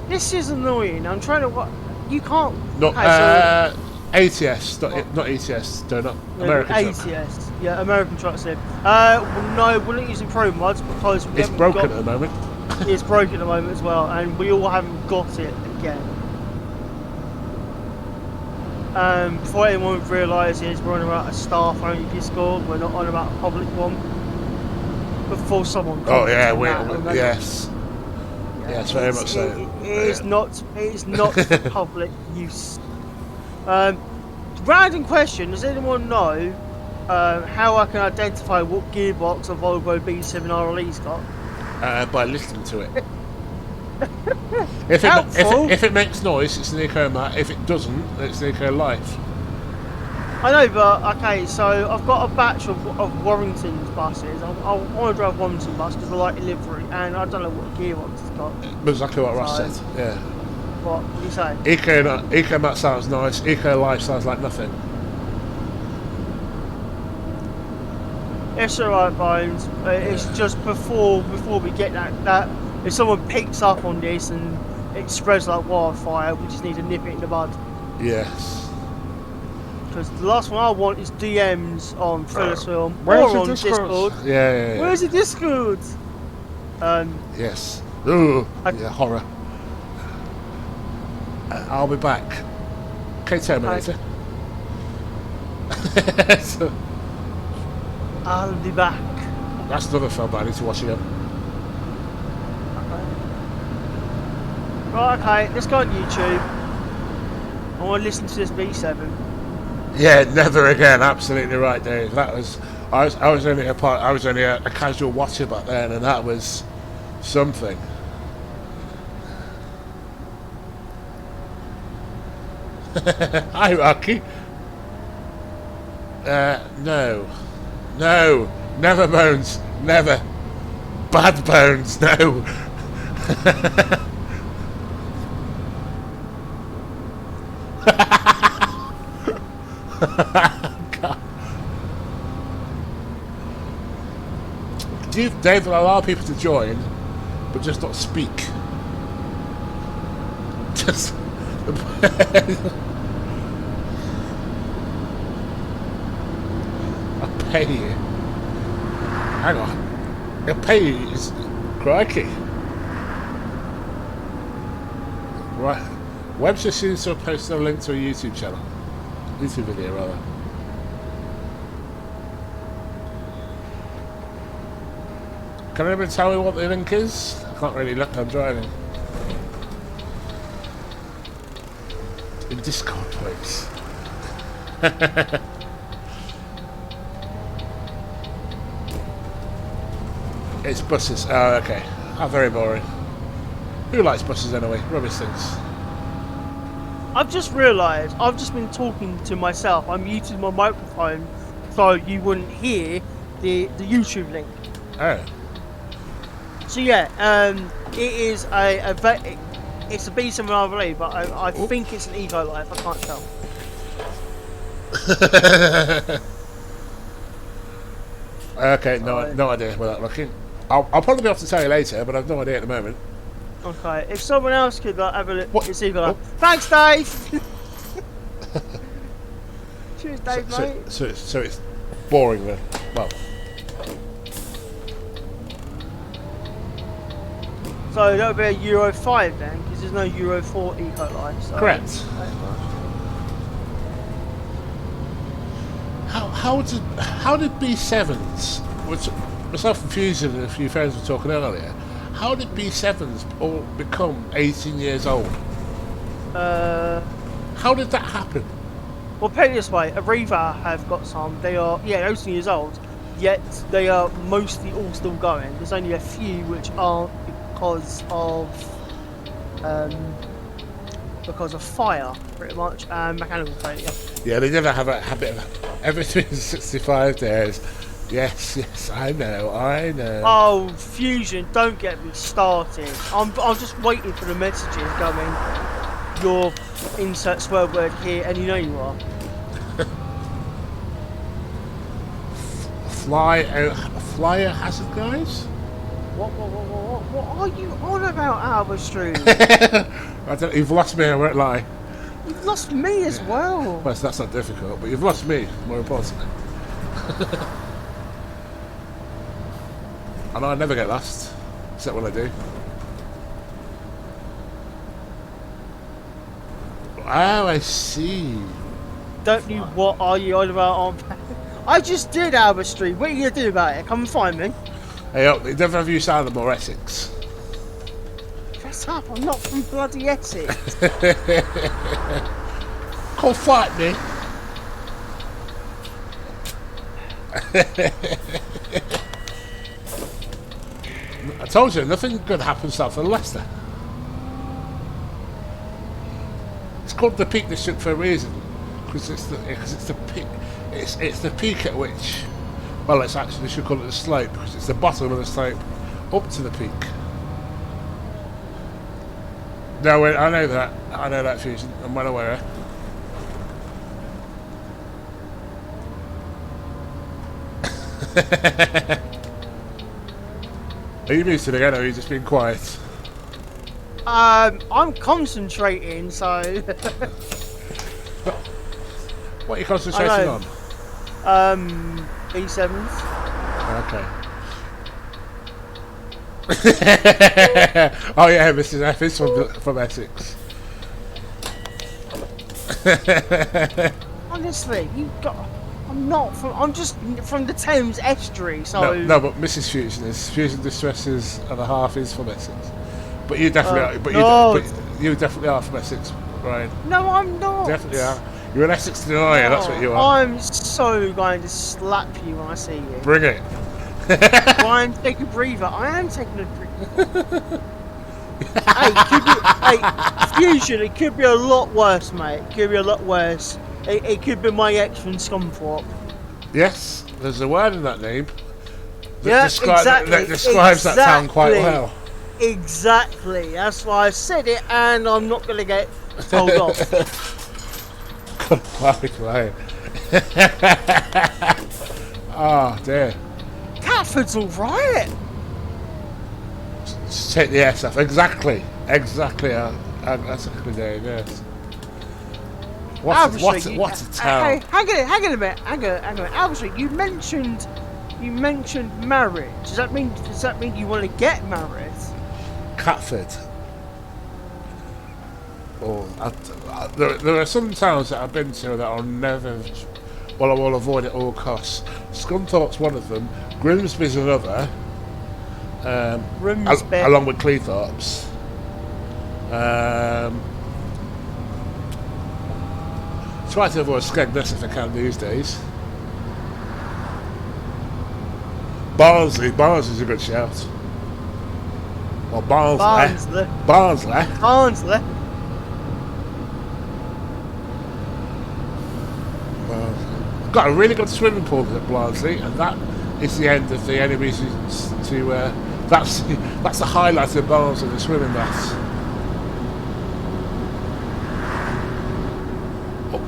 This is annoying. I'm trying to watch. You can't. ATS, not ETS, not American ATS, truck. yeah, American Truck Sim. No, we're not using Pro Mods because It's broken at the moment. It's broken at the moment as well, and we all haven't got it again. Before anyone realises, we're on about a staff-only Discord. We're not on about a public one. Before someone. Oh yeah, yes. Yes, very much so. It is not for public use. Random question: does anyone know how I can identify what gearbox a Volvo B7 RLE's got? By listening to it. Helpful. If it makes noise, it's an Eco Mat. If it doesn't, it's an Eco Life. I know, but okay. So I've got a batch of Warrington's buses. I want to drive Warrington bus because I like delivery, and I don't know what gearbox it's got. Exactly what Ross said. Yeah. What do you say? Eco Mat sounds nice. Eco Life sounds like nothing. It's alright, Bones. It's just before we get that if someone picks up on this and it spreads like wildfire, we just need to nip it in the bud. Yes. Because the last one I want is DMs on Fellowsfilm or on Discord. Yeah. Where's the Discord? Yes. Ooh. Yeah, horror. I'll be back. Okay, Terminator. So, I'll be back. that's another film I need to watch again. Right, okay, let's go on YouTube. I want to listen to this B7. Yeah, never again. Absolutely right, Dave. That was. I was only a casual watcher back then, and that was something. Hi, Rocky. No, never Bones, never. Bad Bones, no. Dave will allow people to join, but just not speak. Just. I'll pay you. Hang on. I'll pay you. Crikey. Right. Webster seems to have posted a link to a YouTube channel. YouTube video, rather. Can anybody tell me what the link is? I can't really look, I'm driving. In Discord, please. It's buses. Oh, okay. How very boring. Who likes buses anyway? Rubbish things. I've just realised I've just been talking to myself. I'm muting my microphone so you wouldn't hear the YouTube link. Oh. So yeah, it is it's a B7 RLE, but I think it's an Eco Life. I can't tell. Okay, no idea without looking. I'll probably be able to tell you later, but I've no idea at the moment. Okay, if someone else could have a look, it's Eco Life. Thanks, Dave. Cheers, Dave, mate. So it's boring then. Well. So that would be a Euro 5 then, because there's no Euro 4 Eco Life. So Correct. How did B7s, which myself and Fusion and a few friends were talking earlier, how did B7s all become 18 years old? How did that happen? Well, put it this way, Arriva have got some. They are 18 years old, yet they are mostly all still going. There's only a few which aren't because of fire, pretty much, and mechanical failure. Yeah, they never have a habit of everything 65 days. Yes, I know. Oh, Fusion, don't get me started. I'm just waiting for the messages going, your insert swear word here, and you know you are. Flyer hazard, guys? What are you on about, Alberstream? I don't. You've lost me. I won't lie. You've lost me as well. Well, that's not difficult, but you've lost me. More importantly. And I never get lost, except when I do. Oh, I see. Don't you? What are you on about? I just did, Alberstream. What are you gonna do about it? Come and find me. Hey, never have you sounded more Essex. Shut up, I'm not from bloody Essex. Come fight me. I told you, nothing good happens south of Leicester. It's called the Peak District for a reason, because it's the peak. It's the peak at which, well, it's actually they should call it the slope because it's the bottom of the slope up to the peak. No, wait, I know that. I know that, Fusion. I'm well aware. Are you muted again, or are you just being quiet? I'm concentrating, so. What are you concentrating on? B7s. Okay. Oh yeah, Mrs. F is from Essex. Honestly, you got. I'm not from. I'm just from the Thames estuary, so. No, but Mrs. Fusion is. Fusion Distresses and a half is from Essex. But you definitely are. But you definitely are from Essex, Ryan. No, I'm not. Definitely are. You're an Essex denier. That's what you are. I'm so going to slap you when I see you. Bring it. Ryan, take a breather. I am taking a breather. Hey, Fusion, it could be a lot worse, mate. It could be a lot worse. It could be my ex from Scunthorpe. Yes, there's a word in that name that exactly. describes that town quite well. Exactly. That's why I said it, and I'm not going to get told off. God, why? Oh dear. Catford's all right. Just take the S off. Exactly. That's a good name. Yes. What a town. Hey, hang on a minute. Obviously, you mentioned marriage. Does that mean you want to get married? Catford. Oh, there are some towns that I've been to that I'll never. Well, I will avoid at all costs. Scunthorpe's one of them. Grimsby's another. Along with Cleethorpes. Try to avoid Skegness if I can these days. Barnsley's a good shout. Or Barnsley. Got a really good swimming pool at Barnsley, and that is the end of the any reasons to. That's the highlight of Barnsley, the swimming baths.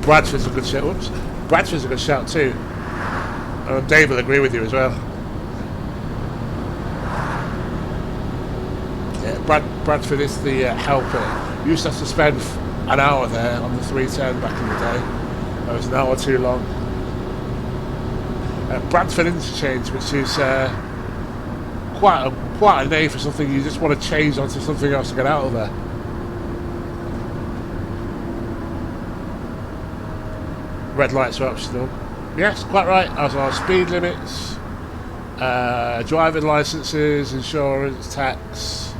Bradford's a good shout. Oops. Bradford's a good shout too. And Dave will agree with you as well. Yeah, Bradford is the helper. You used to have to spend an hour there on the 310 back in the day. That was an hour too long. Bradford Interchange, which is quite a name for something you just want to change onto something else to get out of there. Red lights are optional. Yes, quite right. As are speed limits, driving licences, insurance, tax,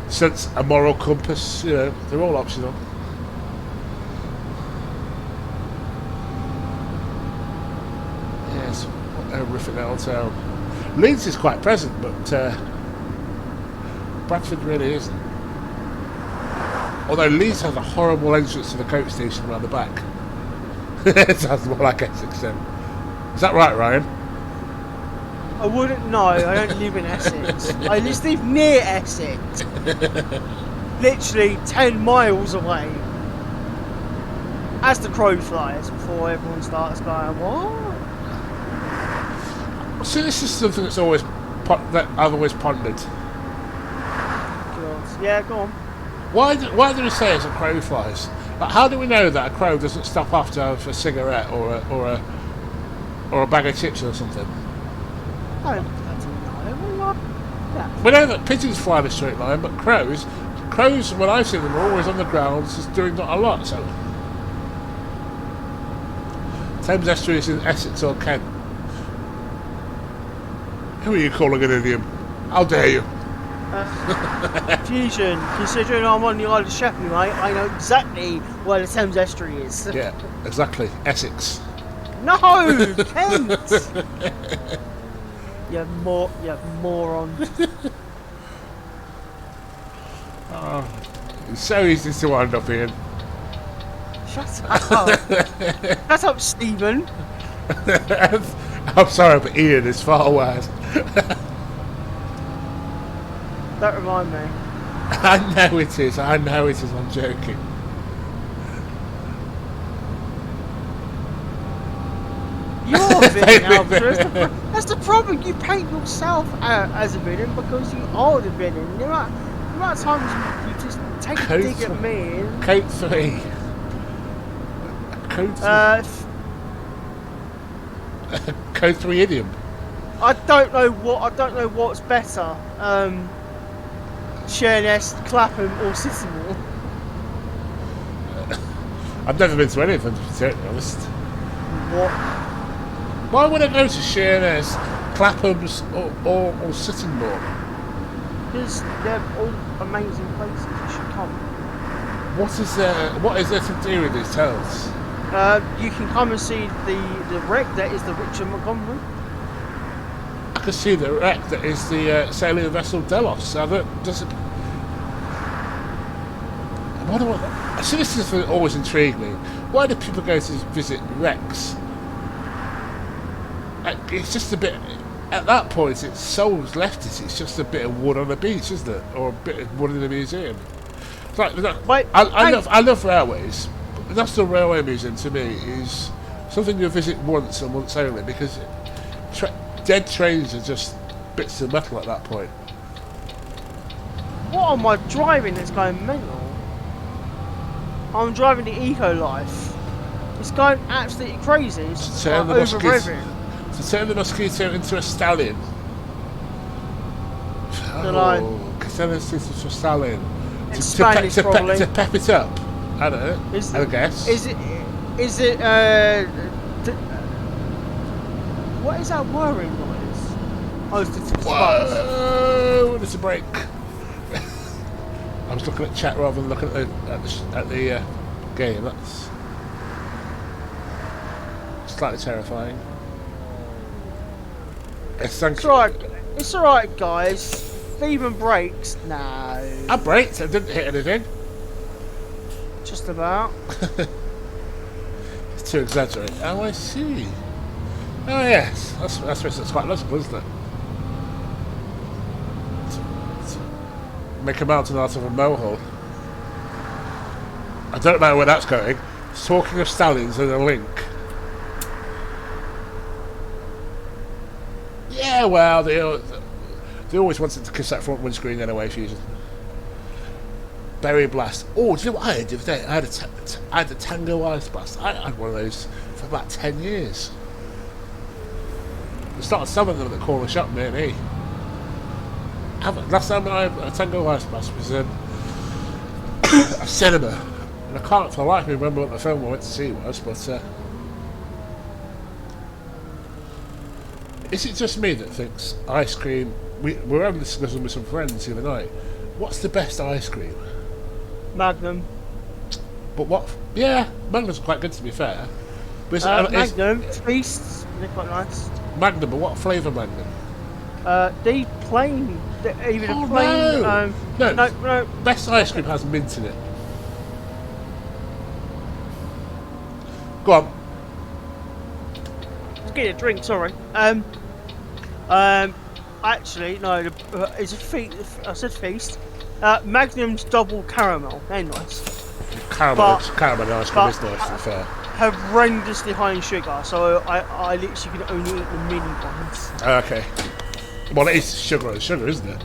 sense a moral compass. You know, they're all optional. Yes, what a horrific little town. Leeds is quite present, but Bradford really isn't. Although Leeds has a horrible entrance to the coach station around the back. It sounds more like Essex then. Is that right, Ryan? I wouldn't know. I don't live in Essex. I just live near Essex. Literally 10 miles away. As the crow flies, before everyone starts going, what? See, this is something that I've always pondered. Yeah, go on. Why do we say as a crow flies? Like, how do we know that a crow doesn't stop off to have a cigarette or a bag of chips or something? I don't know. We know that pigeons fly in a straight line, but crows, when I've seen them, are always on the ground, just doing not a lot. So, Thames Estuary is in Essex or Kent. Who are you calling an idiom? How dare you? Fusion, considering I'm on the Isle of Sheppey, mate, I know exactly where the Thames Estuary is. Yeah, exactly. Essex. No, Kent. You moron. It's so easy to wind up in. Shut up. Shut up, Stephen. I'm sorry, but Ian is far worse. Don't remind me. I know it is. I'm joking. You're a villain, Alfred. That's the problem. You paint yourself out as a villain because you are the villain. The amount of times you just take a dig at me. Code 3. Code 3 idiom. I don't know what's better. Sheerness, Clapham, or Sittingbourne. I've never been to any of them, to be totally honest. What? Why would I go to Sheerness, Clapham's, or Sittingbourne? Because they're all amazing places. You should come. What is there to do with these towns? You can come and see the wreck that is the Richard Montgomery. I can see the wreck that is the sailing vessel Delos. So this is always intrigued me. Why do people go to visit wrecks? It's just a bit. At that point, it's soul's left it. It's just a bit of wood on the beach, isn't it, or a bit of wood in a museum. It's like, I love railways. The National Railway Museum to me is something you visit once and once only, because dead trains are just bits of metal at that point. What am I driving that's going mental? I'm driving the Eco Life. It's going absolutely crazy. It's To turn the mosquito into a stallion. To turn it into a stallion. To pep it up. I don't know. I guess. Is it? What is that whirring noise? Oh, it's the Whoa! It's a break. I was looking at chat rather than looking at the game. That's slightly terrifying. It's alright, guys. Even brakes? No. I braked. I didn't hit anything. Just about. It's too exaggerated. Oh, I see. Oh, yes. That's quite logical, isn't it? Make a mountain out of a molehill. I don't know where that's going. Talking of stallions and a link. Yeah, well, they always wanted to kiss that front windscreen anyway, Fusion. Berry Blast. Oh, do you know what I had the other day? I had a Tango Ice Blast. I had one of those for about 10 years. They started selling them at the corner shop near me. Last time I had a Tango Ice Blast was a cinema. And I can't for the life of me remember what the film I went to see was, but is it just me that thinks ice cream... We're having this discussion with some friends the other night. What's the best ice cream? Magnum. But what... Yeah, Magnum's quite good, to be fair. But Magnum, Feasts, they're quite nice. Magnum, but what flavour Magnum? The plain... Even a plain... No. Best ice cream has mint in it. Go on. Let's get a drink, sorry. Actually, no, it's a feast. I said feast. Magnum's double caramel. They're nice. Caramel ice cream is nice, to be fair. Horrendously high in sugar, so I literally can only eat the mini ones. Okay. Well, it is sugar, isn't it?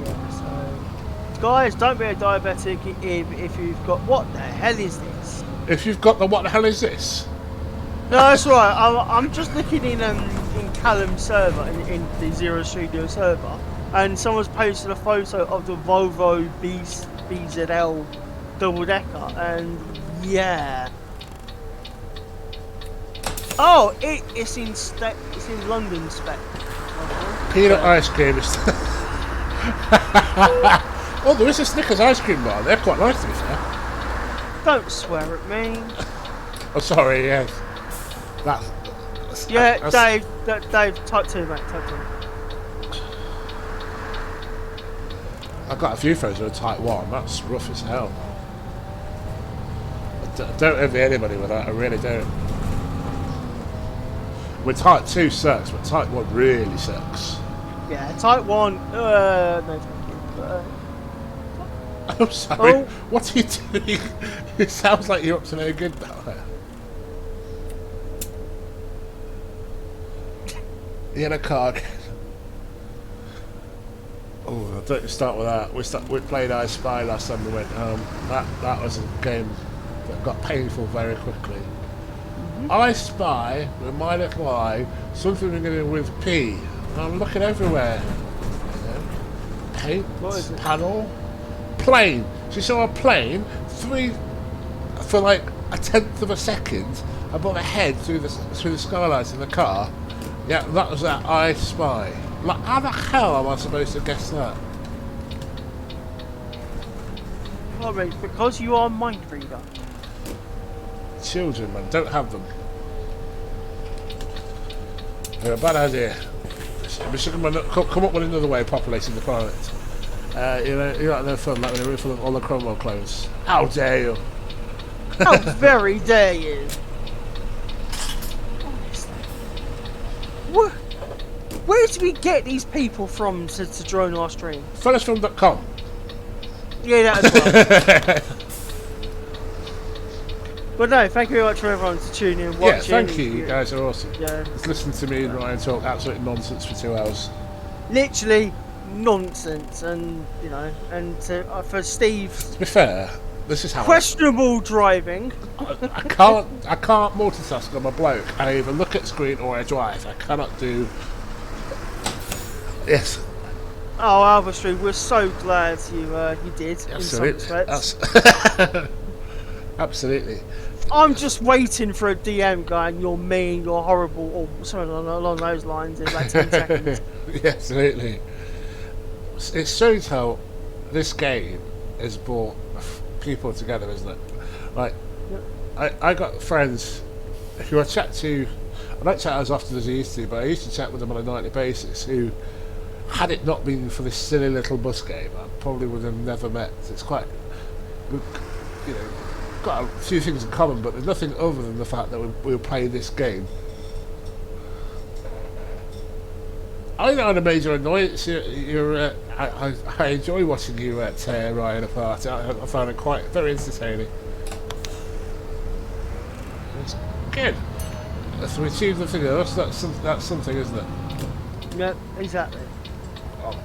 Yeah, so... Guys, don't be a diabetic if you've got... What the hell is this? If you've got the what the hell is this? No, that's right. I'm just looking in Callum's server, in the Zero Studio server, and someone's posted a photo of the Volvo BZL double decker, and yeah. Oh, it's in London spec. Peanut ice cream is Oh, there is a Snickers ice cream bar. They're quite nice to be fair. Don't swear at me. Oh, sorry, yes. Yeah, Dave, type 2, mate, type 2. I've got a few friends who are type 1. That's rough as hell. I don't envy anybody with that. I really don't. With type 2 sucks, but type 1 really sucks. Yeah, type 1, no thank you. I'm sorry. Oh. What are you doing? It sounds like you're up to no good now. You in a car again. Oh, don't start with that. We played I Spy last time we went home. That was a game that got painful very quickly. I spy with my little eye something beginning with P. And I'm looking everywhere. Paint, What is it? panel, plane. She saw a plane for like a tenth of a second above her head through the skylights in the car. Yeah, that was that I Spy. Like, how the hell am I supposed to guess that? Oh, mate, because you are a mind reader. Children, man, don't have them. They're a bad idea. We should come up with another way of populating the planet. You're not no fun like when they're full of all the Cromwell clones. How dare you? How very dare you? Honestly. Where do we get these people from to join our stream? Fellowsfilm.com. Yeah, that as well. But no, thank you very much for everyone to tune in, watching. Yeah, thank you. You guys are awesome. Yeah. Just listen to me and Ryan talk absolute nonsense for 2 hours. Literally nonsense, and you know, and for Steve, To be fair, this is how questionable driving. I can't multitask. I'm a bloke. I either look at screen or I drive. I cannot do. Yes. Oh, Alvastry, we're so glad you did. Absolutely. In some respects. Absolutely. I'm just waiting for a DM going, "You're mean, you're horrible," or something along those lines in like 10 seconds. Yeah, absolutely. It shows how this game has brought people together, isn't it? Like, Yep. I got friends who I chat to. I don't chat as often as I used to, but I used to chat with them on a nightly basis. Who, had it not been for this silly little bus game, I probably would have never met. It's quite, you know, got a few things in common, but there's nothing other than the fact that we were playing this game. I know a major annoyance. I enjoy watching you tear Ryan apart. I find it very entertaining. It's good. So we achieved the thing. That's something, isn't it? Yeah, exactly. Oh.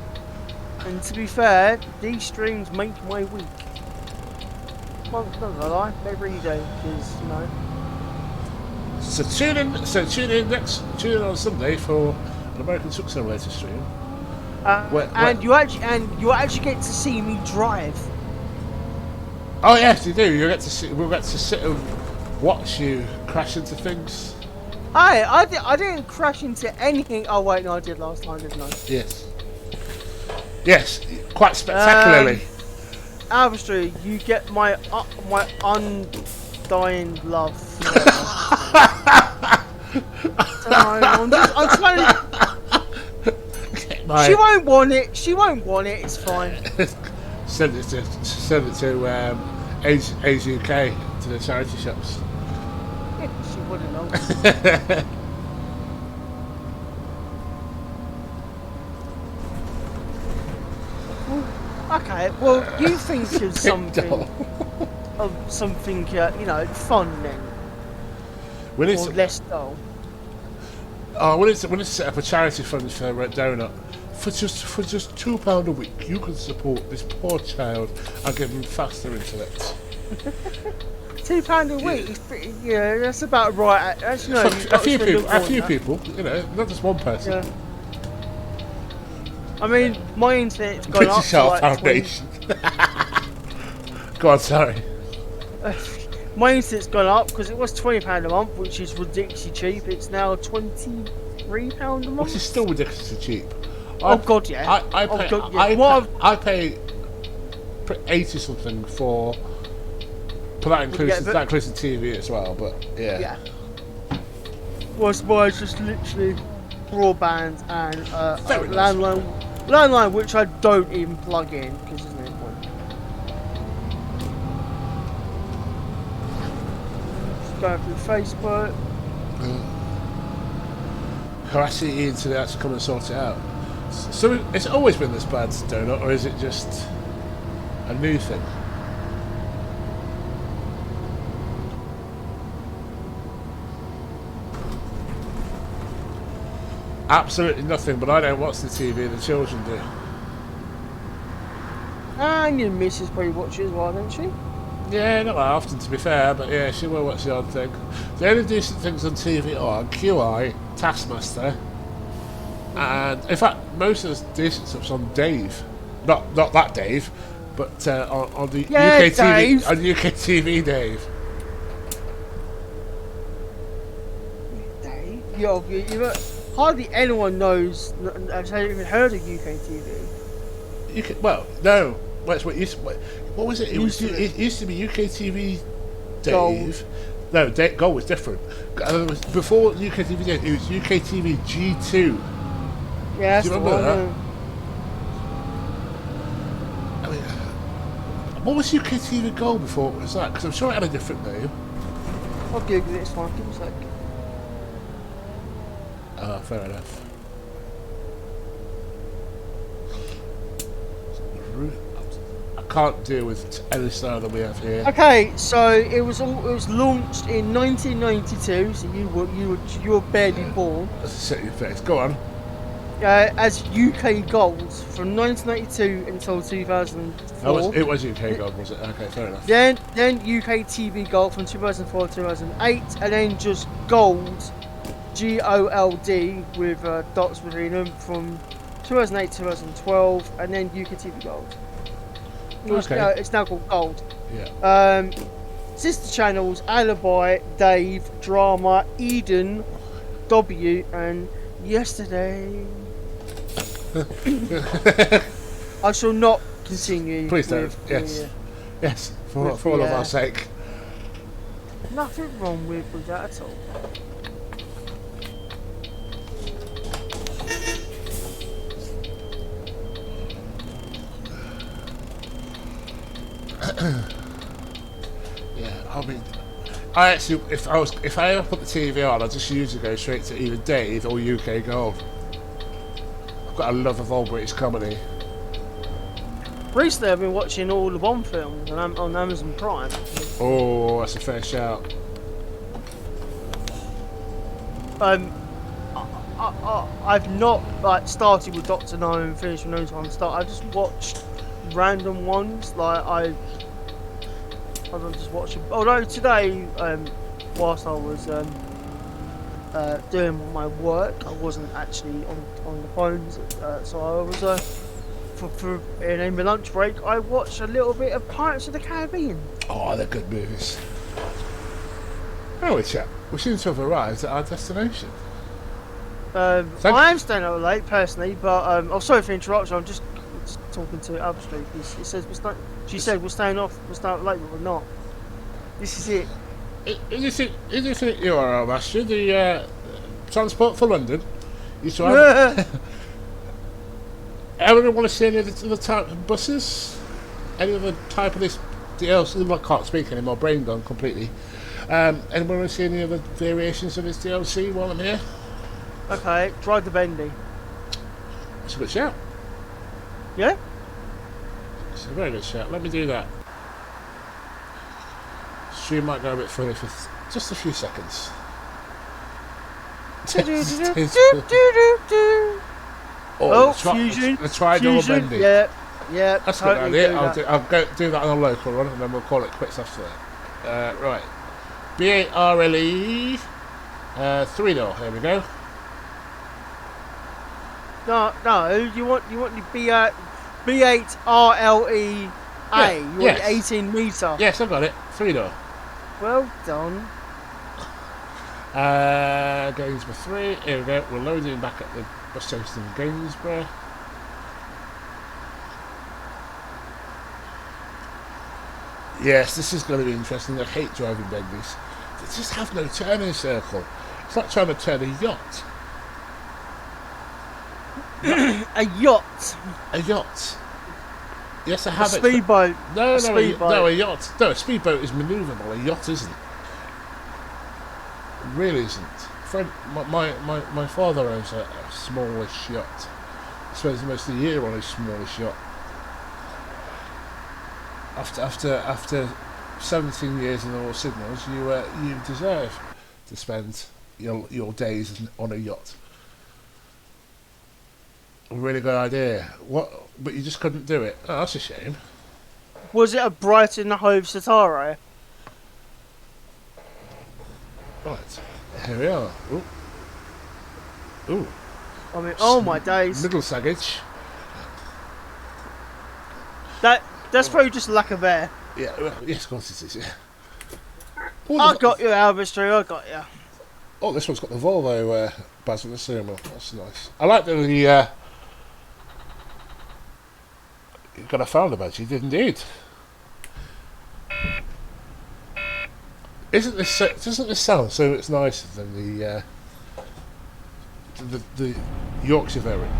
And to be fair, these streams make my week. Well, not gonna lie, they really do, because you know. So tune in on Sunday for an American Truck Simulator stream. And you actually get to see me drive. Oh yes, you do. We'll get to sit and watch you crash into things. I didn't crash into anything. Oh wait, no, I did last time, didn't I? Yes. Yes, quite spectacularly. Alvastry, you get my undying love. I'm trying to. She won't want it. She won't want it. It's fine. Send it to Age UK, to the charity shops. She wouldn't know. Okay, well, you think of something, you know, fun then, or less dull. Oh, we need to set up a charity fund for Donut. For just £2 a week, you can support this poor child and give him faster internet. £2 a week, yeah, that's about right. Actually, no, A few people, you know, not just one person. Yeah. I mean, my internet's gone British up. Heart Foundation. Go on, sorry. My internet's gone up because it was £20 a month, which is ridiculously cheap. It's now £23 a month. Which is still ridiculously cheap. Oh God, yeah. I Oh pay, God, yeah. I pay 80 something for. But that includes that includes the TV as well. But yeah. Yeah. Was just literally broadband and Very nice. landline, which I don't even plug in because there's no point. Just going through Facebook. Harassing Ian today to come and sort it out. So it's always been this bad, Donut, or is it just a new thing? Absolutely nothing, but I don't watch the TV, the children do. And your missus probably watches as well, doesn't she? Yeah, not that often to be fair, but yeah, she will watch the odd thing. The only decent things on TV are QI, Taskmaster, and in fact, most of the decent stuff's on Dave. Not that Dave, but on the UK Dave. TV, on UK TV, Dave. Dave? Hardly anyone knows. I've even heard of UK TV. Well, no. What was it? It used to be UK TV Dave. Gold. No, Gold was different. Before UK TV Dave, it was UK TV G2. Yeah, do you remember that? I mean, what was UK TV Gold before it was that? Because I'm sure it had a different name. I'll Google it, it's fine. Give me a sec. Ah, fair enough. I can't deal with any style that we have here. Okay, so it was launched in 1992. So you were barely born. That's a set your face. Go on. As UK Gold from 1992 until 2004. It was UK Gold, was it? Okay, fair enough. Then UK TV Gold from 2004 to 2008, and then just Gold, GOLD with dots between them from 2008 to 2012, and then UK TV Gold. It's now called Gold. Yeah. Sister channels: Alibi, Dave, Drama, Eden, W, and Yesterday. I shall not continue. Please don't. Yes. For all of our sake. Nothing wrong with that at all. Yeah, I mean, I actually, if I ever put the TV on, I just usually go straight to either Dave or UK Gold. I've got a love of all British comedy. Recently, I've been watching all the Bond films on Amazon Prime. Oh, that's a fair shout. I've not started with Doctor No and finished with No Time to Start. I just watched random ones. I just watched. Although today, whilst I was doing my work, I wasn't actually on the phones. So I was in my lunch break. I watched a little bit of Pirates of the Caribbean. Oh, they're good movies. Anyway, chap, we seem to have arrived at our destination. I am staying out late personally, but sorry for the interruption. I'm just talking to Abstract. It says she said we're staying late, but we're not. This is it. Is it you are, Master? The Transport for London. Used to have. Anyone want to see any of the type of buses? Any other type of this DLC? I can't speak anymore. Brain gone completely. Anyone want to see any other variations of this DLC while I'm here? Okay, drive the bendy. It's a good shout. Yeah? It's a very good shout. Let me do that. Stream might go a bit funny for just a few seconds. Fusion. The tri-door bendy. Yeah. That's a good idea. I'll go do that on a local run and then we'll call it quits after that. Right. BARLE 3-door. Here we go. No. You want the B8RLEA. Yeah, you want the 18 metre. Yes, I've got it. 3-door. Well done. Gainsborough 3. Here we go. We're loading back at the bus station in Gainsborough. Yes, this is going to be interesting. I hate driving bendies. They just have no turning circle. It's like trying to turn a yacht. A yacht. A yacht. Yes, I A have it. speedboat. No, A speedboat. no, a yacht. No, a speedboat is manoeuvrable. A yacht isn't. It really isn't. My father owns a smallish yacht. He spends most of the year on his smallish yacht. After 17 years in all signals, you deserve to spend your days on a yacht. A really good idea. What? But you just couldn't do it. Oh, that's a shame. Was it a Brighton Hove Sataro? Right, here we are. Ooh. Ooh. I mean, oh my days. Middle Saggage. That's probably just lack of air. Yeah, well, yes, of course it is, yeah. I got you, Albus, I got you. Oh, this one's got the Volvo badge on the steering wheel. That's nice. I like that you got a founder badge. You did indeed. Doesn't this sound so much nicer than the Yorkshire variant?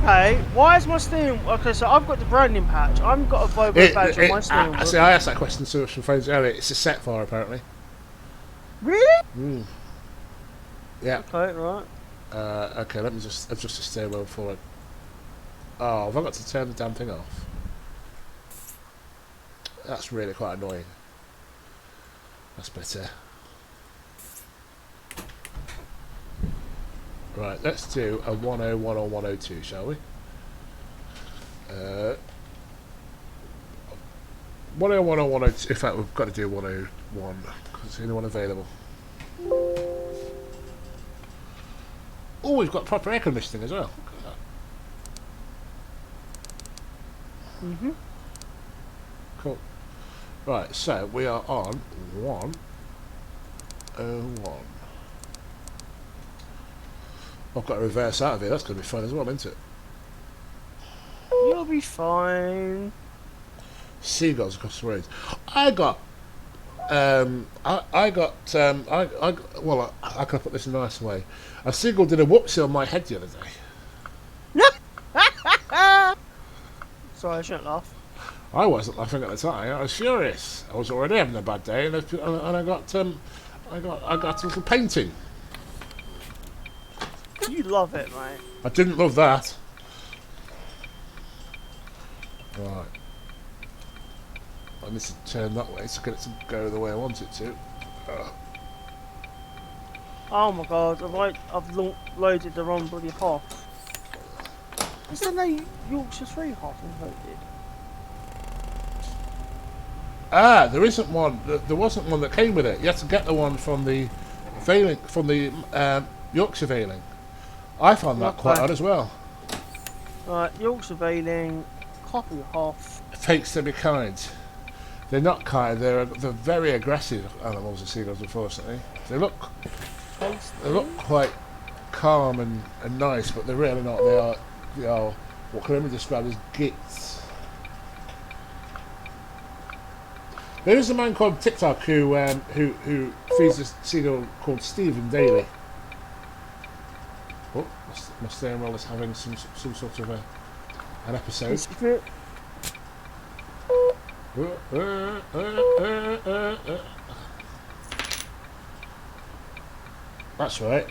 Okay, why is my steering... Okay, so I've got the branding patch. I haven't got a Volvo badge on my steering wheel. See, I asked that question to some friends earlier. It's a set fire, apparently. Really? Mm. Yeah. Okay, right. Okay, let me just adjust the steering wheel forward. Oh, have I got to turn the damn thing off? That's really quite annoying. That's better. Right, let's do a 101 or 102, shall we? 101 or 102. In fact, we've got to do 101 because it's the only one available. Oh, we've got proper air conditioning as well. Mm-hmm. Cool. Right, so we are on 101. I've got to reverse out of here. That's going to be fun as well, isn't it? You'll be fine. Seagulls across the road. I got. Well, I can put this in a nice way. A seagull did a whoopsie on my head the other day. Sorry, I shouldn't laugh. I wasn't laughing at the time. I was furious. I was already having a bad day, and I got a little painting. You love it, mate. I didn't love that. Right. I need to turn that way to get it to go the way I want it to. Oh my god, I've loaded the wrong bloody half. Is there no Yorkshire 3 half included? Ah, there isn't one. There wasn't one that came with it. You had to get the one from the Veiling, from the Yorkshire Veiling. I found that quite odd as well. Right, Yorkshire Veiling, copy half. Fakes to be kind. They're not kind. They're very aggressive animals. The seagulls, unfortunately. They look quite calm and nice, but they're really not. They are what can only be described as gits. There is a man called TikTok who feeds a seagull called Stephen daily. Oh, my steering wheel is having some sort of an episode. That's right.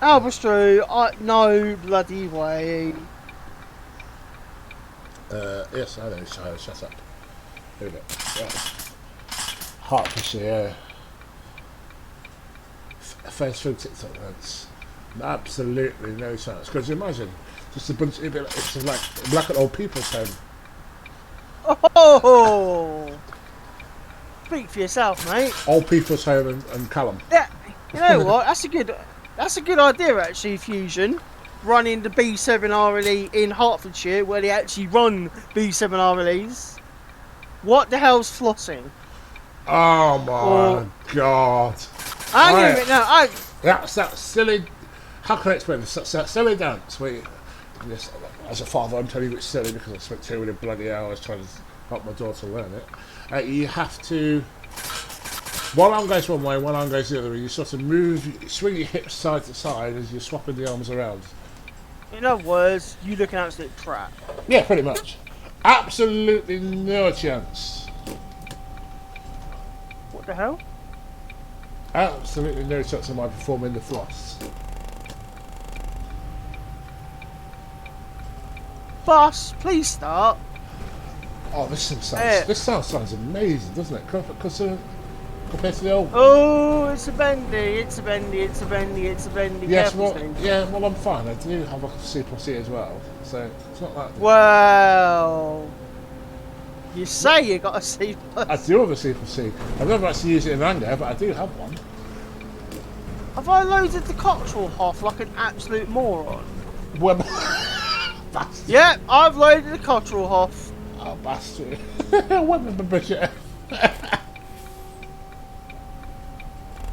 Albus Drew, no bloody way. Yes, I know, so shut up. Here we go. Right. Hertfordshire. Fellowsfilm TikTok ads. Absolutely no chance. Because imagine, just a bunch of it's like black and old people's home. Oh! Speak for yourself, mate. Old people's home and Callum. Yeah, you know what? That's a good idea actually, Fusion. Running the B7 RLE in Hertfordshire, where they actually run B7 RLEs. What the hell's flossing? Oh Or my god. hang on a Right. minute now. That's that silly. How can I explain this? That's that silly dance where, yes, as a father, I'm telling you it's silly because I spent 2 million bloody hours trying to help my daughter learn it. You have to. One arm goes one way, one arm goes the other. You sort of swing your hips side to side as you're swapping the arms around. In other words, you look an absolute crap. Yeah, pretty much. Absolutely no chance. What the hell? Absolutely no chance of my performing the floss. Boss, please start. Oh, this Yeah. sounds amazing, doesn't it? Compared to the old. Oh, it's a bendy, it's a bendy, it's a bendy, it's a bendy. Yes, Careful, well, Steve. yeah, well, I'm fine. I do have a C+C as well, so it's not that. Well, you say you got a C++. I do have a C+C. I've never actually used it in anger, but I do have one. Have I loaded the Cockerel off like an absolute moron? Well, bastard. Yep, I've loaded the Cockerel off. Oh, bastard. Women budget.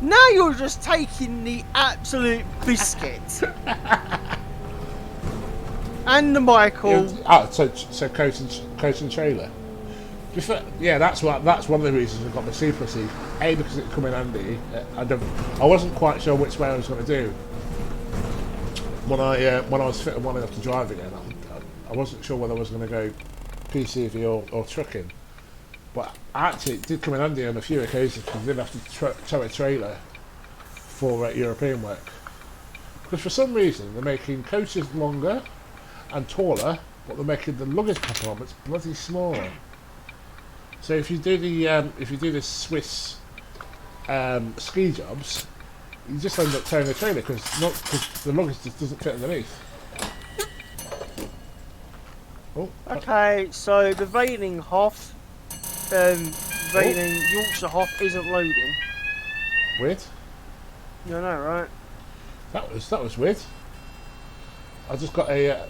Now you're just taking the absolute biscuit. And the Michael. So coach and trailer. Yeah, that's one of the reasons I got my C+C. A, because it come in handy. I wasn't quite sure which way I was going to do when I was fit and wanting to drive again. I wasn't sure whether I was going to go PCV or trucking. But actually, it did come in handy on a few occasions because I didn't have to tow a trailer for European work. Because for some reason they're making coaches longer and taller, but they're making the luggage compartments bloody smaller. So if you do the Swiss ski jobs, you just end up towing a trailer because the luggage just doesn't fit underneath. Oh, Okay, so the Veiling Hoff, Veiling Yorkshire Hoff isn't loading. weird. You know, right? That was weird. I just got I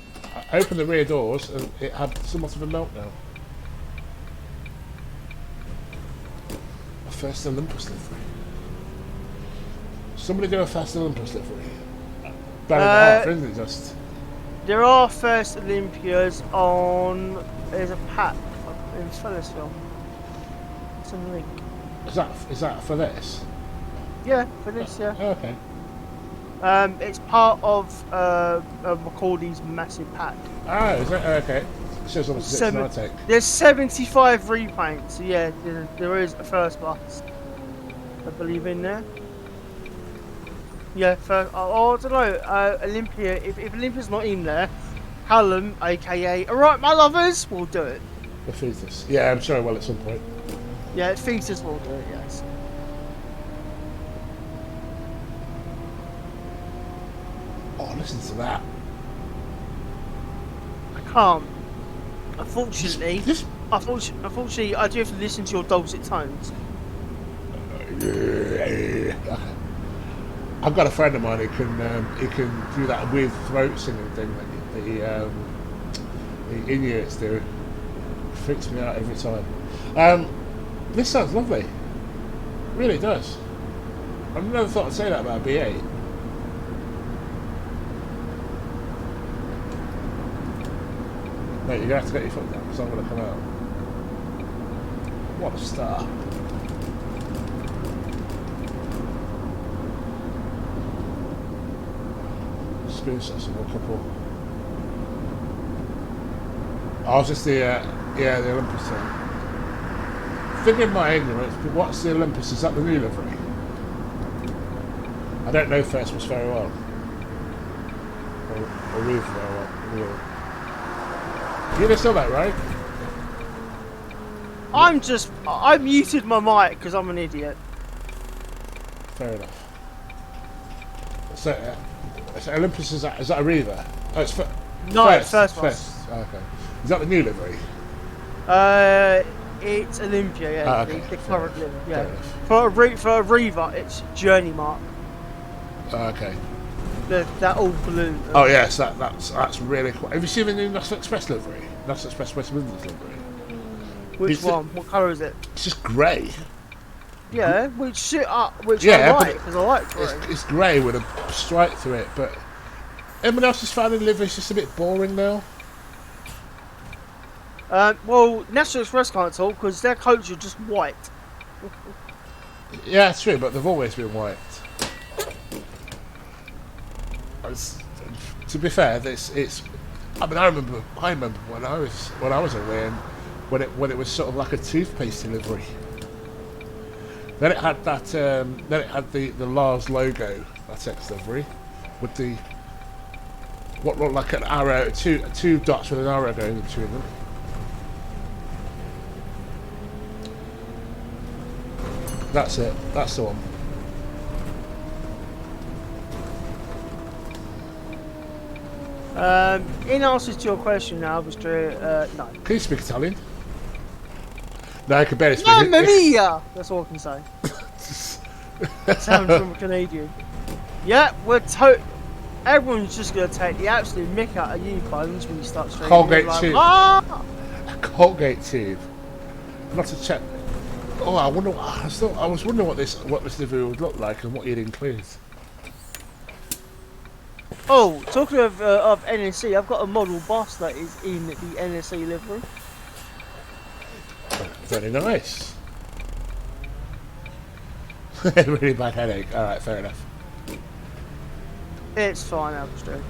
opened the rear doors and it had somewhat of a meltdown. A first Olympus livery. Somebody do a first Olympus livery. Better than half, isn't it? Just. There are first Olympias on. There's a pack in Fellowsfilm. It's in the link. Is that for this? Yeah, for this, yeah. Oh, okay. It's part of McCordy's massive pack. Ah, is it? Okay. It shows on the Seven- take. There's 75 repaints, so yeah, there is a first class, I believe, in there. Yeah, first, I don't know, Olympia, if Olympia's not in there, Callum, aka, alright my lovers, will do it. The fetus. Yeah, I'm sure I will at some point. Yeah, Fetus will do it, yes. Oh, listen to that. I can't. Unfortunately, This. unfortunately, I do have to listen to your dulcet tones. I've got a friend of mine who can do that weird throat singing thing that the Inuits do. It freaks me out every time. This sounds lovely. It really does. I never thought I'd say that about a B8. Mate, you're gonna have to get your foot down because I'm gonna come out. What a start. Spoon sets of a couple. I was just the Olympus thing. Forgive my ignorance, but what's the Olympus? Is that the new livery? I don't know Fesmus very well. Or Reeve very well. Really. You understand that, right? I muted my mic because I'm an idiot. Fair enough. So Olympus, is that a Reaver? Oh, it's No, it's first class. First. Oh, okay. Is that the new livery? It's Olympia, yeah, okay, the fair current enough, live, fair yeah. enough. For a Reaver, it's Journey Mark, Oh, okay. that old balloon. Oh yes, that's really cool. Have you seen the new National Express livery? National Express West Midlands livery. Which is it- one? What colour is it? It's just grey. Yeah, which I Yeah, but like because I like grey. it's grey with a stripe through it. But everyone else is finding livery's just a bit boring now. Well, National Express can't talk because their coats are just white. Yeah, it's true, but they've always been white. To be fair, it's. I mean, I remember when I was away, and when it was sort of like a toothpaste delivery. Then it had that. Then it had the Lars logo, that X livery, with the what looked like an arrow, two dots with an arrow going between them. That's it. That's the one. In answer to your question now, Mr. No. Can you speak Italian? No, I can barely speak Mamma it. mia! That's all I can say. Sounds from a Canadian. Yeah, everyone's just gonna take the absolute mick out of you, Bones, when you start streaming. Colgate like, tube. ah! A Colgate tube. Not to check. Oh, I wonder. I was wondering what this livery would look like and what you'd include. Oh, talking of NSC, I've got a model bus that is in the NSC livery. Very nice. Really bad headache. All right, fair enough. It's fine, Albert.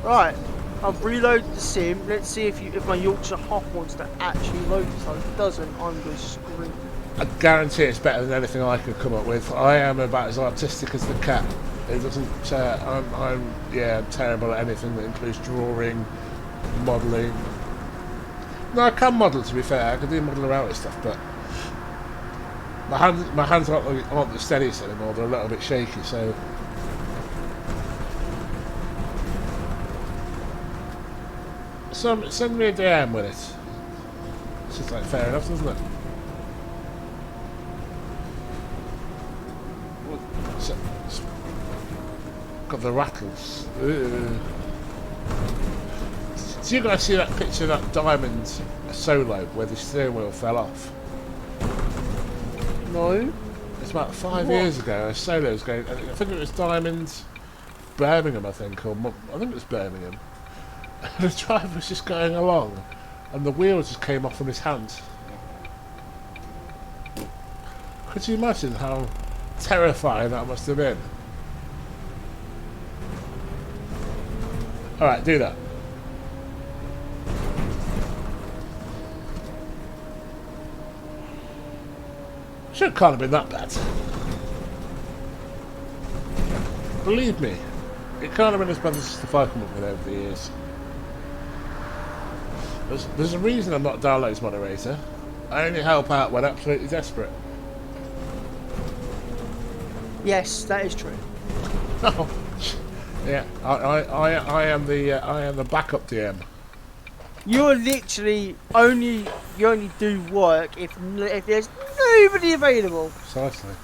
Right, I've reloaded the sim. Let's see if my Yorkshire Hoff wants to actually load this. If it doesn't, I'm going to scream. I guarantee it's better than anything I could come up with. I am about as artistic as the cat. It doesn't. I'm terrible at anything that includes drawing, modelling. No, I can model. To be fair, I can do model around with stuff, but my hands aren't the steadiest anymore. They're a little bit shaky. So send me a DM with it. It's just like fair enough, doesn't it? Got the rattles. Ugh. Did you guys see that picture of that Diamond Solo where the steering wheel fell off? No. It's about 5 years ago. A Solo was going. I think it was Diamond Birmingham. I think it was Birmingham. The driver was just going along, and the wheel just came off from his hand. Could you imagine how terrifying that must have been? Alright, do that. Sure, it can't have been that bad. Believe me, it can't have been as bad as stuff I've come up with over the years. There's a reason I'm not a downloads moderator. I only help out when absolutely desperate. Yes, that is true. Oh, yeah. I am the backup DM. You're literally you only do work if there's nobody available. Precisely.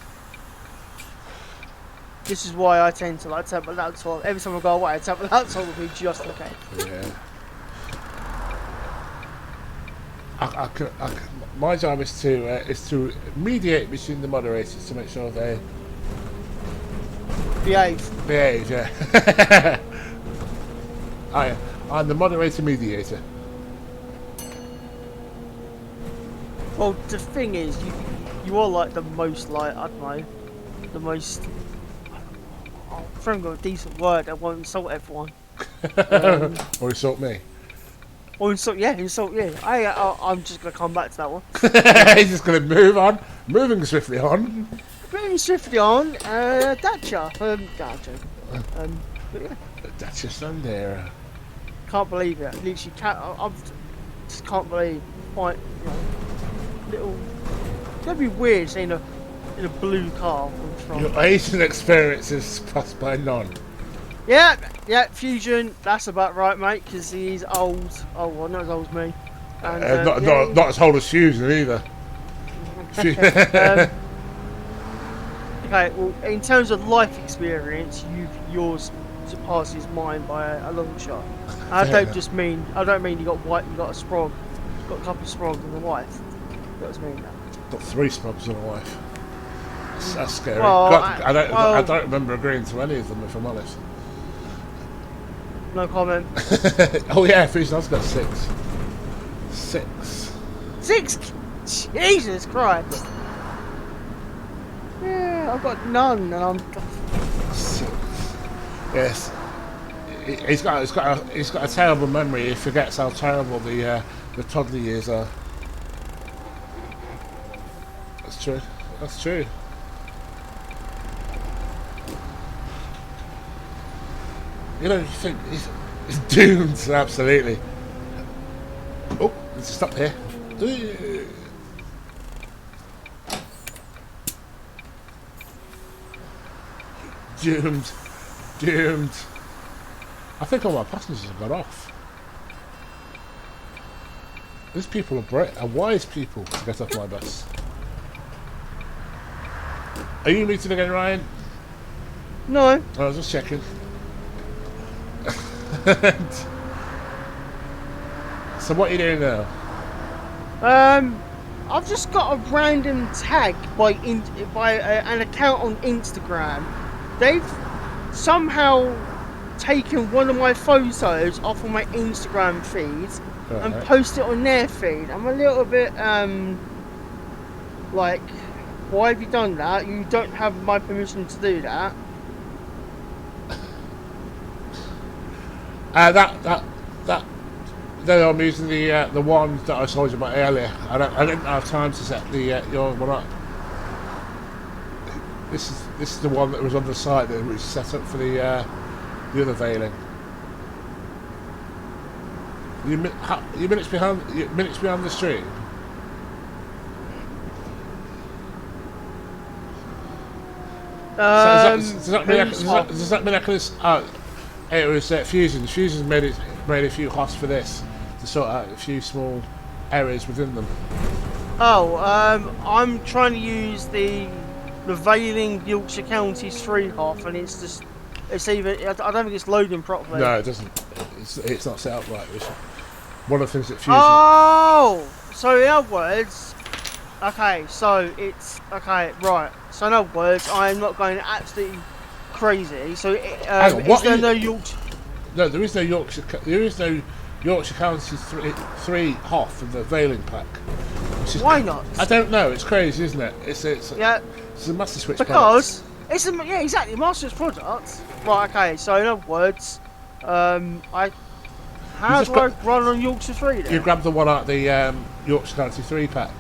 This is why I tend to like take my laptop. Every time I go away, I take my laptop with me just in case. Yeah. My job is to mediate between the moderators to make sure they Behave. behave. Yeah. I'm the moderator mediator. Well, the thing is, you are like the most like I don't know, the most. I'm trying to go a decent word that won't insult everyone. Or insult me. Or insult you. I'm just gonna come back to that one. He's just going to move on. Moving swiftly on. Moving swiftly on, Dacia. Dacia. But yeah, That's your Sandera. can't believe it. Literally, I just can't believe. Quite, little. It's gonna be weird seeing in a blue car from front. Your Asian experience is passed by none. Yeah, Fusion. That's about right, mate. Because he's old. Oh, well, not as old as me. And, Not as old as Fusion either. Okay, well, in terms of life experience, yours surpasses mine by a long shot. I don't mean you got a sprog, got a couple of sprogs and a wife. That's me now. Got 3 smokers and a wife. That's scary. Well, God, I well- don't remember agreeing to any of them, if I'm honest. No comment. Oh yeah, Fusion's got 6. 6. 6? Jesus Christ. Yeah, I've got none, and I'm. 6. Yes. He's got a terrible memory. He forgets how terrible the toddler years are. That's true. That's true. You know, you think it's doomed, absolutely. Oh, let's stop here. Doomed. Doomed. I think all my passengers have got off. These people are wise people to get off my bus. Are you meeting again, Ryan? No. I was just checking. So what are you doing now? I've just got a random tag by an account on Instagram. They've somehow taken one of my photos off of my Instagram feed and posted it on their feed. I'm a little bit like, why have you done that? You don't have my permission to do that. No, I'm using the one that I told you about earlier. I didn't have time to set the your one up. This is the one that was on the site that was set up for the other veiling. You minutes behind the stream. Does that mean I can? It was Fusion. Fusion's made a few hosts for this to sort out a few small errors within them. Oh, I'm trying to use the Veiling Yorkshire Counties 3 half, and it's just, I don't think it's loading properly. No, it doesn't. It's not set up right. It's one of the things that Fusion. Oh, so in other words, okay, so it's okay, right. So in other words, I'm not going absolutely crazy. So is there no Yorkshire? No, there is no Yorkshire. There is no Yorkshire Counties 3 Hoff of the Veiling Pack. Why not? I don't know. It's crazy, isn't it? It's a MasterSwitch because product. It's yeah, exactly, MasterSwitch product. Right. Okay. So in other words, how do I run on Yorkshire 3 then? You grab the one out of the Yorkshire County 3 pack.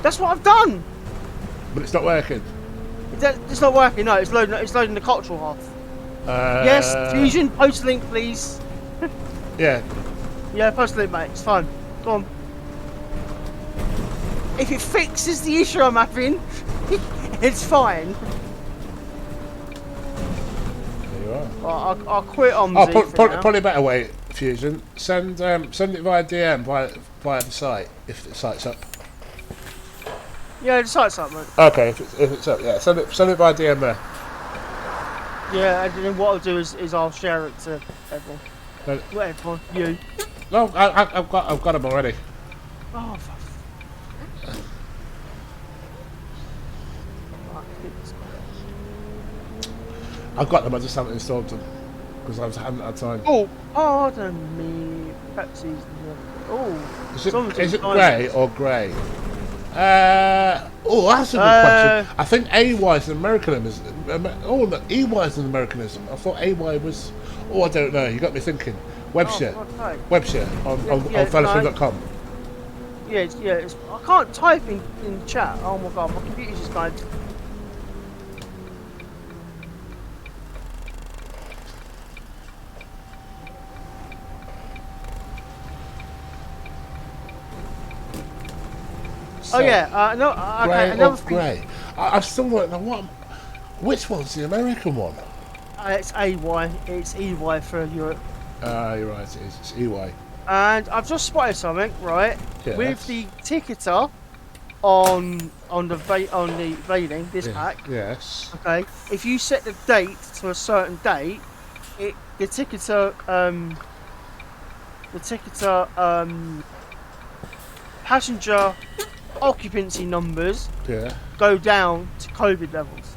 That's what I've done. But it's not working. It's not working. No, it's loading the cultural half. Yes, Fusion, post link, please. Yeah. Yeah, post link, mate. It's fine. Go on. If it fixes the issue I'm having, it's fine. There you are. Well, I'll quit OMSI. Probably a better way, Fusion. Send it via DM via the site if the site's up. Yeah, the site's up, mate. Okay, if it's up, yeah. Send it via DM there. Yeah, and then what I'll do is I'll share it to everyone. Well, everyone, you. No, I've got them already. Oh, I've got them. I just haven't installed them because I haven't had time. Oh, pardon me. Pepsi's. Oh, Is it grey or grey? That's a good question. I think AY is an Americanism. EY is an Americanism. I thought AY was. Oh, I don't know. You got me thinking. Webshare. Okay. Webshare on Fellowsfilm.com. Yeah, I can't type in chat. Oh my god, my computer's just going. So, oh yeah, no, okay, another thing. Grey. I still don't know which one's the American one? It's AY, it's EY for Europe. You're right, it is. It's EY. And I've just spotted something, right? Yes. With the ticketer on the veiling, this pack. Yes. Okay. If you set the date to a certain date, the ticketer passenger occupancy numbers Yeah. go down to COVID levels.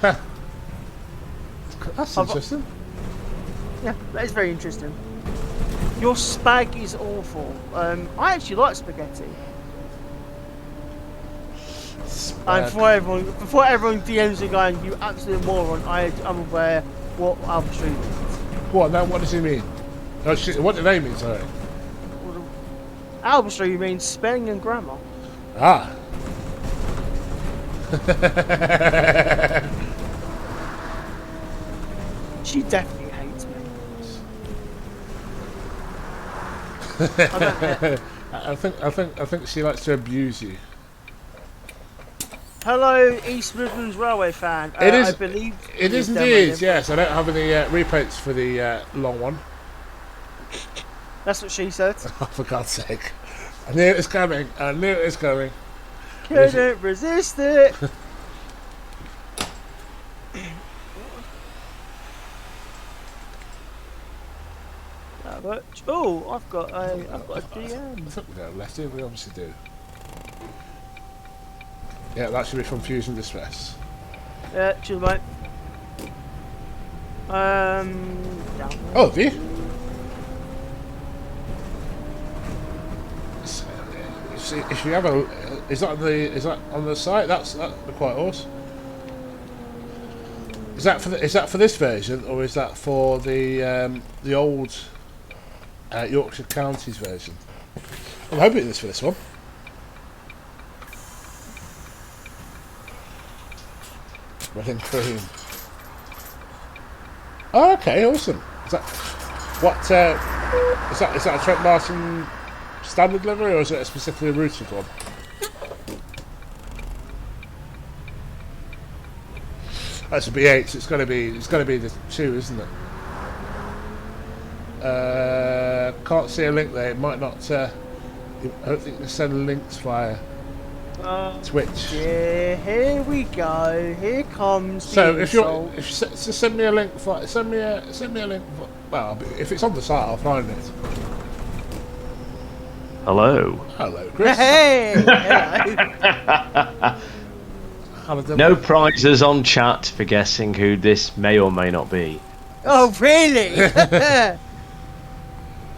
Huh. That's I've- interesting. Yeah, that is very interesting. Your spag is awful. I actually like spaghetti. And before everyone DMs me going, you absolute moron, I'm aware what arbitrary means. What? Now, what does he mean? Oh, shit, what do they mean? Sorry. Arbitrary means spelling and grammar. Ah. She definitely hates me. I think she likes to abuse you. Hello, East Midlands Railway fan. It is. I believe It is indeed. Yes, I don't have any repaints for the long one. That's what she said. Oh, for God's sake! I knew it was coming. I knew it was coming. Couldn't resist it. Oh, I've got a DM. I think we don't left it. We obviously do. Yeah, that should be from Fusion Distress. Yeah, chill, mate. Down there. Oh, have you? If you have a, is that on the site? That'd be quite awesome. Is that for this version, or is that for the old Yorkshire Counties version? I'm hoping it's for this one. Red and cream. Oh, okay, awesome. Is that what? Is that a Trent Martin standard livery, or is it a specifically routed one? That's a B8. So it's got to be the 2, isn't it? Can't see a link there. It might not. I don't think they send links via Twitch. Yeah, here we go. Here comes. So the if you insult. send me a link, send me a link. Well, if it's on the site, I'll find it. Hello. Hello, Chris. Hey, hello. No prizes on chat for guessing who this may or may not be. Oh, really?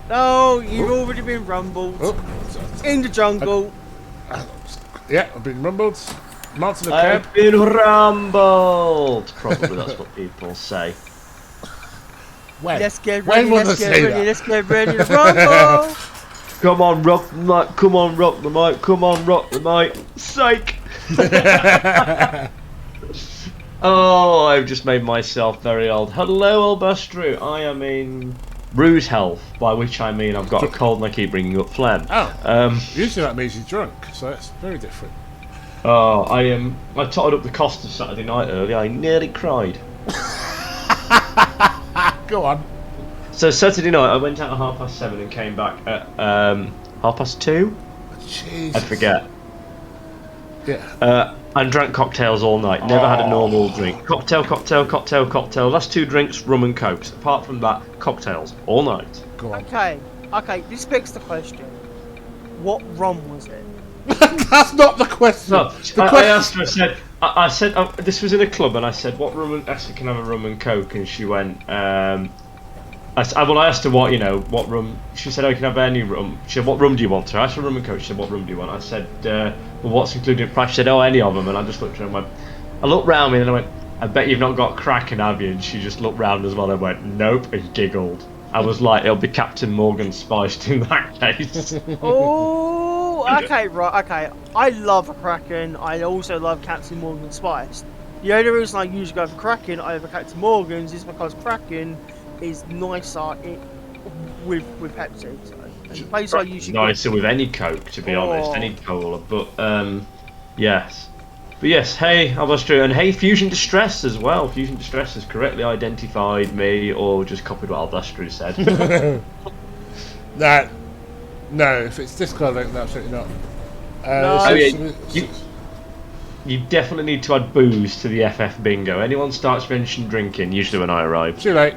Oh, you've already been rumbled. Oh, In the jungle. yeah, I've been rumbled. Mountain of I've Cab. been rumbled. Probably that's what people say. When? Let's get When ready, will let's they get say ready, that? let's get ready to rumble. Come on, rock the mic. Come on, rock the mic. Come on, rock the mic. Psych. Oh, I've just made myself very old. Hello, Albustru. I am in Ruse health, by which I mean I've got a cold and I keep bringing up phlegm. Oh. Usually that means you're drunk, so that's very different. Oh, I totted up the cost of Saturday night early. I nearly cried. Go on. So Saturday night, I went out at 7:30 and came back at 2:30. Jesus. I forget. Yeah. And drank cocktails all night. Never had a normal drink. Cocktail. Last 2 drinks, rum and cokes. Apart from that, cocktails all night. Go on. Okay, this begs the question. What rum was it? That's not the question. No, The I question. asked her. I said this was in a club, and I said, "What rum?" I said, "Can I have a rum and coke?" And she went, I asked her what rum. She said, "Oh, you can have any rum." She said, "What rum do you want?" So I asked her rum and coke. She said, "What rum do you want?" I said, "Well, what's included in price?" She said, "Oh, any of them." And I just looked at her and went, I looked round me and I went, "I bet you've not got Kraken, have you?" And she just looked round as well and went, "Nope," and giggled. I was like, "It'll be Captain Morgan spiced in that case." Oh, okay, right, okay. I love a Kraken. I also love Captain Morgan Spice. The only reason I usually go for Kraken over Captain Morgan's is because Kraken is nicer with Pepsi. So, and the place I usually Nicer with any Coke, to be honest, any cola. But yes. But yes, hey, Albustru, and hey, Fusion Distress as well. Fusion Distress has correctly identified me, or just copied what Albustru said. No, if it's Discord link, absolutely not. You definitely need to add booze to the FF bingo. Anyone starts mentioning drinking, usually when I arrive. Too late.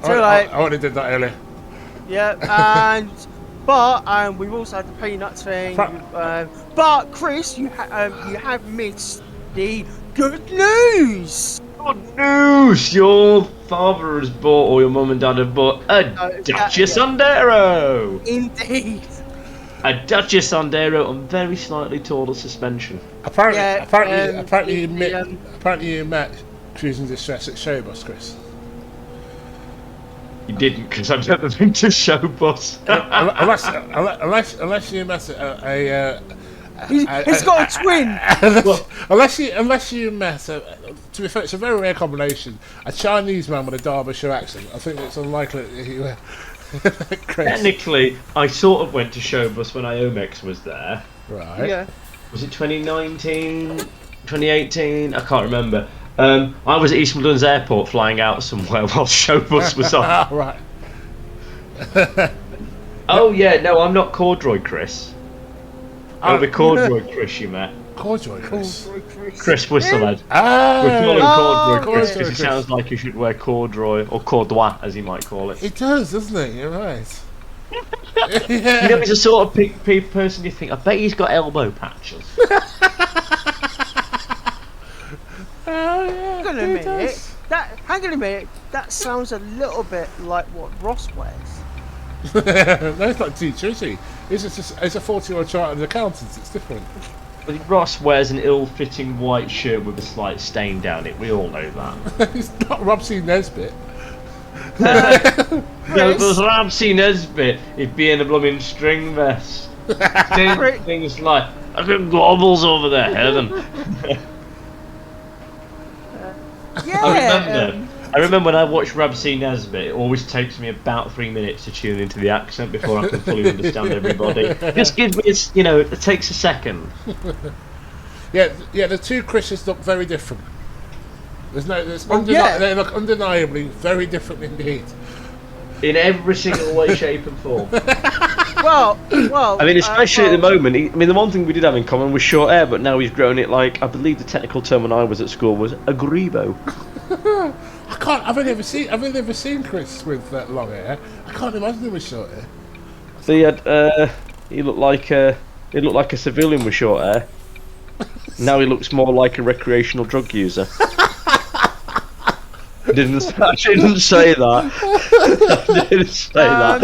Too late. I already did that earlier. Yeah, and But we've also had the peanuts thing. But Chris, you have missed the good news. Good news! Your father has bought, or your mum and dad have bought, a Dacia Sandero! Indeed. A Dacia Sandero on very slightly taller suspension. Apparently you met Cruising Distress at Showbus, Chris. You didn't, because I've never been to Showbus. unless you met He's got a twin. unless you met, to be fair, it's a very rare combination. A Chinese man with a Derbyshire accent. I think it's unlikely that you were. Technically, I sort of went to Showbus when IOMEX was there. Right. Yeah. Was it 2019? 2018? I can't remember. I was at East Midlands Airport flying out somewhere while Showbus was on. Right. Oh yeah, no, I'm not Corduroy Chris. Oh, the Corduroy Chris you met. Corduroy Chris. Chris Whistlehead. Ah, We call him Corduroy Chris because Corduroy he sounds like he should wear corduroy, or cordois as he might call it. It does, doesn't it? You're right. You know, he's the sort of person you think, I bet he's got elbow patches. Hang on a minute. Hang on a minute. That sounds a little bit like what Ross wears. No, it's not teacher, is he? It's a 40-year-old chartered accountant. It's different. But Ross wears an ill-fitting white shirt with a slight stain down it. We all know that. It's not Rob C. Nesbitt. No, if it was Rob C. Nesbitt, he'd be in a blooming string vest. Saying things like, I've got gobbles over their head and... Yeah. I remember when I watch Rab C. Nesbitt, it always takes me about 3 minutes to tune into the accent before I can fully understand everybody. It just gives me, it takes a second. Yeah, the two Chris's look very different. They look undeniably very different indeed. In every single way, shape and form. Well. I mean, especially at the moment. The one thing we did have in common was short hair, but now he's grown it like, I believe the technical term when I was at school was a grebo. I've only ever seen Chris with long hair. I can't imagine him with short hair. So he looked like a civilian with short hair. Now he looks more like a recreational drug user. I didn't say that. I didn't say that.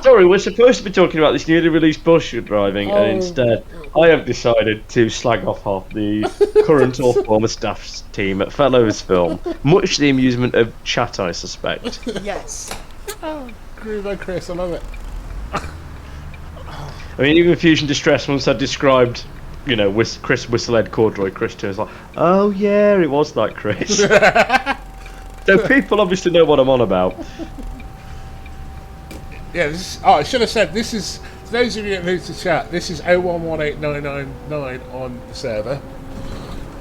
Sorry, we're supposed to be talking about this newly released bus you're driving, and instead I have decided to slag off half the current or former staff team at Fellowsfilm, much to the amusement of chat, I suspect. Yes. Groove by Chris, I love it. I mean, even Fusion Distress, once I described, Chris Whistlehead Corduroy Chris to us, like, oh yeah, it was that Chris. So people obviously know what I'm on about. Yeah, I should have said, this is, for those of you that are new to chat, this is 0118999 on the server.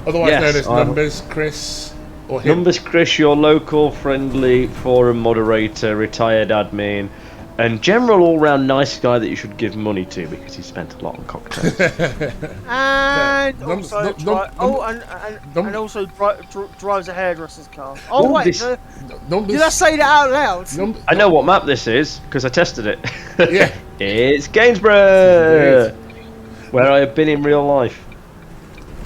Otherwise known as Numbers Chris, or him. Numbers Chris, your local friendly forum moderator, retired admin, and general all-round nice guy that you should give money to because he spent a lot on cocktails. And also drives a hairdresser's car. Oh wait, did I say that out loud? I know what map this is because I tested it. Yeah. It's Gainsborough, where I have been in real life.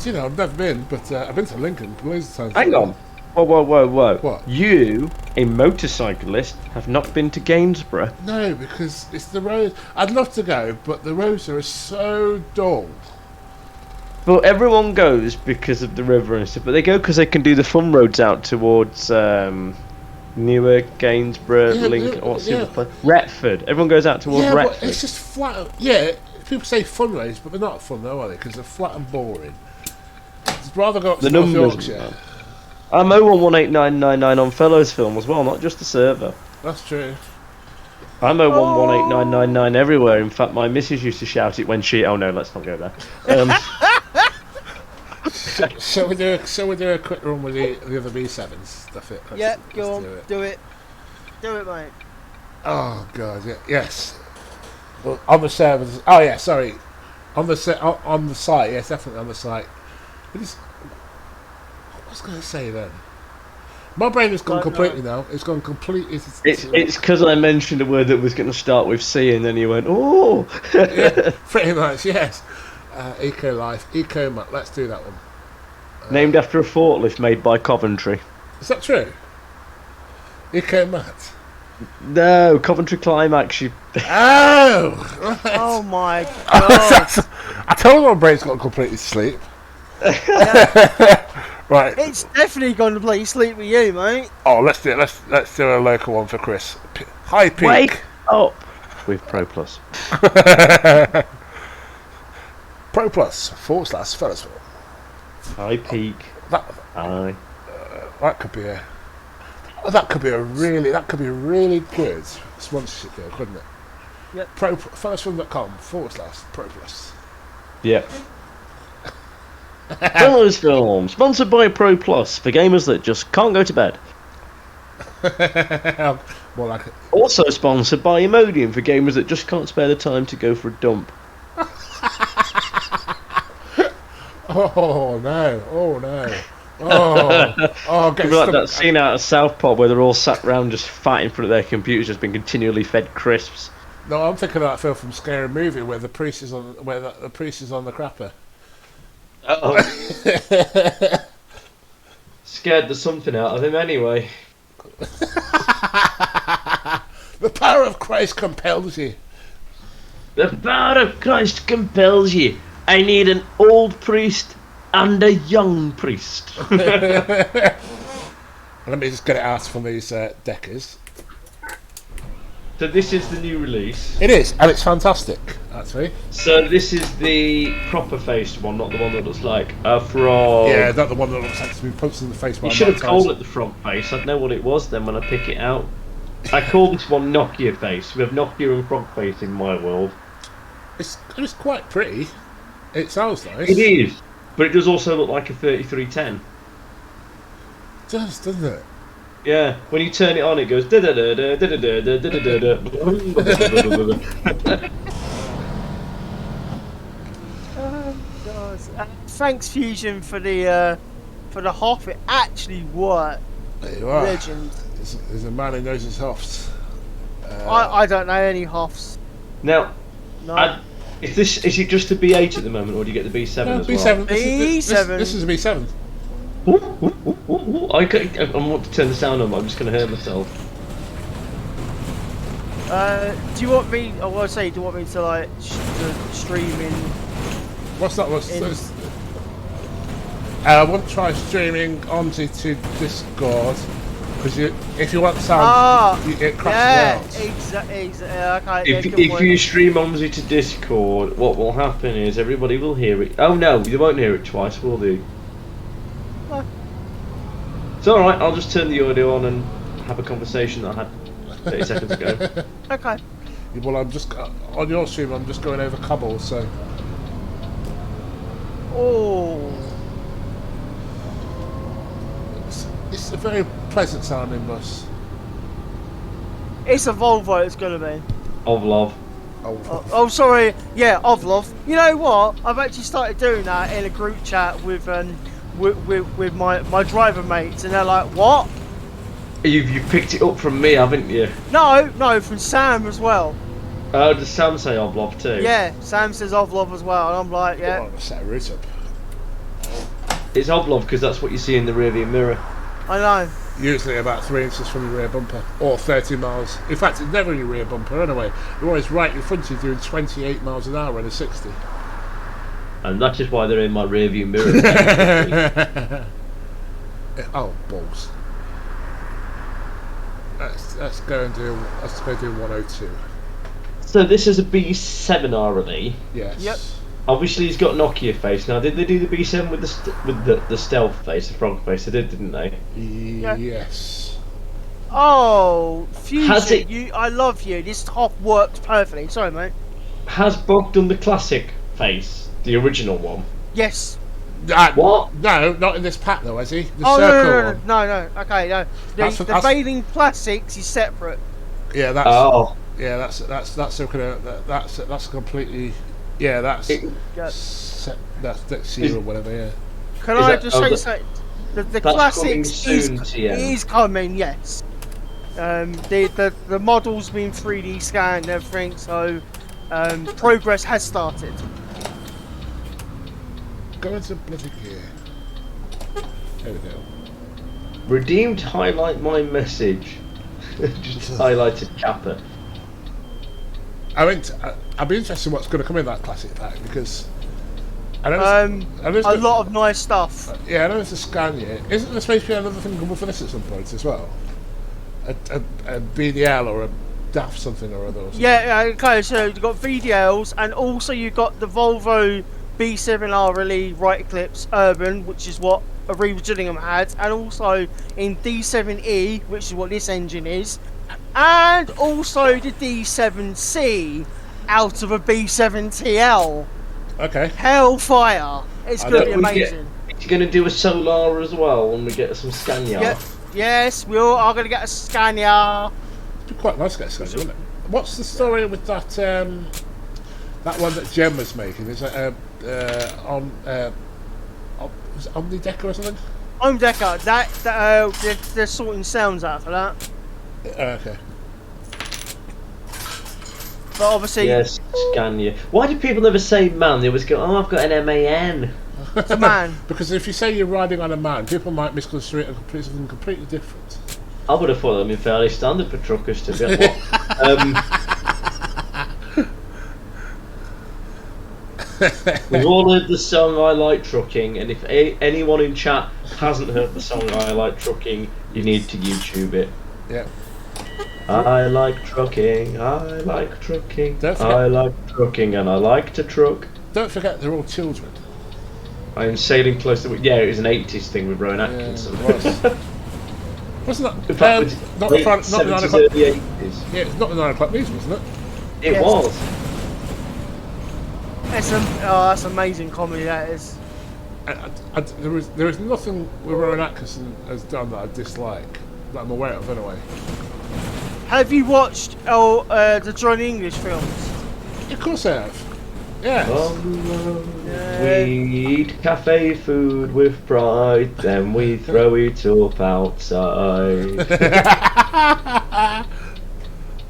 I've never been, but I've been to Lincoln loads of times. Hang on. Whoa. What? You, a motorcyclist, have not been to Gainsborough? No, because it's the road. I'd love to go, but the roads are so dull. Well, everyone goes because of the river and stuff, but they go because they can do the fun roads out towards Newark, Gainsborough, Lincoln, what's the other place? Retford. Everyone goes out towards Retford. But it's just flat. Yeah, people say fun roads, but they're not fun though, are they? Because they're flat and boring. I'd rather go up to North Yorkshire. I'm 0118999 on Fellowsfilm as well, not just the server. That's true. I'm 0118999 everywhere. In fact, my missus used to shout it when she... Oh no, let's not go there. Shall we do a quick run with the other B7s? Stuff it. Go on, do it, mate. Oh god, yeah, yes. Well, on the servers. Oh yeah, sorry. On the site, yes, definitely on the site. What was I going to say then? My brain has gone Don't completely know. now. It's gone completely. It's because I mentioned a word that was going to start with C, and then you went, oh. Yeah, pretty much, yes. Eco Life, Eco Mat. Let's do that one. Named after a forklift made by Coventry. Is that true? Eco Mat. No, Coventry Climax. You. Oh! Right. Oh my god! I told you my brain's got completely sleep. Right. It's definitely going to play sleep with you, mate. Oh, let's do it. Let's do a local one for Chris. High Peak. Wake up with Pro Plus. Pro Plus /Fellowsfilm. High Peak. Aye. That could be a really good sponsorship deal, couldn't it? Yep. Fellowsfilm.com /Pro Plus. Yeah. Fellowsfilm, sponsored by Pro Plus for gamers that just can't go to bed. More like Also sponsored by Imodium for gamers that just can't spare the time to go for a dump. oh no, get Like that scene out of South Park where they're all sat around just fighting in front of their computers, just being continually fed crisps. No, I'm thinking of that film from Scary Movie where the priest is on the priest is on the crapper. Uh-oh. Scared the something out of him anyway. The power of Christ compels you. The power of Christ compels you. I need an old priest and a young priest. Let me just get it out from these deckers. So this is the new release. It is, and it's fantastic, actually. So this is the proper faced one, not the one that looks like a frog. Yeah, not the one that looks like to be punched in the face by You a should have Mike called Tyson. it the frog face. I'd know what it was then when I pick it out. I call this one Nokia face. We have Nokia and frog face in my world. It's quite pretty. It sounds nice. It is, but it does also look like a 3310. It does, doesn't it? Yeah, when you turn it on, it goes da da da da da da da da da da. Thanks, Fusion, for the Hoff. It actually worked. There you are. Legend. There's a man who knows his Hoffs. I don't know any Hoffs. Now, No. is it just a B8 at the moment, or do you get the B7 as well? B7. B7. This is a B7. I want to turn the sound on, but I'm just going to hurt myself. Do you want me? I want to say, do you want me to like stream in? What's that? I won't try streaming OMSI to Discord because if you want sound, it crashes out. Exactly. Okay. If you stream OMSI to Discord, what will happen is everybody will hear it. Oh no, they won't hear it twice, will they? No. It's alright, I'll just turn the audio on and have a conversation that I had 30 seconds ago. Okay. Well, I'm just on your stream. I'm just going over cobbles, so. Oh. It's a very pleasant sounding bus. It's a Volvo. It's gonna be. Of love. Oh, sorry. Yeah, of love. You know what? I've actually started doing that in a group chat with my driver mates, and they're like, "What?" You picked it up from me, haven't you? No, from Sam as well. Oh, does Sam say of love too? Yeah, Sam says of love as well, and I'm like, yeah. Oh, set a route up. It's of love because that's what you see in the rearview mirror. I know. Usually about 3 inches from your rear bumper, or 30 miles. In fact, it's never in your rear bumper anyway. You're always right in front of you doing 28 miles an hour in a 60. And that is why they're in my rearview mirror. Oh, balls. Let's go and do 102. So this is a B7 RLE. Yes. Yep. Obviously, he's got Nokia face. Now, did they do the B7 with the stealth face, the frog face? They did, didn't they? Yes. Oh, Fusion, Has it- I love you. This top works perfectly. Sorry, mate. Has Bog done the classic face, the original one? Yes. What? No, not in this pack though, has he? The Oh circle no. one. No. Okay, no. The Veiling Classics is separate. Yeah, that's. Oh. Yeah, that's completely. Yeah, that's It- that's Dexia or whatever. Yeah. Can Is I that- just oh, say the- something? The That's coming classics soon, TM. is coming, yes. The model's been 3D scanned and everything, so progress has started. Go into bloody gear. There we go. Redeemed highlight my message. Just highlighted Kappa. I'd be interested in what's going to come in that classic pack because I know A lot of nice stuff. Yeah, I know it's a scan yet. Isn't there supposed to be another thing coming for this at some point as well? A BDL or a DAF something or other. Or something. Yeah, okay, so you've got VDLs and also you've got the Volvo B7R Rally Right Eclipse Urban, which is what Aviva Gillingham had, and also in D7E, which is what this engine is, and also the D7C out of a B7TL. Okay. Hellfire! It's going to be amazing. You're going to do a Solar as well when we get some Scania. Yep. Yes, we all are going to get a Scania. It'd be quite nice to get a Scania, wouldn't it? What's the story with that that one that Jem was making? Is it was it Omnidecker or something? Omnidecker, they're sorting sounds out for that. Okay. But obviously, Yes, Scania. Why do people never say man? They always go, oh, I've got an MAN. it's a man. Because if you say you're riding on a man, people might misconstrue it as something completely different. I would have thought that'd been fairly standard for truckers to be. We've all heard the song I Like Trucking, and if anyone in chat hasn't heard the song I Like Trucking, you need to YouTube it. Yeah. I like trucking, I like trucking, Don't forget- I like trucking, and I like to truck. Don't forget they're all children. I am sailing close to... Yeah, it was an 80s thing with Rowan Atkinson. it was. Wasn't In that fact, not late the 9 70s, o'clock? early 80s. Yeah, it's not the 9 o'clock news, wasn't it? It Yes. was. That's amazing comedy, that is. There is nothing with Rowan Atkinson has done that I dislike, that I'm aware of anyway. Have you watched the Johnny English films? Of course I have. Yeah. We eat cafe food with pride, then we throw it up outside.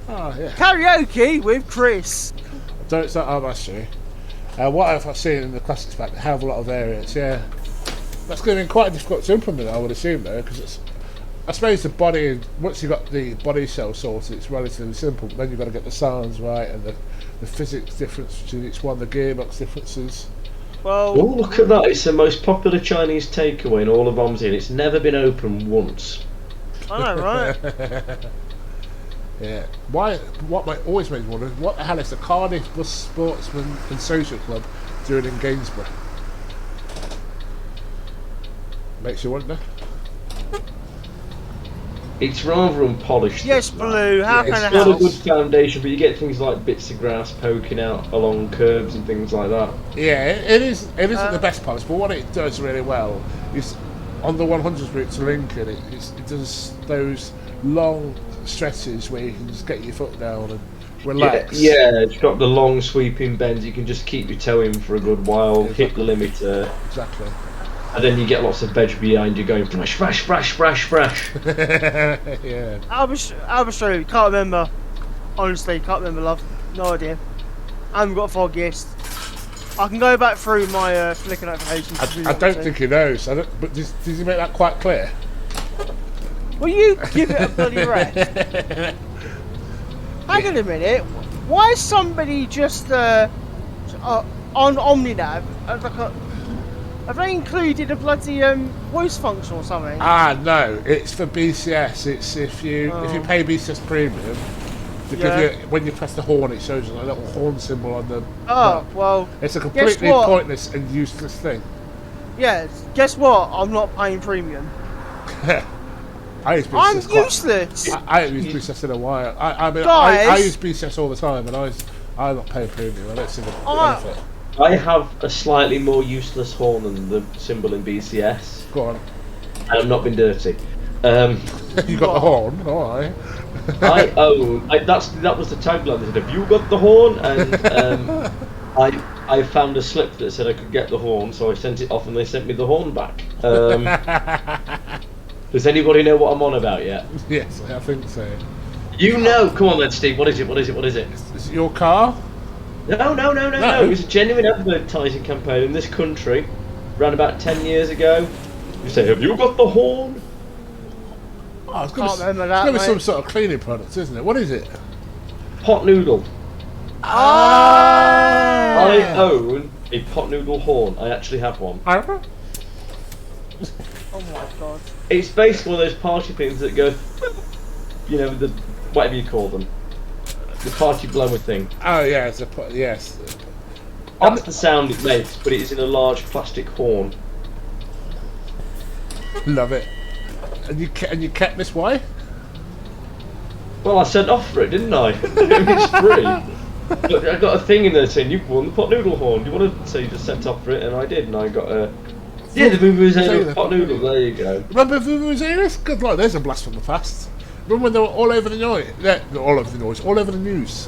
Oh, yeah. Karaoke with Chris. Don't start our mastery. What have I seen in the classics pack? A hell of a lot of variants, yeah. That's going to be quite difficult to implement, I would assume, though, because it's. I suppose the body, once you've got the body cell sorted, it's relatively simple, but then you've got to get the sounds right and the physics difference between each one, the gearbox differences. Well, Oh, look at that. It's the most popular Chinese takeaway in all of OMSI, and it's never been open once. I know, right? Yeah. What always makes me wonder is what the hell is the Cardiff Bus Sportsman and Social Club doing in Gainsborough? Makes you wonder. It's rather unpolished. Yes, this Blue, how It's can I got a help? good foundation, but you get things like bits of grass poking out along curves and things like that. Yeah, it isn't the best polish, but what it does really well is on the 100 route to Lincoln, it does those long stretches where you can just get your foot down and relax. Yeah, it's got the long sweeping bends. You can just keep your toe in for a good while, hit the limiter, Exactly. and then you get lots of veg behind you going fresh, fresh, fresh, fresh, fresh. Yeah. Arbitrary, can't remember. Honestly, can't remember, love. No idea. I haven't got a foggiest. I can go back through my Flickr notifications. if you I want don't to. think he knows. But did he make that quite clear? Will you give it a bloody rest? Hang on a minute. Why is somebody just on Omninav? Have they included a bloody voice function or something? No, it's for BCS. It's if you pay BCS Premium, they give you, when you press the horn, it shows you a little horn symbol on the. Oh, well. It's a completely what? pointless and useless thing. Yeah, guess what? I'm not paying premium. I use BCS I'm quite- useless! I haven't used BCS in a while. I mean, Guys. I use BCS all the time, and I'm not paying premium. I don't see the benefit. I have a slightly more useless horn than the symbol in BCS, Go on. and I've not been dirty. You got the horn, all right. That was the tagline. They said, "Have you got the horn?" And I found a slip that said I could get the horn, so I sent it off and they sent me the horn back. Does anybody know what I'm on about yet? Yes, I think so. You know! Come on then, Steve. What is it? What is it? What is it? Is it your car? No. It was a genuine advertising campaign in this country, around about 10 years ago. You say, "Have you got the horn?" Oh, it's Can't remember got to be that, some mate. sort of cleaning product, isn't it? What is it? Pot noodle. Ah! I own a pot noodle horn. I actually have one. Oh my god. It's basically one of those party pins that go, you know, the whatever you call them, the party blower thing. Oh yeah, it's a yes. That's the sound it makes, but it is in a large plastic horn. Love it. And you kept this way? Well, I sent off for it, didn't I? It's free. But I got a thing in there saying you've won the pot noodle horn. Do you want to? So you just sent off for it, and I did, and I got a. Yeah, the Vuvuzela pot noodle. There you go. Remember Vuvuzelas? Good Lord, there's a blast from the past. Remember when they were all over the noise? All over the noise, all over the news.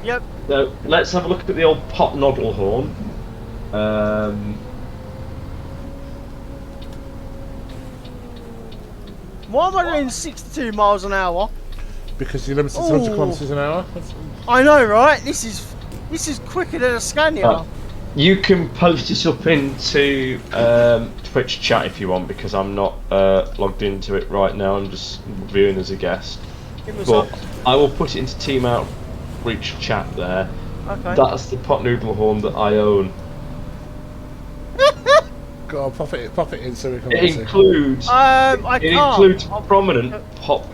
Yep. So let's have a look at the old pot noodle horn. Why am I doing 62 miles an hour? Because you're limited to 100 Ooh. kilometres an hour. I know, right? This is quicker than a Scania. You can post this up into Twitch chat if you want, because I'm not logged into it right now. I'm just viewing as a guest. Give us But I will put it into Team Outreach chat there. Okay. That's the pot noodle horn that I own. Go on, pop it in so we can It all see. includes I it can't. includes I'll- prominent pot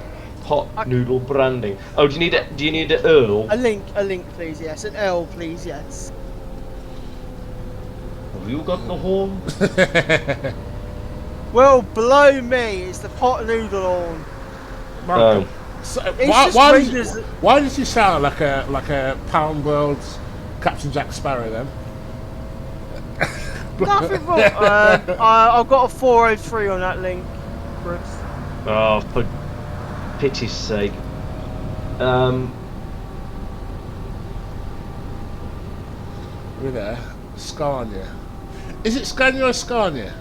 noodle branding. Oh, do you need it? Do you need an Earl? A link, please, yes. An L, please, yes. Have you got the horn? Well, below me is the pot noodle horn. Oh. So, It's why, just why, renders- why did you sound like a Pound World's Captain Jack Sparrow then? Nothing wrong. I've got a 403 on that link, Bruce. Oh, for pity's sake. We're there. Scania. Is it Scania or Scania?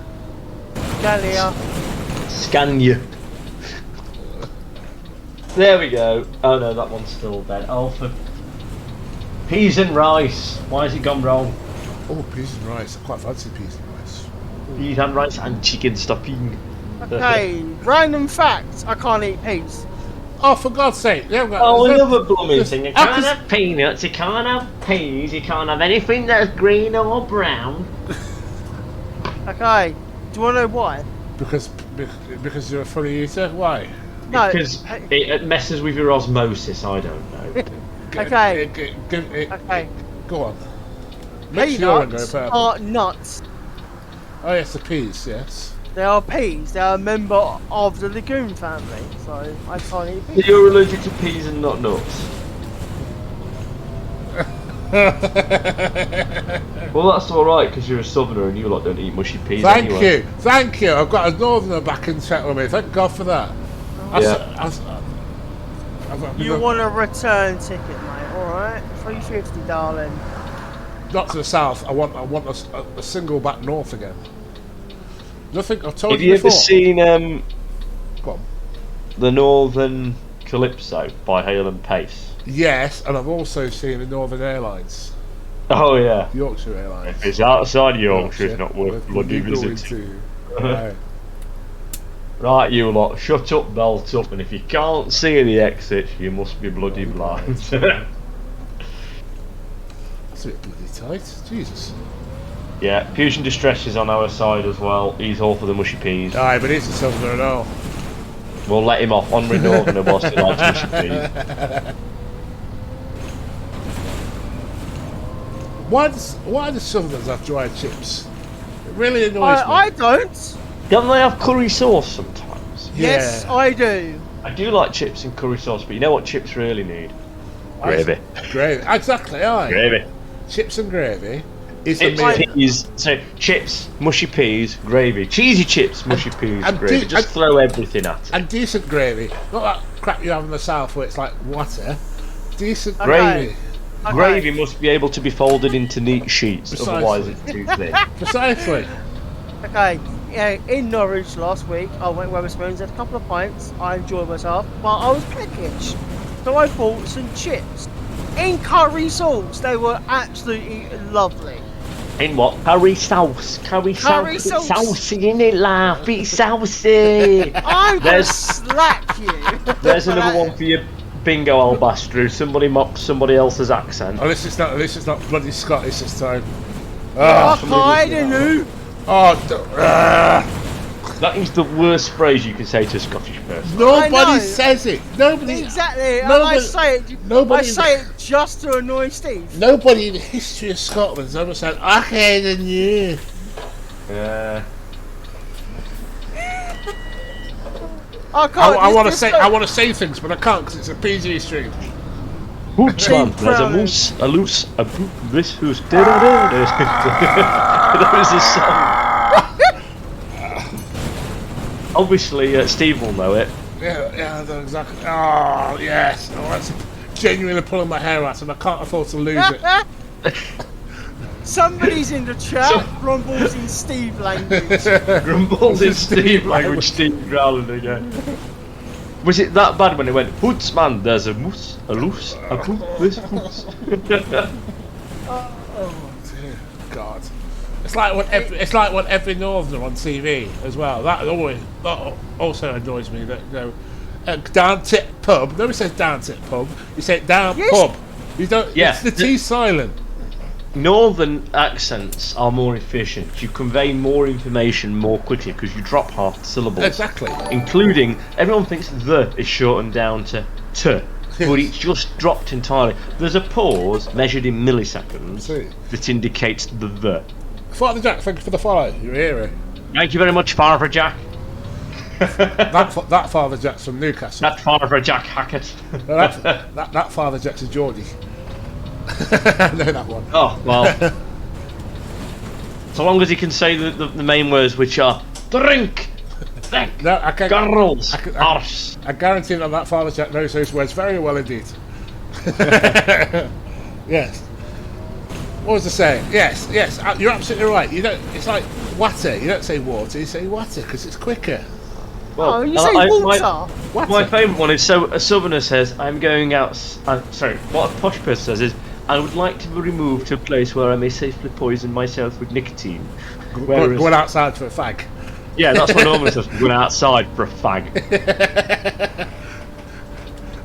Galia. Scan you. There we go. Oh no, that one's still dead. Oh, for peas and rice. Why has it gone wrong? Oh, peas and rice. I quite fancy peas and rice. Peas and rice and chicken stuffing. Okay, random fact. I can't eat peas. Oh, for God's sake! They haven't got, Oh, there's no- another blooming thing. You How can't can- have peanuts, you can't have peas, you can't have anything that's green or brown. Okay. Do you want to know why? because you're a funny eater. Why? No. Because it messes with your osmosis, I don't know. Okay. Okay. Go on. Makes urine go Peanuts purple. are nuts. Oh yes, the peas. Yes. They are peas. They are a member of the legume family, so I can't eat peas. You're allergic to peas and not nuts. Well, that's alright, because you're a southerner and you lot don't eat mushy peas Thank anyway. you. I've got a northerner back in chat with me. Thank God for that. Yeah. You want a return ticket, mate? All right, $3.50, darling. Not to the south. I want a single back north again. Nothing I've told Have you you before. ever seen Go on. the Northern Calypso by Hale and Pace? Yes, and I've also seen the Northern Airlines, Oh yeah. Yorkshire Airlines. If it's outside Yorkshire, it's not worth bloody Going visiting. to. Right. Right, you lot, shut up, belt up, and if you can't see the exit, you must be bloody blind. That's a bit bloody tight. Jesus. Yeah, Fusion Distress is on our side as well. He's all for the mushy peas. Aye, but it's a Southerner and all. We'll let him off. Honorary Northerner whilst he likes mushy peas. Why do Southerners have dried chips? It really annoys me. I don't. Don't they have curry sauce sometimes? Yes, Yeah. I do. I do like chips and curry sauce, but you know what chips really need? Gravy. Gravy. Exactly, aye. Gravy. Chips and gravy is the Chips, meal. peas, so chips, mushy peas, gravy. Cheesy chips, mushy peas, and gravy. do- Just throw everything at it. And decent gravy. Not that crap you have in the south where it's like water. Decent Okay. gravy. Okay. Gravy must be able to be folded into neat sheets, Precisely. otherwise it's too thick. Precisely. Okay, yeah, in Norwich last week, I went Wetherspoons, had a couple of pints, I enjoyed myself, but I was peckish. So I bought some chips. In curry sauce, they were absolutely lovely. In what? Curry sauce. Curry Curry sauce. sauce. It's saucy, innit, laugh? It's saucy. I'm gonna There's- slap you. There's another one for you, bingo, Albastro. Somebody mocked somebody else's accent. Oh, this is not bloody Scottish this time. I Oh, don't know. That is the worst phrase you can say to a Scottish person. nobody I know. says it. Nobody. Exactly, and Nobody- I say it. nobody- I say it just to annoy Steve. Nobody in the history of Scotland has ever said, "Okay, then you." Yeah. I can't. I want to this say, guy- I want to say things, but I can't because it's a PG stream. Hoedsman, there's a Brown. moose, a loose, a boot, this who's That was a song. Obviously, Steve will know it. Yeah, I know exactly. Oh, yes. Oh, that's genuinely pulling my hair out, and I can't afford to lose it. Somebody's in the chat. Grumbles in Steve language. Grumbles in Steve language, Steve growling again. Was it that bad when it went, Hoedsman, there's a moose, a loose, a boot, this moose? God, it's like when every Northerner on TV as well. That also annoys me. That down tip pub. Nobody says down tip pub. You say down Yes. pub. You don't. Yeah. It's the T silent. Northern accents are more efficient. You convey more information more quickly because you drop half the syllables. Exactly. Including, everyone thinks the is shortened down to t, but it's just dropped entirely. There's a pause measured in milliseconds See. that indicates the. Father Jack, thank you for the follow. You're a hero. Thank you very much, Father Jack. That Father Jack's from Newcastle. That Father Jack Hackett. No, that Father Jack's a Geordie. I know that one. Oh, well. So long as he can say the main words, which are drink, thick, No, I can't. girls, I arse. I guarantee that Father Jack knows those words very well indeed. Yes. What was I saying? Yes, you're absolutely right. You don't. It's like water. You don't say water. You say water because it's quicker. Well, Oh, you say water. Water. My favourite one is, so a southerner says, I'm going out. Sorry, what a posh person says is, I would like to be removed to a place where I may safely poison myself with nicotine. Whereas, Going outside for a fag. yeah, that's what normally says, going outside for a fag.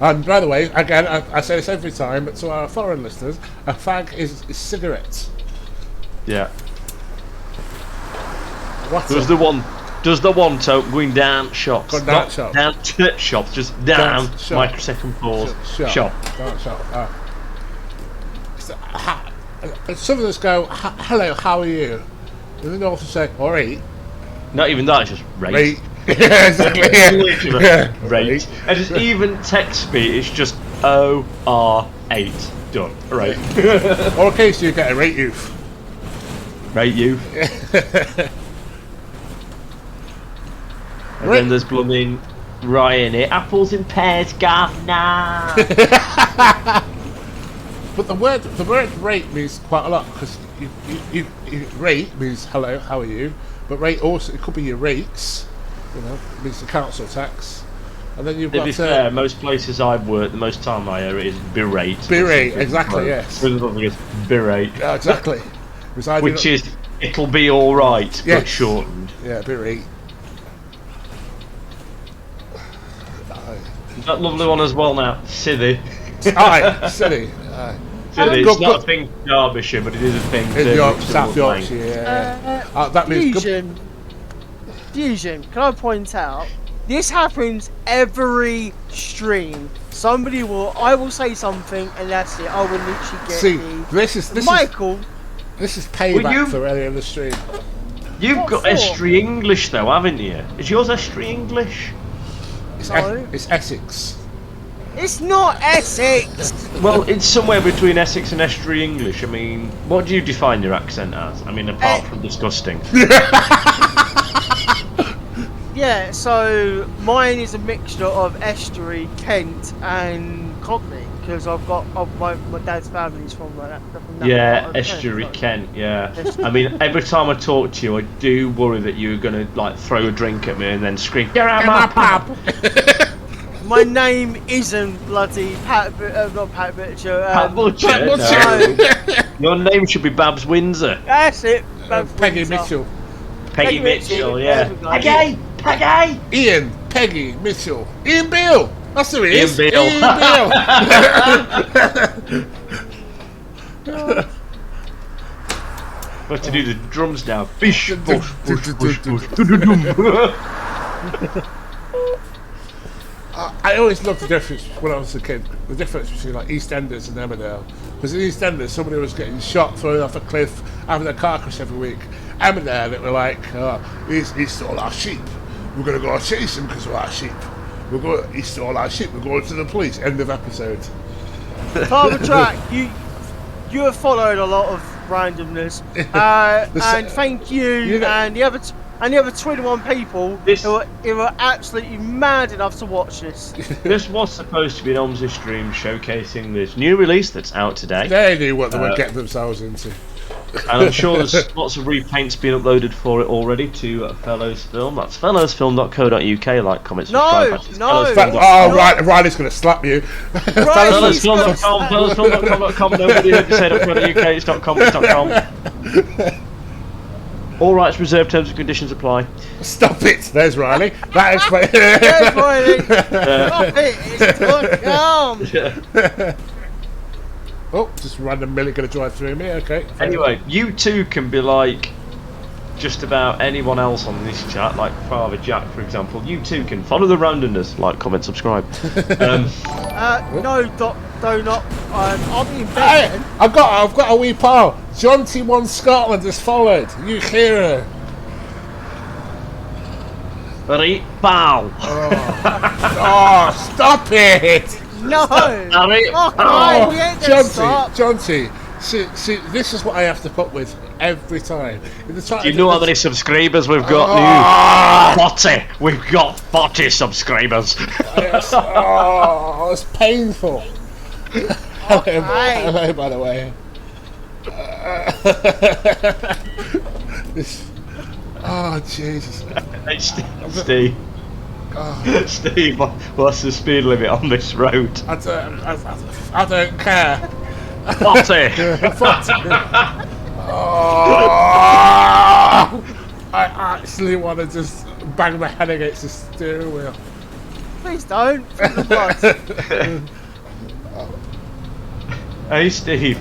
And by the way, again, I say this every time, but to our foreign listeners, a fag is cigarettes. Yeah. Water. Does the one to going down shops? Going down Not shops. down to shops, just down, Down shop. microsecond pause, shop. Down shop. Some of us go, hello, how are you? And then also say, alright. Not even that, it's just rate. Rate. Yeah, exactly. Literally, Yeah. rate. And just even text me, it's just OR8. Done. Right. Or in case you get a rate youth. Rate you. And Right. then there's blooming Ryan here. Apples and pears, governor. But the word rate means quite a lot because you rate means hello, how are you? But rate also, it could be your rates, it means the council tax. And then you've To got be fair, most places I've worked, the most time I hear it is berate. berate, exactly, yes. Berate. Yeah, exactly. Because I do Which not- is, it'll be alright, Yes. but shortened. yeah, berate. That lovely one as well now. Sithy. Aye, silly. Aye. Sithy. Good, It's not good. a thing in Derbyshire, but it is a thing. In York, Derbyshire South will Yorkshire, play. yeah. That means good. Fusion, can I point out, this happens every stream. I will say something and that's it. I will literally get See, the Michael. This is payback Well, for earlier in the stream. You've What got for? Estuary English though, haven't you? Is yours Estuary English? No. It's Essex. It's not Essex. Well, it's somewhere between Essex and Estuary English. I mean, what do you define your accent as? I mean, apart from disgusting. Yeah, so mine is a mixture of Estuary, Kent, and Cockney. because my dad's family's from that. From that Yeah, part of Estuary Kent, Kent. Yeah. Estuary. I mean, every time I talk to you, I do worry that you're gonna like throw a drink at me and then scream, "Get out Get my my pub!" My name isn't bloody not Pat Butcher. Pat Butcher. Pat No. Butcher. Your name should be Babs Windsor. That's it. Peggy Windsor. Mitchell. Peggy Mitchell. Yeah. There we go. Peggy. Peggy. Ian, Peggy, Mitchell, Ian Beale. That's who he is. Ian Beale. Ian Beale. We have to do the drums now. Bish, bush, bush, bush, bush. I always loved the difference when I was a kid. The difference between like EastEnders and Emmerdale. Because in EastEnders, somebody was getting shot, thrown off a cliff, having a car crash every week. Emmerdale, it were like, he stole our sheep. We're going to go chase him because of our sheep. He stole our sheep. We're going to the police. End of episode. Carver Track, you have followed a lot of randomness, and thank you, and the other 21 people who were absolutely mad enough to watch this. This was supposed to be an OMSI stream showcasing this new release that's out today. They knew what they were getting themselves into. And I'm sure there's lots of repaints being uploaded for it already to Fellowsfilm. That's fellowsfilm.co.uk. Like, comment, subscribe. Riley's going to slap you. Fellowsfilm.com, fellowsfilm.com. Nobody heard you say .co.uk. It's .com. It's .com. All rights reserved. Terms and conditions apply. Stop it. There's Riley. That explains. There's Riley. Stop it. It's .com. Oh, just random Millie going to drive through me. Okay. Anyway, you two can be like just about anyone else on this chat, like Father Jack, for example. You two can follow the randomness, like, comment, subscribe. No, do not. I'll be in Hey, bed. I've got a wee pal. John T1 Scotland has followed. You hear her? Right, bow. Oh, stop it! No. Harry, Oh, we ain't gonna stop. John T. See, this is what I have to put with every time. Do you know how many subscribers we've got now? 40! We've got 40 subscribers! Yes. Oh, it's painful. Hello, by the way. Oh, Jesus. Hey, Steve. Steve, what's the speed limit on this road? I don't care. 40! Oh, I actually want to just bang my head against the steering wheel. Please don't. For the blood. Hey Steve,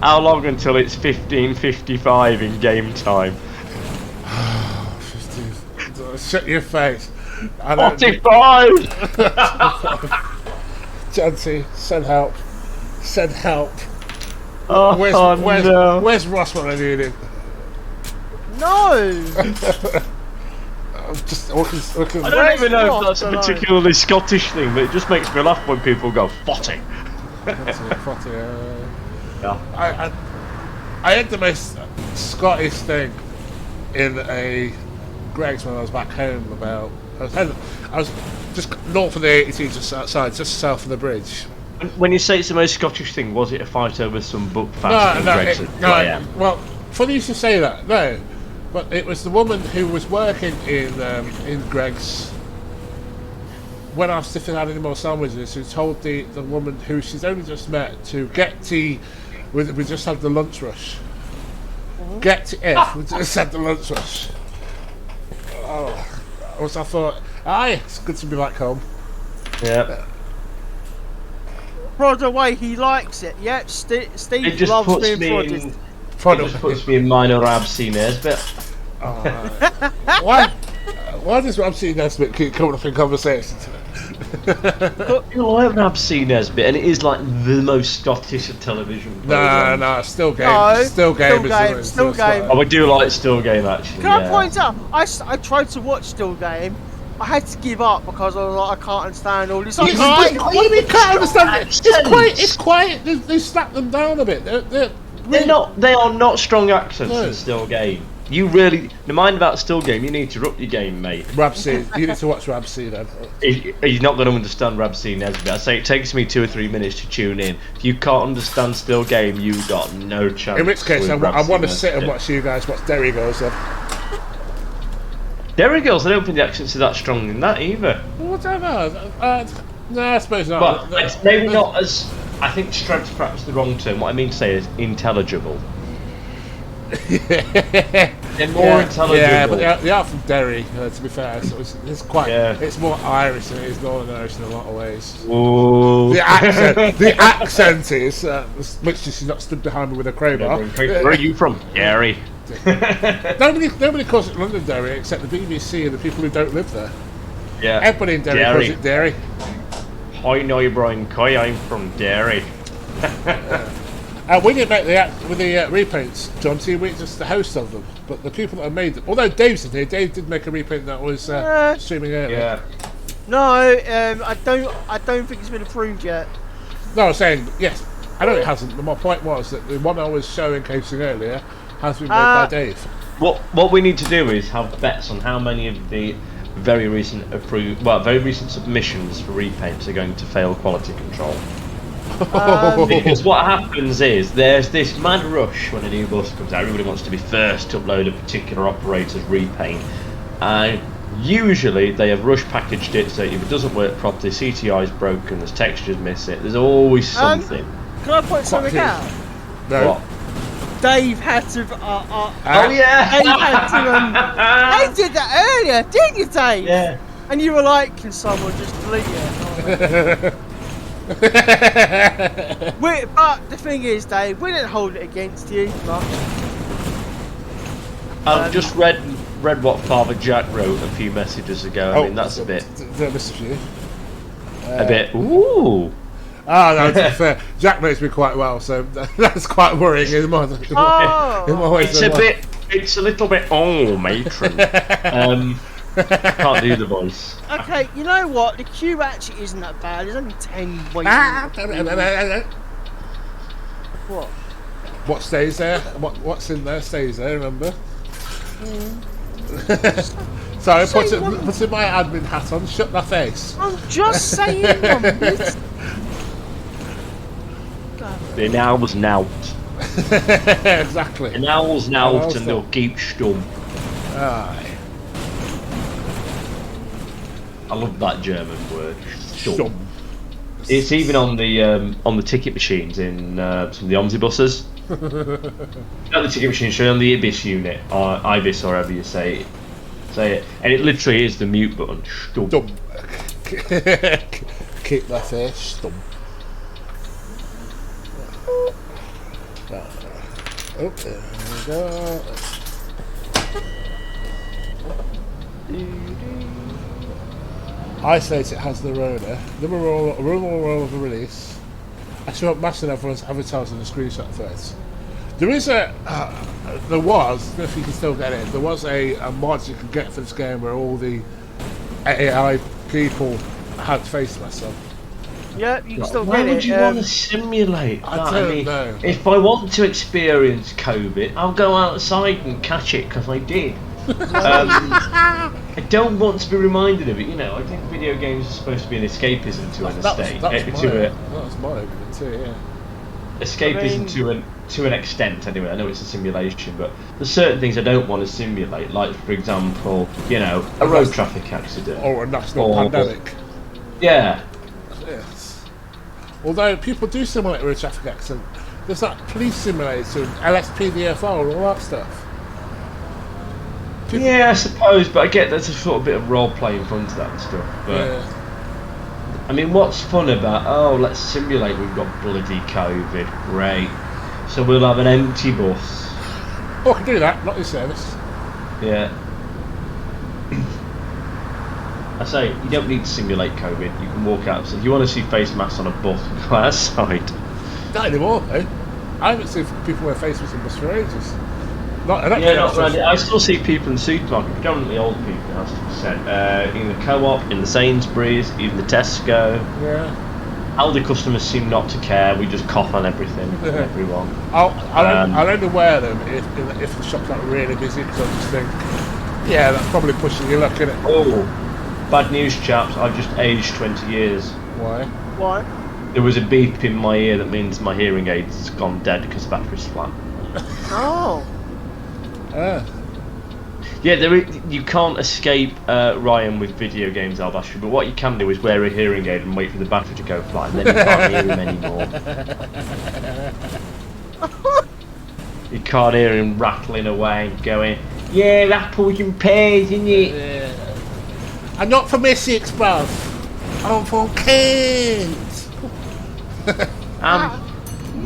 how long until it's 15:55 in game time? Shut your face. 45! Janty, send help. Send help. Oh, no. Where's Ross when I need him? No. I'm just looking. I don't even know if that's a particularly Scottish thing, but it just makes me laugh when people go 40. Yeah. I had the most Scottish thing in a Greg's when I was back home about. I was just north of the 82, just outside, just south of the bridge. When you say it's the most Scottish thing, was it a fight over some book fast? No. Well, funny you should say that. No, but it was the woman who was working in Greg's when I was sniffing out any more sandwiches. Who told the woman who she's only just met to get tea. We just had the lunch rush. Get to it. We just had the lunch rush. Oh, I thought, it's good to be back home. Yeah. By the way, he likes it. Yeah, Steve It just loves puts being me prodded. in. It just puts me in minor Rabsy Nesbit. Why does Ramsey Nesbitt keep coming up in conversation? You like Rabsy Nesbit, and it is like the most Scottish of television. No, still game. No, still game. Still Game. Oh, we do like Still Game actually. Can I point out? I tried to watch Still Game. I had to give up because I was like, I can't understand all this. What do you mean can't understand it? It's quiet. They slap them down a bit. They are not strong accents in Still Game. You really, the mind about still game. You need to up your game, mate. Rabsy, you need to watch Rabsy then. He's not going to understand Rabsy Nesbitt. I say it takes me 2 or 3 minutes to tune in. If you can't understand still game, you got no chance. In which case, with I Rabsy want to sit and Nesbitt. watch you guys watch Derry Girls then. Derry Girls, I don't think the accents are that strong in that either. Well, I don't know. No, I suppose not. But it's maybe not as. I think strength's perhaps the wrong term. What I mean to say is intelligible. They're more intelligible. Yeah, but they are from Derry, to be fair. So it's quite. Yeah. It's more Irish than it is Northern Irish in a lot of ways. Ooh. The accent is, which she's not stood behind me with a crowbar. Where are you from? Derry. Nobody calls it Londonderry except the BBC and the people who don't live there. Yeah. Everybody in Derry calls it Derry. Hi, no, Brian Coy. I'm from Derry. We didn't make the repaints, John. See, we're just the host of them, but the people that have made them. Although Dave's in here, Dave did make a repaint that was streaming earlier. Yeah. No, I don't think it's been approved yet. No, I was saying yes. I know it hasn't, but my point was that the one I was showcasing earlier has been made by Dave. What we need to do is have bets on how many of the very recent submissions for repaints are going to fail quality control. Because what happens is there's this mad rush when a new bus comes out. Everybody wants to be first to upload a particular operator's repaint, and usually they have rush packaged it so if it doesn't work properly, CTI is broken, there's textures missing, there's always something. Can I point something out? No. What? Dave had to. Oh yeah. Dave had to. Dave did that earlier, didn't you, Dave? Yeah. And you were like, "Can someone just delete it?" But the thing is, Dave, we didn't hold it against you much. I've just read what Father Jack wrote a few messages ago. I mean, that's a bit. A bit. Ooh. Oh, no, to be fair, Jack knows me quite well, so that's quite worrying in my ways. It's a little bit. Oh, matron. Can't do the voice. Okay, you know what? The queue actually isn't that bad. There's only 10 waiting. What? What stays there? What's in there stays there. Remember. Sorry, put in my admin hat on. Shut my face. I'm just saying numbers. The owl's now. Exactly. The owl's now, and they'll keep stum. Aye. I love that German word. Stum. It's even on the ticket machines in some of the OMSI buses. Not the ticket machines, on the IBIS unit or IBIS or however you say it, and it literally is the mute button. Stum. Stum. Keep my face. Stum. Oh, there we go. Isolate it has the Rona. The roll of the release. I show up massive everyone's avatars in the screenshot threads. There is there was, I don't know if you can still get it, there was a mod you could get for this game where all the AI people had face masks on. Yeah, you can still Why get it. would you want to simulate that? I don't know. If I want to experience COVID, I'll go outside and catch it, because I did. I don't want to be reminded of it, you know. I think video games are supposed to be an escapism to an estate. That's my argument too, yeah. Escapism to an extent, anyway. I know it's a simulation, but there's certain things I don't want to simulate, like, for example, you know, a road traffic accident. Or a national pandemic. Yeah. Yes. Although people do simulate a road traffic accident. There's that police simulator, LSPDFR, and all that stuff. Yeah, I suppose, but I get there's a sort of bit of role play in front of that and stuff. But yeah. I mean, what's fun about? Let's simulate we've got bloody COVID. Great. So we'll have an empty bus. Oh, I can do that. Not in service. Yeah. I say you don't need to simulate COVID. You can walk out. So if you want to see face masks on a bus, go outside. Not anymore, though. I haven't seen people wear face masks on bus for ages. Not really. I still see people in supermarkets, predominantly old people, has to be said. In the Co-op, in the Sainsbury's, even the Tesco. Yeah. Aldi customers seem not to care. We just cough on everything and everyone. I'll only wear them if the shop's not really busy, because I just think, yeah, that's probably pushing your luck, isn't it? Oh, bad news, chaps. I've just aged 20 years. Why? Why? There was a beep in my ear that means my hearing aid's gone dead because the battery's flat. Oh. Yeah, you can't escape Ryan with video games, Albastro, but what you can do is wear a hearing aid and wait for the battery to go flat, and then you can't hear him anymore. You can't hear him rattling away, going, yeah, apples and pears, isn't it? Yeah. I'm not from Essex, bruv. I'm from Kent. You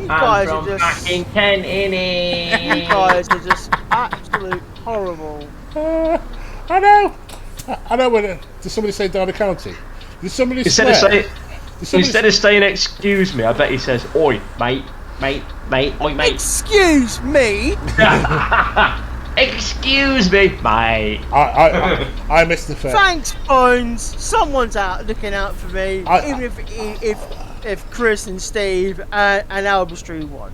guys I'm from are just... fucking Kent, innit? You guys are just absolute horrible. I know. I know. Did somebody say Derby County? Did somebody Instead swear? Instead of saying excuse me, I bet he says, oi, mate, oi, mate. Excuse me? Excuse me, mate. I missed the fair. Thanks, Bones. Someone's out looking out for me. Even if Chris and Steve and Albastry won.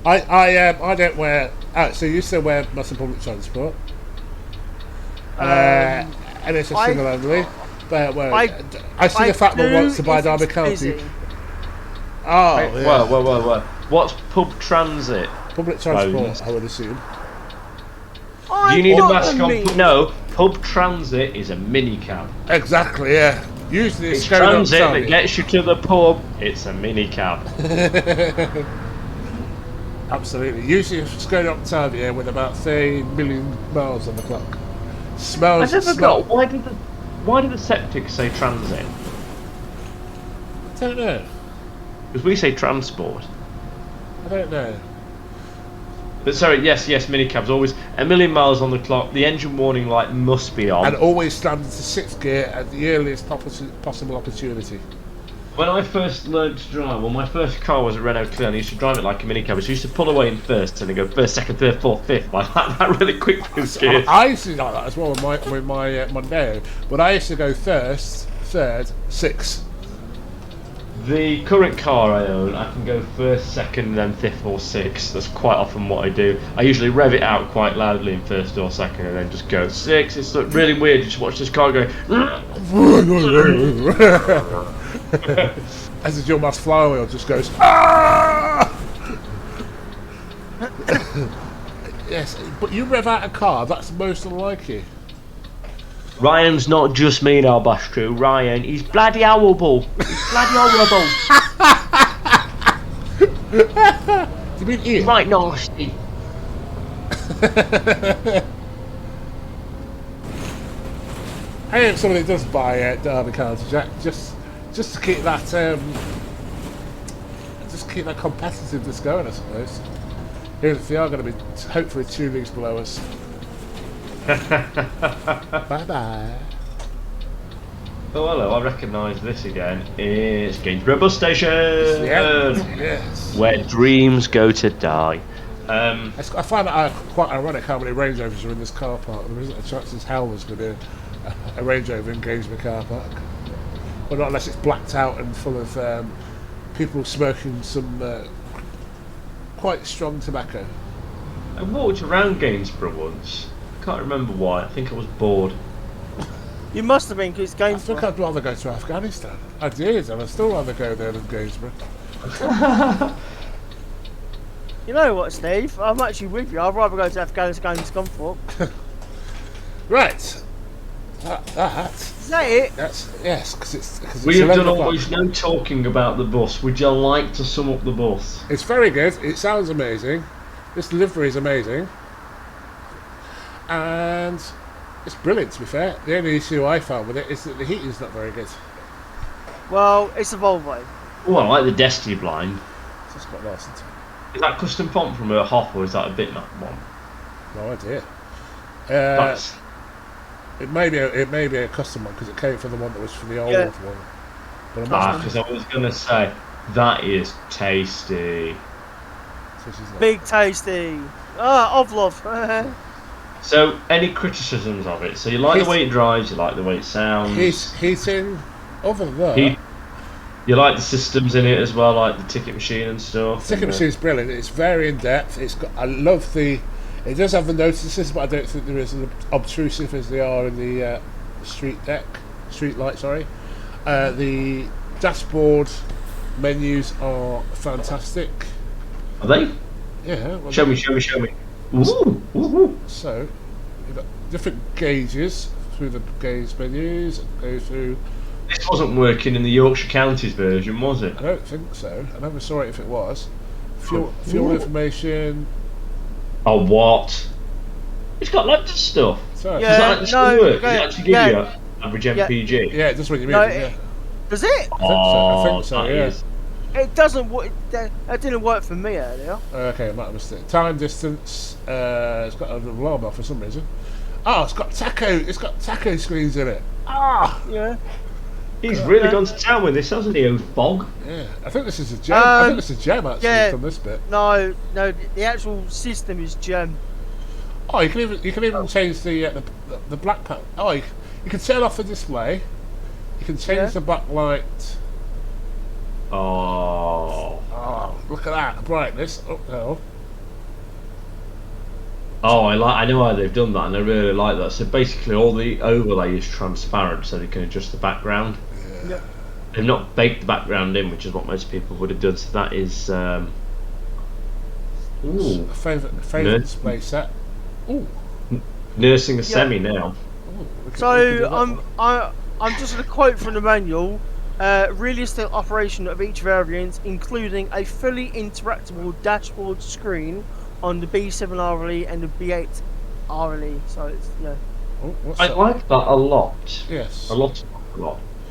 I don't wear. So you still wear massive public transport. And it's a single only. But I see the fact that wants to buy Derby County. Busy. Oh, Hey, yeah. Whoa. What's pub transit? Public transport, Bones. I would assume. Do you need a I'm mask not on? the No, pub transit is a minicab. Exactly, yeah. Usually It's going transit outside. that gets you to the pub. It's a minicab. Absolutely. Usually it's going up town here with about 30 million miles on the clock. Smells. I never got. Why did the septic say transit? I don't know. Because we say transport. I don't know. But sorry, yes, minicabs always a million miles on the clock. The engine warning light must be on. And always stand into sixth gear at the earliest possible opportunity. When I first learned to drive, well, my first car was a Renault Clio, and I used to drive it like a minicab. So I used to pull away in first, and then go first, second, third, fourth, fifth, like that really quick with gears. I used to do like that as well with my Mondeo, but I used to go first, third, sixth. The current car I own, I can go first, second, then fifth or sixth. That's quite often what I do. I usually rev it out quite loudly in first or second, and then just go six. It's really weird. You just watch this car go. As your mass flywheel just goes. Ah! Yes, but you rev out a car. That's most unlike you. Ryan's not just mean, Albastro. Ryan, he's bloody horrible. He's bloody horrible. Do you mean Ian? Right nasty. I hope somebody does buy Derby County Jack just to keep that competitiveness going, I suppose. Even if they are going to be hopefully 2 leagues below us. Bye bye. Oh hello, I recognise this again. It's Gainsborough Bus Station, Yes. where dreams go to die. I find it quite ironic how many Range Rovers are in this car park. There isn't a chance as hell there's going to be a Range Rover in Gainsborough car park. Well, not unless it's blacked out and full of people smoking some quite strong tobacco. I walked around Gainsborough once. I can't remember why. I think I was bored. You must have been because it's I game think I'd rather go to Afghanistan. I did, and I'd still rather go there than Gainsborough. You know what, Steve? I'm actually with you. I'd rather go to Afghanistan than Scunthorpe. Right. That. Is that it? Yes, because it's We have 11 done o'clock. almost no talking about the bus. Would you like to sum up the bus? It's very good. It sounds amazing. This delivery is amazing. And it's brilliant, to be fair. The only issue I found with it is that the heating's not very good. Well, it's a Volvo. Oh, I like the Destiny blind. So it's quite nice, isn't it? Is that custom font from a Hop or is that a Bitmap one? No idea. That's It may be a custom one because it came from the one that was from the old one. But I'm not because I was gonna say that is tasty. so she's not. Big tasty. Ah, of love. So, any criticisms of it? So you like the way it drives, you like the way it sounds. Heating. Other than that, Heat- You like the systems in it as well, like the ticket machine and stuff. Ticket machine's brilliant. It's very in depth. I love the. It does have the notices, but I don't think they're as obtrusive as they are in the street light. Sorry. The dashboard menus are fantastic. Are they? Yeah. Well, Show me. Ooh, ooh, ooh. So you've got different gauges through the gauge menus. Go through. This wasn't working in the Yorkshire Counties version, was it? I don't think so. I never saw it if it was. Fuel information. Oh, what? It's got loads of stuff. So, Yeah. Does that actually work? Does it actually give yeah. you average MPG? yeah, just when you move No, it, yeah. Does it? I think so, that yeah. is- It doesn't work. That didn't work for me earlier. Okay, I might have missed it. Time, distance. It's got an alarm off for some reason. Oh, it's got taco screens in it. Ah, Yeah. He's really gone to town with this, hasn't he, Fog? yeah. I think this is a gem. I think this is a gem actually yeah. from this bit. No. The actual system is gem. Oh, you can even change the black pack. Oh, you can turn off the display. You can change the backlight. Oh. Oh, look at that brightness. Oh, Oh, I know how they've done that, and I really like that. So basically, all the overlay is transparent, so they can adjust the background. Yeah. They've not baked the background in, which is what most people would have done. So that is, ooh, Favorite display set. Ooh. nursing a semi now. We can So do that I'm just going to quote from the manual. Realistic operation of each variant, including a fully interactable dashboard screen on the B7 RLE and the B8 RLE. So it's Oh, what's I that? like that a lot. Yes. A lot.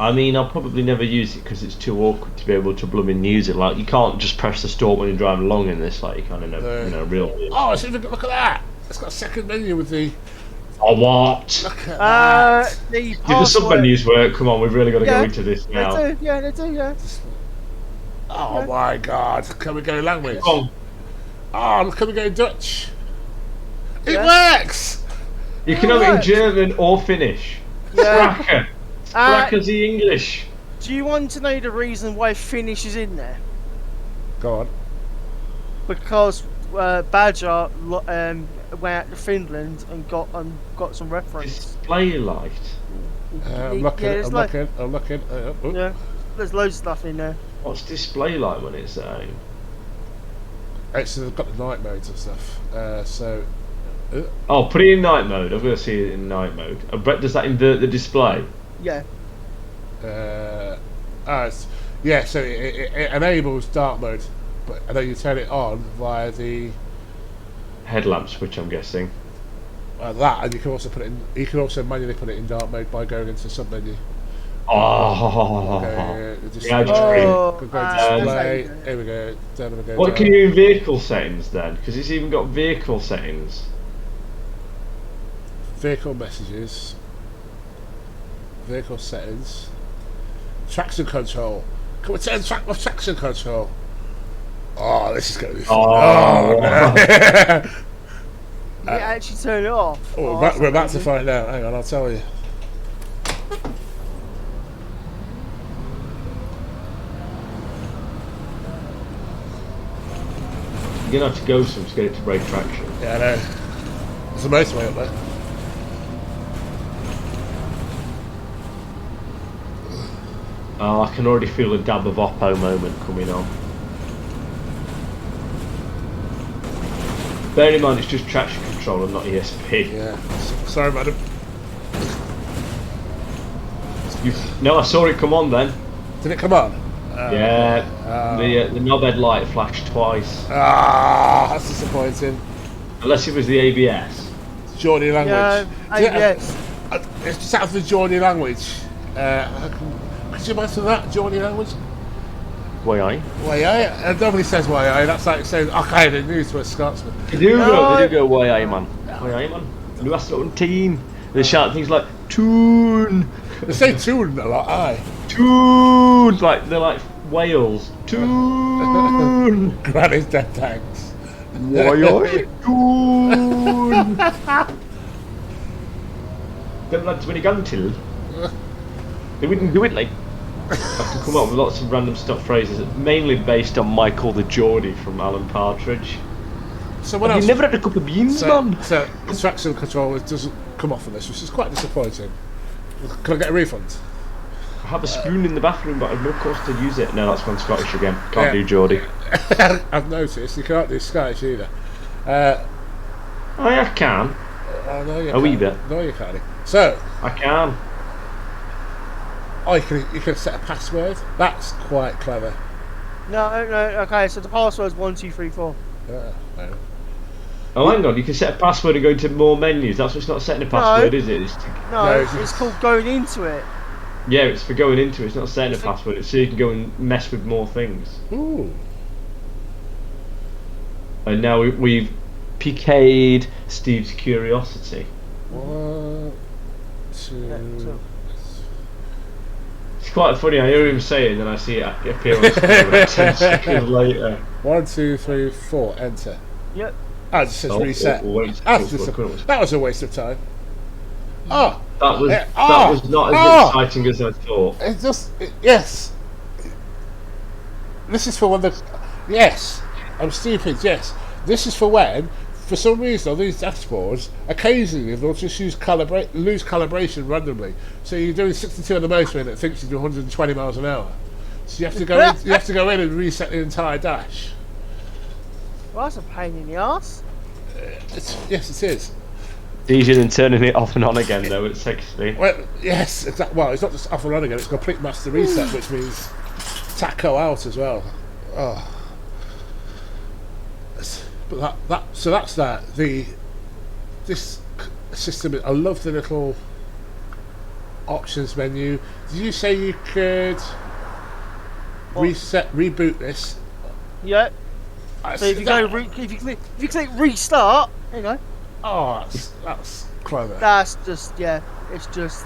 I mean, I'll probably never use it because it's too awkward to be able to blooming use it. Like, you can't just press the store when you're driving along in this. Like, you kind of know, real. Oh, it's even look at that. It's got a second menu with the. Oh, what? Look at the Do the password. sub menus work? Come on, we've really got to Yeah, go into this now. They do. Yeah, they do. Yeah. Oh my God! Can we go language? Come on. Oh, can we go Dutch? It Yeah. works. You can have it in German or Finnish. Yeah. Sprache. Sprache the English. Do you want to know the reason why Finnish is in there? Go on. Because Badger went out to Finland and got some reference. Display light. I'm looking. Yeah, there's I'm looking. Yeah, there's loads of stuff in there. What's display light when it's saying? Actually, they've got the night modes and stuff. Oh, put it in night mode. I'm going to see it in night mode. I bet does that invert the display? Yeah. Yeah. So it enables dark mode, and then you turn it on via the Headlamp switch, I'm guessing. that, and you can also put it in. You can also manually put it in dark mode by going into sub menu. Oh. Yeah, I just Oh, Go display. that's Here we go. Then we go. What down. can you do in vehicle settings then? Because it's even got vehicle settings. Vehicle messages. Vehicle settings. Traction control. Can we turn off traction control? Oh, this is going to be fun. Oh. No. You actually turn it off. Oh, that's we're about to amazing. find out. Hang on, I'll tell you. You're going to have to go some to get it to break traction. Yeah, I know. There's the motorway up there. Oh, I can already feel a dab of Oppo moment coming on. Bear in mind it's just traction control and not ESP. Yeah. Sorry, madam. No, I saw it come on then. Did it come on? Yeah, the knob head light flashed twice. Ah, that's disappointing. Unless it was the ABS. Geordie language. Yes. It's just out of the Geordie language. Could you imagine that, Geordie language? Why? Why, nobody says why, that's like saying, okay, the news to a Scotsman. They do go why, man. Why, man. And that's not team. They shout things like toon, They say tune a lot, aye. toon. Like they're like whales. Toon. Granny's dead tanks. Why, toon. Them lads when he gone till. They wouldn't do it like. I can come up with lots of random stock phrases, mainly based on Michael the Geordie from Alan Partridge. So what Have else? you never had a cup of beans, man? So the traction control doesn't come off on this, which is quite disappointing. Can I get a refund? I have a spoon in the bathroom, but I've no cost to use it. No, that's gone Scottish again. Can't do Geordie. I've noticed you can't do Scottish either. Oh, yeah, I can. No, you A can't. wee bit. No, you can't. So, I can. you can set a password. That's quite clever. No, okay, so the password's 1234. No. Oh, hang on. You can set a password and go into more menus. That's what's not setting a password, is it? No, No, it's called going into it. Yeah, it's for going into it. It's not setting a password. It's so you can go and mess with more things. Ooh. And now we've PK'd Steve's curiosity. 1, 2. It's quite funny. I hear him say it, and then I see it appear on screen about 10 seconds later. 1, 2, 3, 4. Enter. Yep. Ah, it just says reset. That was a waste of time. Oh. That was not as exciting as I thought. Yes. This is for when yes, I'm stupid. Yes, this is for when, for some reason, on these dashboards, occasionally they'll just lose calibration randomly. So you're doing 62 on the motor and it thinks you do 120 miles an hour. So you have to go in. You have to go in and reset the entire dash. Well, that's a pain in the ass. Yes, it is. It's easier than turning it off and on again, though. It's actually. Well, yes, exactly. Well, it's not just off and on again. It's complete master reset, which means taco out as well. Oh. But so that's that. This system. I love the little options menu. Did you say you could reboot this? Yep. So if you if you click restart, there you go. Oh, that's clever. That's just it's just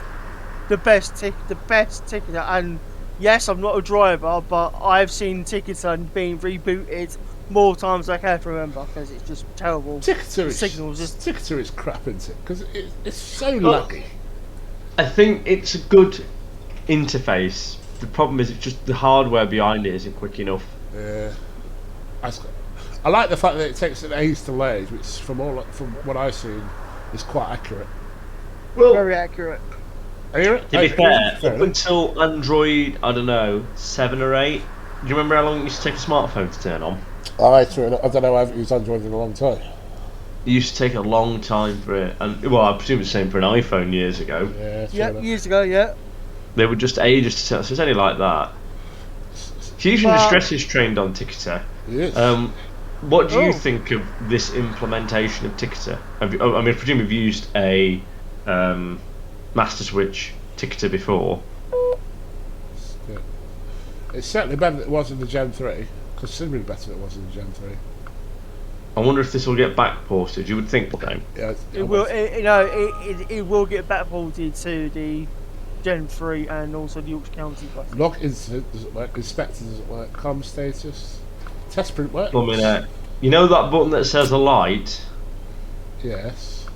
the best ticket. And yes, I'm not a driver, but I've seen Ticketer being rebooted more times than I can remember because it's just terrible. Ticketer is crap, isn't it? Because it's so laggy. I think it's a good interface. The problem is, it's just the hardware behind it isn't quick enough. Yeah. I like the fact that it takes an age to load, which from what I've seen is quite accurate. Well, very accurate. To be fair, up until Android, I don't know, 7 or 8. Do you remember how long it used to take a smartphone to turn on? I don't know. I haven't used Android in a long time. It used to take a long time for it, and well, I presume it's the same for an iPhone years ago. Yeah, years ago, yeah. They were just ages to turn, so it's only like that. Fusion Distress is trained on Ticketer. Yes. What do you think of this implementation of Ticketer? I presume you've used a MasterSwitch Ticketer before. Yeah. It's certainly better than it was in the Gen 3. Considerably better than it was in the Gen 3. I wonder if this will get backported. You would think so. Yeah, it will. It will get backported to the Gen 3 and also the Yorkshire County. Log incident doesn't work. Inspector doesn't work. Com status. Test print works. You know that button that says alight? Yes.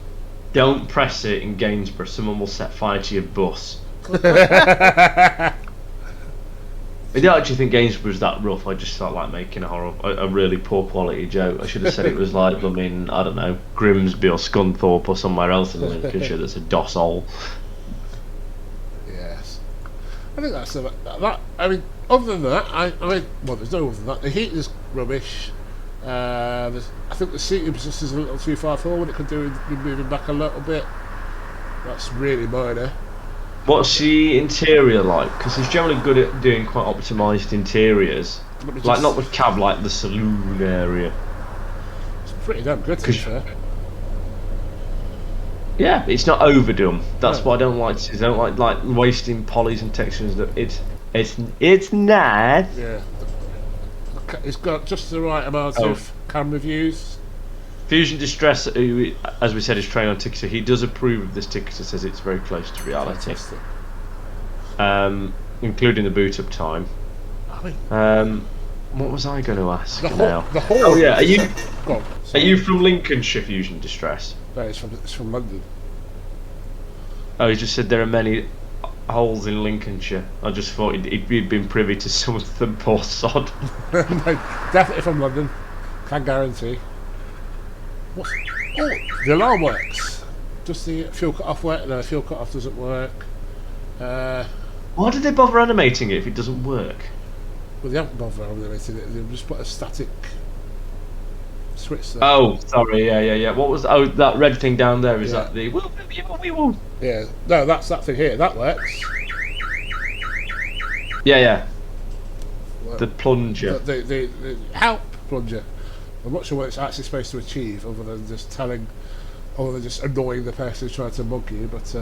Don't press it in Gainsborough. Someone will set fire to your bus. I don't actually think Gainsborough's that rough. I just felt like making a really poor quality joke. I should have said it was like, I don't know, Grimsby or Scunthorpe or somewhere else in Lincolnshire that's a dossole. Yes. I think that's that. I mean, other than that, well, there's no other than that. The heat is rubbish. I think the seating position is a little too far forward. It could do with moving back a little bit. That's really minor. What's the interior like? Because he's generally good at doing quite optimised interiors. Like not the cab, like the saloon area. It's pretty damn good, to be fair. Yeah, it's not overdone. That's what I don't like. I don't like wasting polys and textures. It's nice. Yeah. It's got just the right amount of camera views. Fusion Distress, who, as we said, is trained on Ticketer. He does approve of this Ticketer, says it's very close to reality. Including the boot up time. What was I going to ask now? Oh yeah, are you from Lincolnshire, Fusion Distress? No, it's from London. Oh, he just said there are many holes in Lincolnshire. I just thought he'd been privy to some of them, poor sod. No, definitely from London. Can guarantee. What? Oh, the alarm works. Does the fuel cut off work? No, the fuel cut off doesn't work. Why did they bother animating it if it doesn't work? Well, they haven't bothered animating it. They've just put a static switch there. Oh, sorry, yeah. What was that red thing down there? Is Yeah. that the we will? Yeah, no, that's that thing here. That works. Yeah. Well, The plunger. the help plunger. I'm not sure what it's actually supposed to achieve, other than just annoying the person who's trying to mug you. But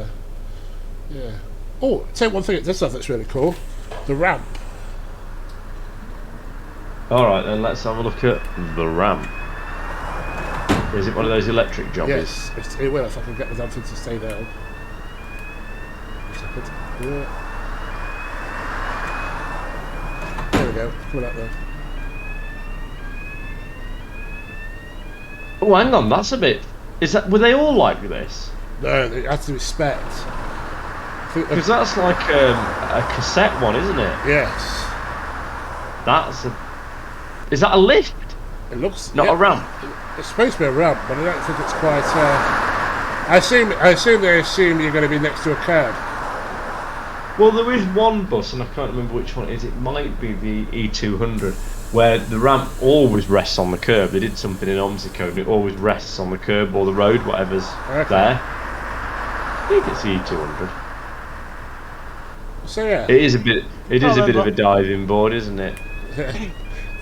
yeah. Oh, tell you one thing it does have that's really cool. The ramp. All right, then let's have a look at the ramp. Is it one of those electric jobbies? Yes, it will if I can get the damn thing to stay down. A second. Yeah. There we go. Coming out there. Oh, hang on, that's a bit. Were they all like this? No, it has to be spec. Because that's like a cassette one, isn't it? Yes. Is that a lift? It looks Not a ramp. It's supposed to be a ramp, but I don't think it's quite. I assume they assume you're going to be next to a curb. Well, there is one bus, and I can't remember which one it is. It might be the E200, where the ramp always rests on the curb. They did something in OMSI code, and it always rests on the curb or the road, whatever's there. I think it's the E200. So yeah, It is a bit. It is a bit of a diving board, isn't it?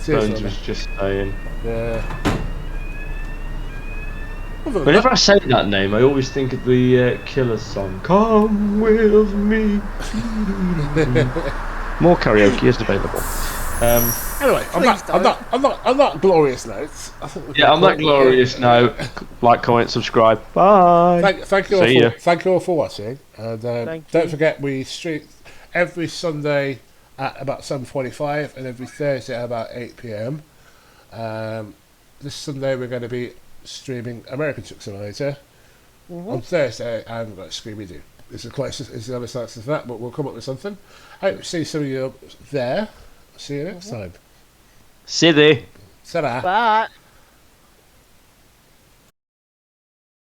Bones was just saying. Yeah. Whenever I say that name, I always think of the Killers song. Come with me. More karaoke is available. Anyway, on that glorious note, I think Yeah, on that glorious note, like, comment, subscribe. Bye. Thank you all for watching, and don't forget we stream every Sunday at about 7:45 and every Thursday at about 8 p.m. This Sunday we're going to be streaming American Truck Simulator. On Thursday I'm going to Scooby-Doo. It's the closest, it's the other side to that, but we'll come up with something. I hope to see some of you there. See you next time. See you. Ta-da. Bye.